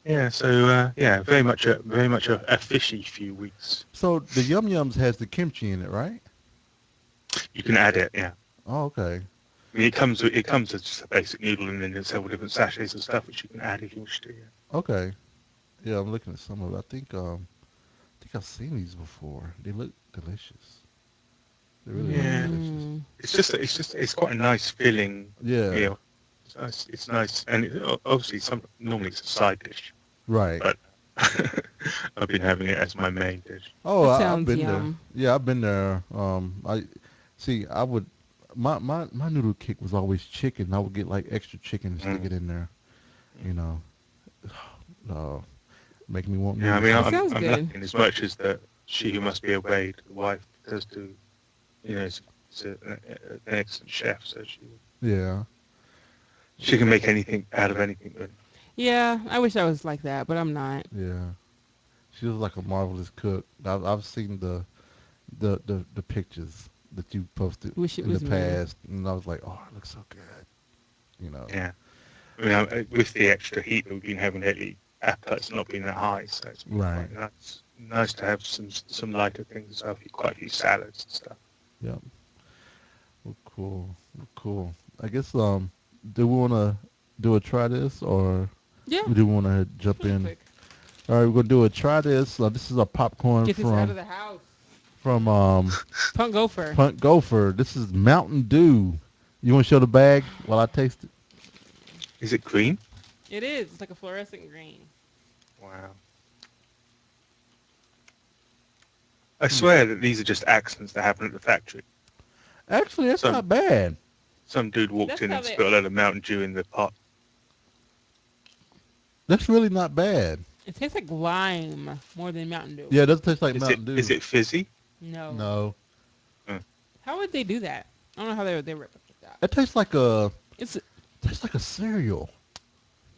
Yeah. So yeah, very much a fishy few weeks. So the Yum Yums has the kimchi in it, right? You can add it. Yeah. Oh, okay. I mean, it comes as just a basic noodle, and then there's several different sachets and stuff which you can add if you wish to. Yeah. Okay. Yeah, I'm looking at some of it. I think I've seen these before. They look delicious. They really look Yeah. delicious. Mm. It's quite a nice filling Yeah. meal. It's nice, and obviously normally it's a side dish, Right. but I've been having it as my main dish. Oh, That I've sounds been there. yum. Yeah, I've been there. I see. I would. My noodle kick was always chicken. I would get like extra chicken and stick Mm. it in there. You know. Make me want Yeah, I noodle mean, It soup. sounds I'm good. lucky in as much as that she who must be obeyed, the wife, does do, is an excellent chef, so Yeah. she can make anything out of anything. Really. Yeah, I wish I was like that, but I'm not. Yeah. She was like a marvelous cook. I've seen the pictures that you posted Wish it in the was me. past, and I was like, oh, it looks so good. You know. Yeah. I mean, with the extra heat that we've been having lately, appetite's not been that high, so it's been Right. quite nice. Nice to have some lighter things as well. Quite a few salads and stuff. Yep. Well, cool. Well, cool. I guess do we want to do a try this or Yeah, we do want to jump real in? quick. All right, we're gonna do a try this. This is a popcorn Get this out of the house. from Punk Gopher. Punt Gopher. This is Mountain Dew. You want to show the bag while I taste it? Is it green? It is. It's like a fluorescent green. Wow. I swear that these are just accidents that happen at the factory. Actually, that's Some not bad. some dude walked That's in how and they. spilled a lot of Mountain Dew in the pot. That's really not bad. It tastes like lime more than Mountain Dew. Yeah, it doesn't taste like Is Mountain Dew. it fizzy? No. No, How would they do that? I don't know how they replicate that. it tastes like a It's. cereal.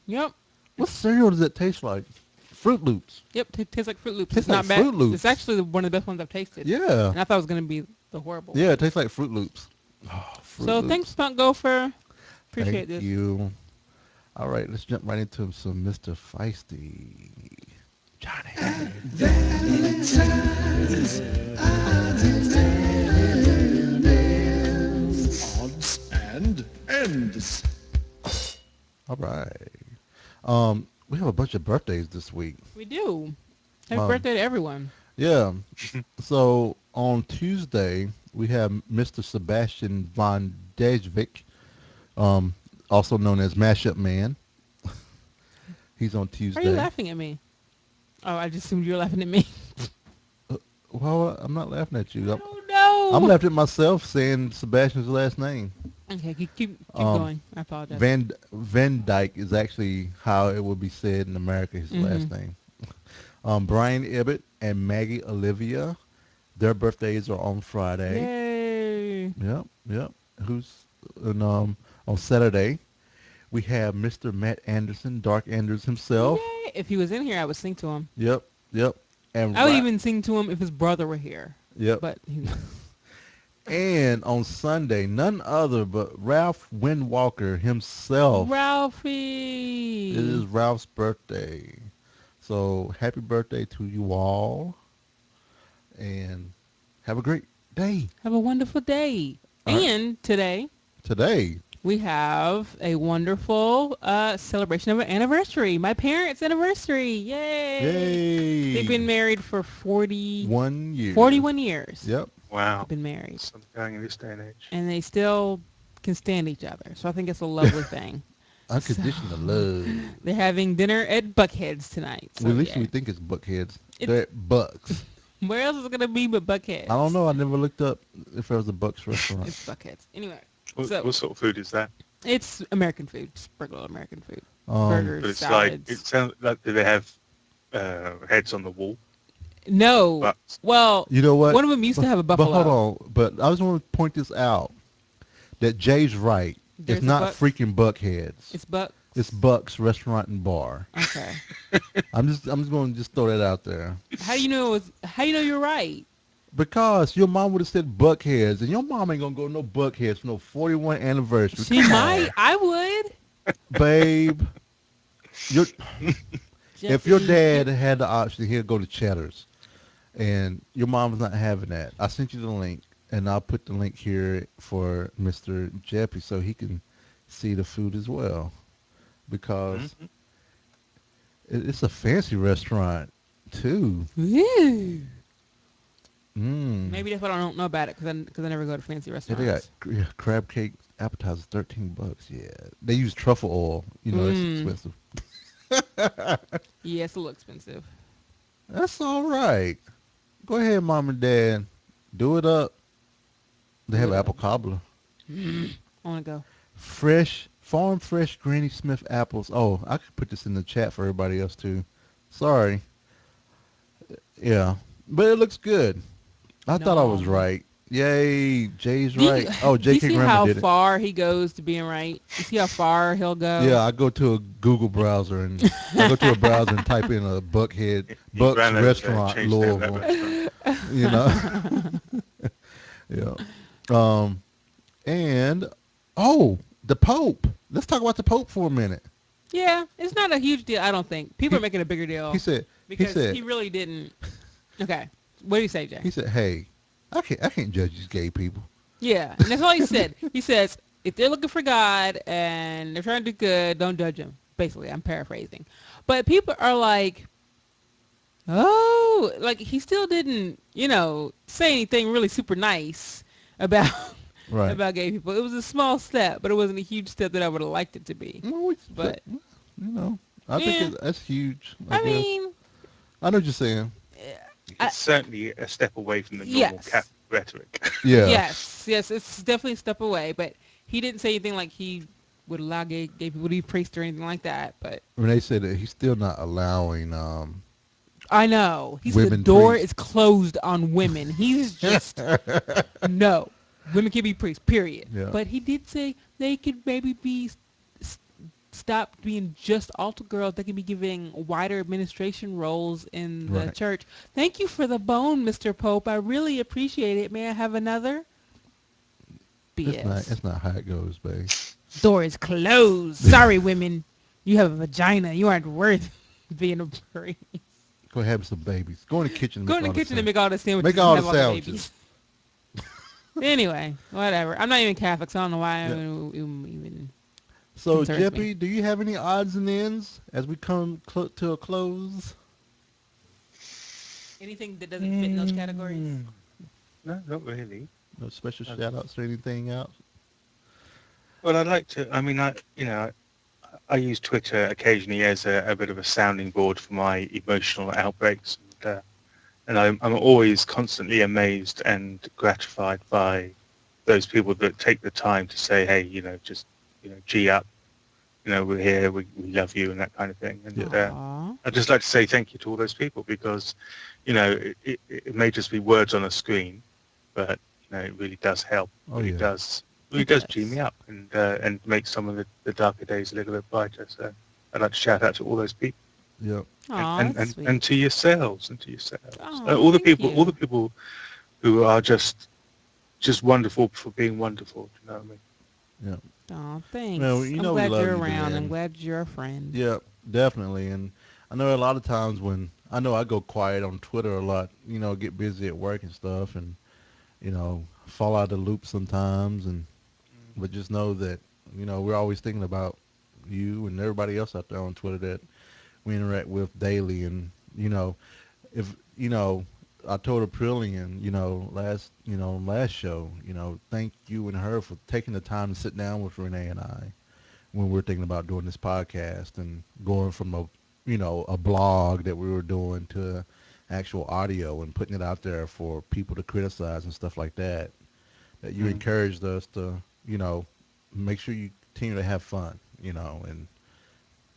Yep. What cereal does it taste like? Fruit Loops. Yep. Tastes like Fruit Loops. Tastes It's not like bad. Fruit Loops. It's actually one of the best ones I've tasted. Yeah, And I thought it was gonna be the horrible. yeah, it tastes like Fruit Loops. Oh, Fruit So Loops. thanks, Punk Gopher. Appreciate Thank this. you. All right, let's jump right into some Mr. Feisty. Johnny. Odds and ends. All right. We have a bunch of birthdays this week. We do. Happy Um, birthday to everyone. yeah. So on Tuesday we have Mr. Sebastian von Dejvik, um, also known as Mashup Man. He's on Why are you Tuesday. laughing at me? Oh, I just assumed you were laughing at me. Well, I'm not laughing at you. I I'm, don't I'm know. laughing at myself saying Sebastian's last name. Okay, keep Um, going. I apologize. Van Dyke is actually how it would be said in America. His Mm-hmm. last name. Brian Ibbett and Maggie Olivia. Their birthdays are on Friday. Yay. Yep, yep. Who's and on Saturday we have Mr. Matt Anderson, Dark Anders himself. Yay. If he was in here, I would sing to him. Yep, yep. And I would even sing to him if his brother were here. yep. But he's not. And on Sunday, none other but Ralph Windwalker himself. It is Ralphie. Ralph's birthday. So happy birthday to you all, and have a great day. Have a wonderful day. All right, And today, today. we have a wonderful celebration of an anniversary. My parents' anniversary. Yay. They've been Yay! married for 40, 1 year. 41 years. Yep. They've Wow. been married. Something going in this day and age. And they still can stand each other. So I think it's a lovely thing. So Unconditional love. they're having dinner at Buckhead's tonight. So Well, at least yeah. we think it's Buckheads. It- They're at Bucks. Where else is it going to be but Buckhead's? I don't know. I never looked up if there was a Bucks restaurant. It's Buckhead's. Anyway, What, so what sort of food is that? it's American food. Just regular American food. Um, Burgers, But it's salads. like, it sounds like, do they have heads on the wall? No. But Well, You know what? one of them used to have a But buffalo. hold on. But I just want to point this out that Jay's right. There's It's a not Bucks? freaking Buckheads. It's Bucks. It's Bucks Restaurant and Bar. Okay. I'm just going to just throw that out there How do you know it was? How do you know you're right? because your mom would have said Buckheads, and your mom ain't gonna go no Buckheads for no 41 anniversary. She Come might. on, I would. babe. Your, if your Jeppy. dad had the option, he'd go to Cheddar's, and your mom's not having that. I sent you the link, and I'll put the link here for Mr. Jeppy so he can see the food as well, because Mhm. it's a fancy restaurant too. Woo. Mm. Maybe that's why I don't know about it because I never go to fancy Yeah, restaurants. they got crab cake appetizers, $13. Yeah, they use truffle oil. You know, Mm. it's expensive. Yeah, it's a little expensive. That's all right. Go ahead, mom and dad, do it up. They Do have it apple up. cobbler, I want to go. fresh farm fresh Granny Smith apples. Oh, I could put this in the chat for everybody else too. Sorry. Yeah, but it looks good. I thought I was No. right. Yay, Jay's Do you, right. Oh, do you J.K. see Grandma how did it. far he goes to being right? You see how far he'll go? Yeah, I go to a Google browser and I go to a browser and type in a Buckhead Your Bucks granddad, restaurant changed the name of that Louisville. restaurant. You know, yeah. And the Pope. Let's talk about the Pope for a minute. Yeah, it's not a huge deal, I don't think. People are making a bigger deal He said because said he really didn't. Okay, what do you say, Jay? he said, "Hey, I can't judge these gay people." Yeah, and that's all he said. He says, if they're looking for God and they're trying to do good, don't judge them. Basically, I'm paraphrasing. But people are like, oh, like he still didn't, say anything really super nice about Right. about gay people. It was a small step, but it wasn't a huge step that I would have liked it to be. But I think yeah, that's huge. I guess. mean, I know what you're saying. I- It's certainly a step away from the normal Yes. cat rhetoric. Yeah. yes, it's definitely a step away. But he didn't say anything like he would allow gay people to be priests or anything like that. But Renee said that he's still not allowing I know. He said the women door priests. is closed on women. He's just, no. Women can be priests, period. Yeah. But he did say they could maybe be, stop being just altar girls. They can be giving wider administration roles in the Right. church. Thank you for the bone, Mr. Pope. I really appreciate it. May I have another? BS. That's not how it goes, babe. Door is closed. Sorry, women. You have a vagina. You aren't worth being a brain. Go have some babies. Go in the kitchen and Go make in the all the kitchen and sandwiches. make all the sandwiches Make and all the have all the sandwiches. babies. Anyway, whatever. I'm not even Catholic, so I don't know why Yeah. it even So, concerns me. Jeppy, do you have any odds and ends as we come to a close? Anything that doesn't fit in those categories? Mm, no, not really. No special Uh, shout outs or anything else? Well, I'd like to. I mean, I use Twitter occasionally as a bit of a sounding board for my emotional outbreaks, and I'm always constantly amazed and gratified by those people that take the time to say, hey, just G up, we're here, we love you, and that kind of thing. And Yes. Aww. I'd just like to say thank you to all those people because, it may just be words on a screen, but it really does help. Oh, yeah. Really It does cheer me does. up and make some of the darker days a little bit brighter. So I'd like to shout out to all those people Yep. and Aw, and, that's and, sweet. and to yourselves and to yourselves. Aw, thank All the you. people who are just wonderful for being wonderful. Do you know what I mean? Yep. Aw, Well, thanks. you I'm know we glad love you're you, around. I'm man. glad you're a friend. Yep, definitely. And I know a lot of times when I know I go quiet on Twitter a lot, get busy at work and stuff, and fall out of the loop sometimes. And but just know that we're always thinking about you and everybody else out there on Twitter that we interact with daily. And if I told Aprillian, last show, thank you and her for taking the time to sit down with Renee and I when we were thinking about doing this podcast and going from a blog that we were doing to actual audio and putting it out there for people to criticize and stuff like that. That you Mm. encouraged us to, make sure you continue to have fun, and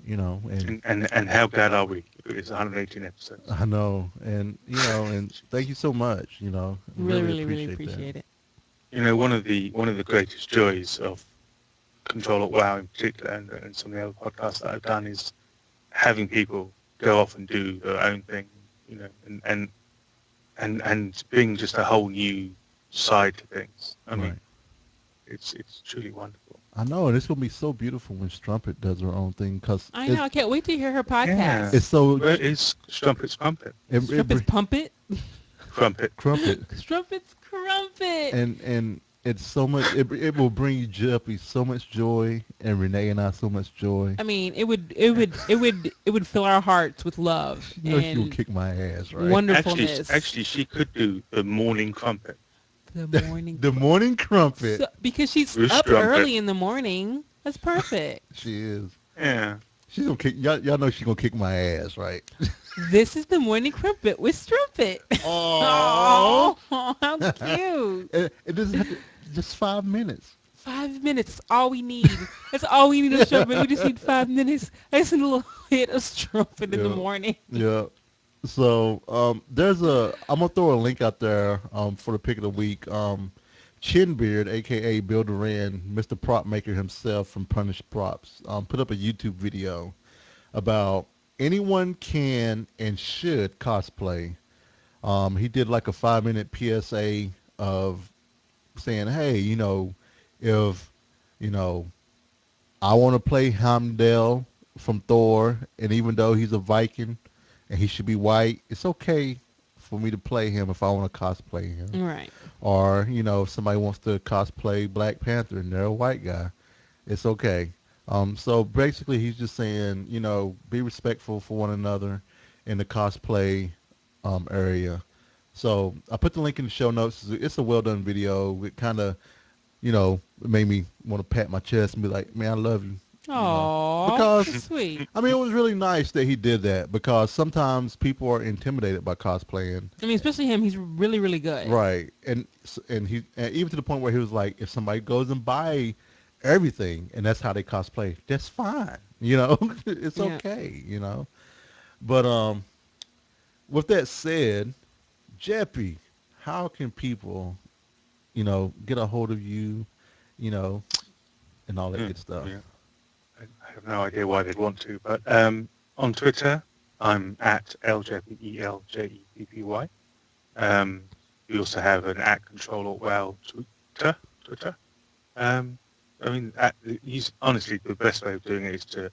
And how glad are we? It's 118 episodes. I know, and and thank you so much. Really, Really really, really appreciate that. appreciate it. One of the greatest joys of Control at WoW in particular, and some of the other podcasts that I've done is having people go off and do their own thing, and bring just a whole new side to things. I mean, Right. it's truly wonderful. I know, and it's gonna be so beautiful when Strumpet does her own thing because I know. I can't wait to hear her Yeah. it's podcast. so Where is Strumpet's Crumpet? Strumpet's Pumpet. Crumpet. Crumpet. Strumpet's Crumpet. And it's so much. It will bring you Jeppy so much joy, and Renee and I so much joy. I mean, it would fill our hearts with love You know she will and kick my ass, right? wonderfulness. Actually, she could do the morning crumpet The morning, The morning crumpet. so, because she's with up Strumpet. early in the morning. That's perfect. She is. Yeah. She's gonna kick y'all. Know she's gonna kick my ass, right? This is the morning crumpet with Strumpet. Oh. Oh, how cute! It doesn't have to. Just 5 minutes. 5 minutes, all we need. That's all we need of Strumpet. We just need 5 minutes. I just need a little hit of Strumpet in the Yeah. morning. Yeah. So I'm gonna throw a link out there for the pick of the week. Chinbeard, aka Bill Duran, Mr. Prop Maker himself from Punished Props, put up a YouTube video about anyone can and should cosplay. He did like a 5 minute PSA of saying, hey, if you know I want to play Heimdall from Thor, and even though he's a Viking and he should be white, it's okay for me to play him if I want to cosplay him. Right. Or, if somebody wants to cosplay Black Panther and they're a white guy, it's okay. So basically he's just saying, be respectful for one another in the cosplay area. So I put the link in the show notes. It's a well done video. It kind of it made me want to pat my chest and be like, man, I love you. Aww, Because, that's sweet. I mean, it was really nice that he did that because sometimes people are intimidated by cosplaying. I mean, especially him. He's really, really good. Right. And even to the point where he was like, if somebody goes and buy everything and that's how they cosplay, that's fine. It's Yeah. okay. But with that said, Jeppy, how can people, get a hold of you, you know, and all that Mm, good stuff? yeah. I have no idea why they'd want to, but on Twitter, I'm at LJPELJEPPY. We also have an at Control Alt Wow Twitter. Um, I mean, he's honestly the best way of doing it is to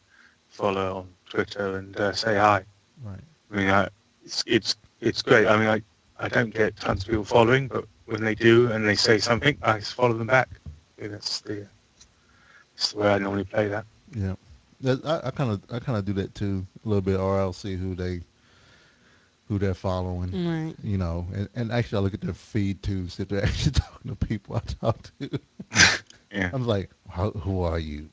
follow on Twitter and say hi. Right. I mean, it's great. I mean, I don't get tons of people following, but when they do and they say something, I just follow them back. Yeah, that's the way I normally play that. Yeah. I kind of do that too a little bit, or I'll see who they're following. Right. And actually I look at their feed too, see if they're actually talking to people I talk to. Yeah. I'm like, who are you?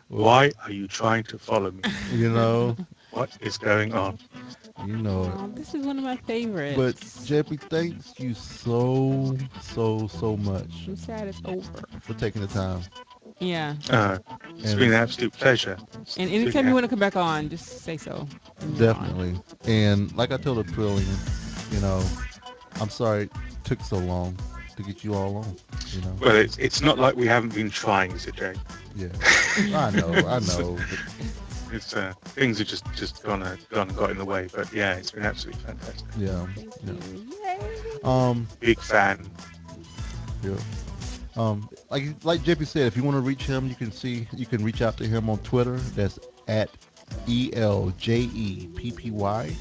Well, Why are you trying to follow me? you know, What is going on? you know it. Oh, this is one of my But favorites. Jeppy, thanks you so much I'm sad it's over. for taking the time. Yeah. It's been And an absolute pleasure. And It's really anytime you want to happy. come back on, just say so, and you're on. definitely. And like I told a trillion, you know, I'm sorry it took so long to get you all on. You know. Well, it's not like we haven't been trying, is it, Jay? Yeah. I It's, know. But it's things are just gone and got in the way. But yeah, it's been absolutely fantastic. yeah. Thank Yeah. you. Yay. Big fan. Yeah. Like JP said, if you want to reach him, you can reach out to him on Twitter. That's at ELJEPPY.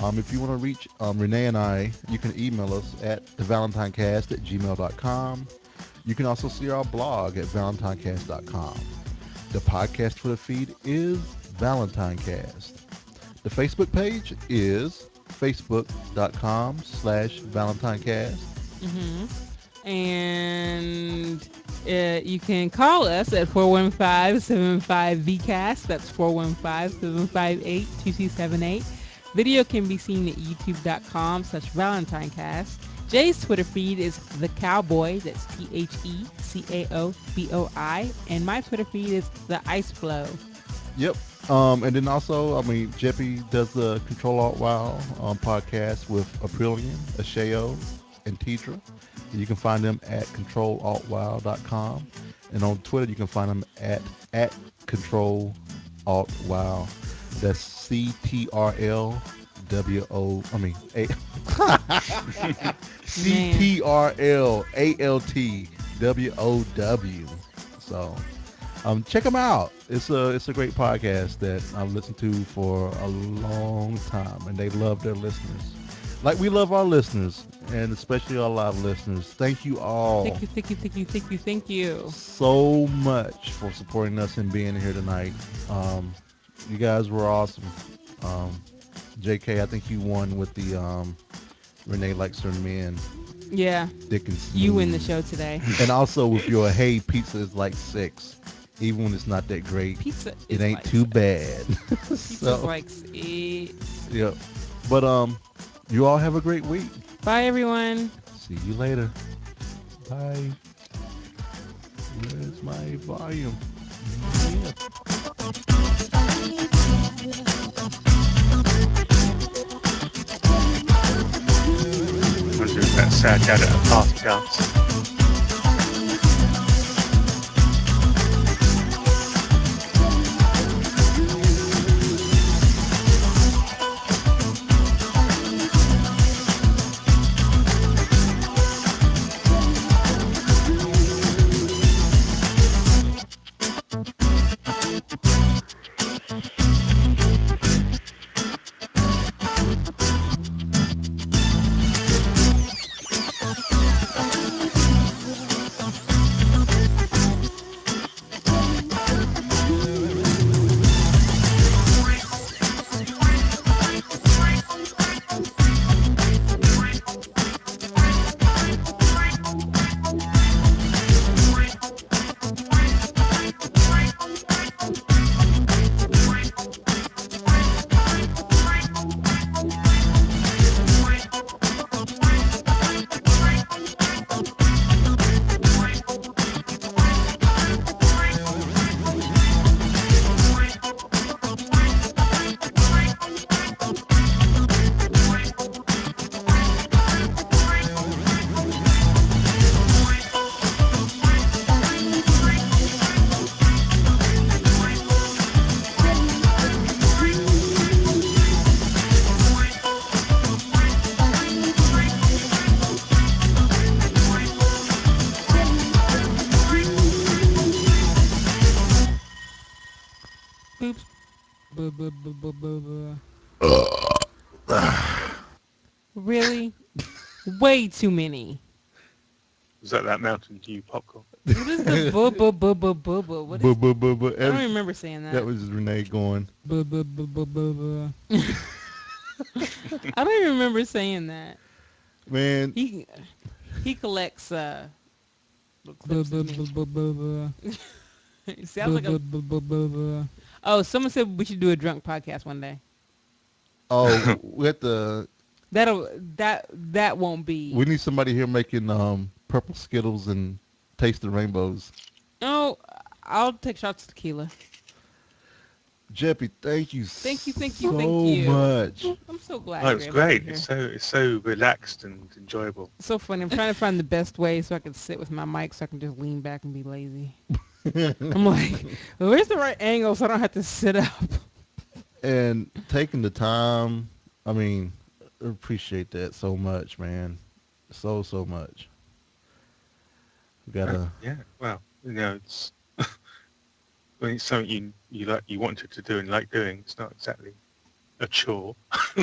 If you want to reach Renee and I, you can email us at thevalentinecast@gmail.com. You can also see our blog at valentinecast.com. The podcast Twitter feed is ValentineCast. The Facebook page is facebook.com/ValentineCast. And you can call us at 415-75-VCAST. That's 415-758-2278. Video can be seen at youtube.com/ValentineCast. Jay's Twitter feed is The Cowboy. That's TheCaoboi. And my Twitter feed is The Ice Flow. Yep. And then also, I mean, Jeppy does the Control Alt Wow podcast with Aprillian, Asheo, and Tidra. You can find them at controlaltwow.com. And on Twitter, you can find them at Control Alt Wow. That's CTRLWO. I mean, CTRLALTWOW. So check them out. It's a great podcast that I've listened to for a long time, and they love their listeners, like we love our listeners, and especially our live listeners. Thank you all Thank you. so much for supporting us and being here tonight. You guys were awesome. JK, I think you won with the Renee likes her men, Yeah, Dick and Smooth. you win the show today. And also with your hey, pizza is like 6. Even when it's not that great, Pizza it is ain't like too bad. Pizza's So, like 8. yeah. But you all have a great week. Bye, everyone. See you later. Bye. Where's my volume? Yeah. I'm doing that sad dad at a party dance. Really? Way too many. Was that Mountain Dew popcorn? What is the bu? What is? I don't That remember saying that. was Renee going. Bu. I don't even remember saying that. Man, He he collects clips of me. It sounds like a. Oh, someone said we should do a drunk podcast one day. oh, we have to. That won't We be. need somebody here making purple Skittles and tasting rainbows. Oh, I'll take shots of tequila. Jeppy, thank you Thank you, thank you, thank so you. much. I'm so Oh, glad it you're was able to be great. here. It's so relaxed and enjoyable. It's so funny. I'm trying to find the best way so I can sit with my mic so I can just lean back and be lazy. I'm like, where's the right angle so I don't have to sit up? And taking the time, I mean, I appreciate that so much, man. So much. We gotta. Yeah. Well, it's when it's something you like, you wanted to do and like doing. It's not exactly a chore.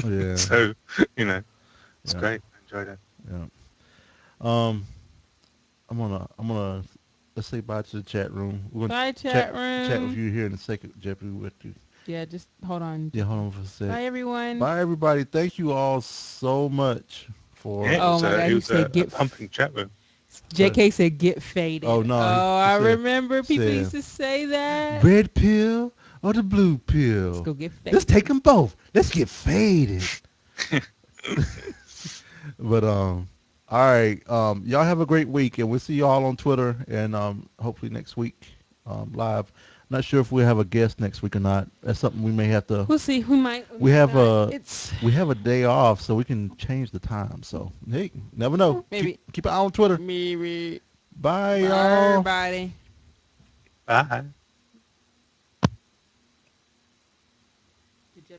Yeah, So, you know, it's yeah, great. I enjoyed it. yeah. Um, I'm gonna let's say bye to the chat room. We're gonna Bye, chat chat chat with room. you here in a second, Jeppy. With you. Yeah, just hold on. Yeah, hold on for a sec. Bye, everyone. Bye, everybody. Thank you all so much Yeah, for. it Oh was my a God, it he was said a get. pumping chat room. JK said get Oh faded. no, Oh, he I said remember people said used to say that. red pill or the blue Let's pill. go get Let's faded. take them both. Let's get faded. But all right. Y'all have a great week, and we'll see y'all on Twitter and hopefully next week live. Not sure if we have a guest next week or not. That's something we may have to. We'll see. We might. We We might have not. a It's we have a day off, so we can change the time. So hey, never know. maybe. Keep an eye on Twitter. Maybe. Bye, Bye, y'all. everybody. Bye.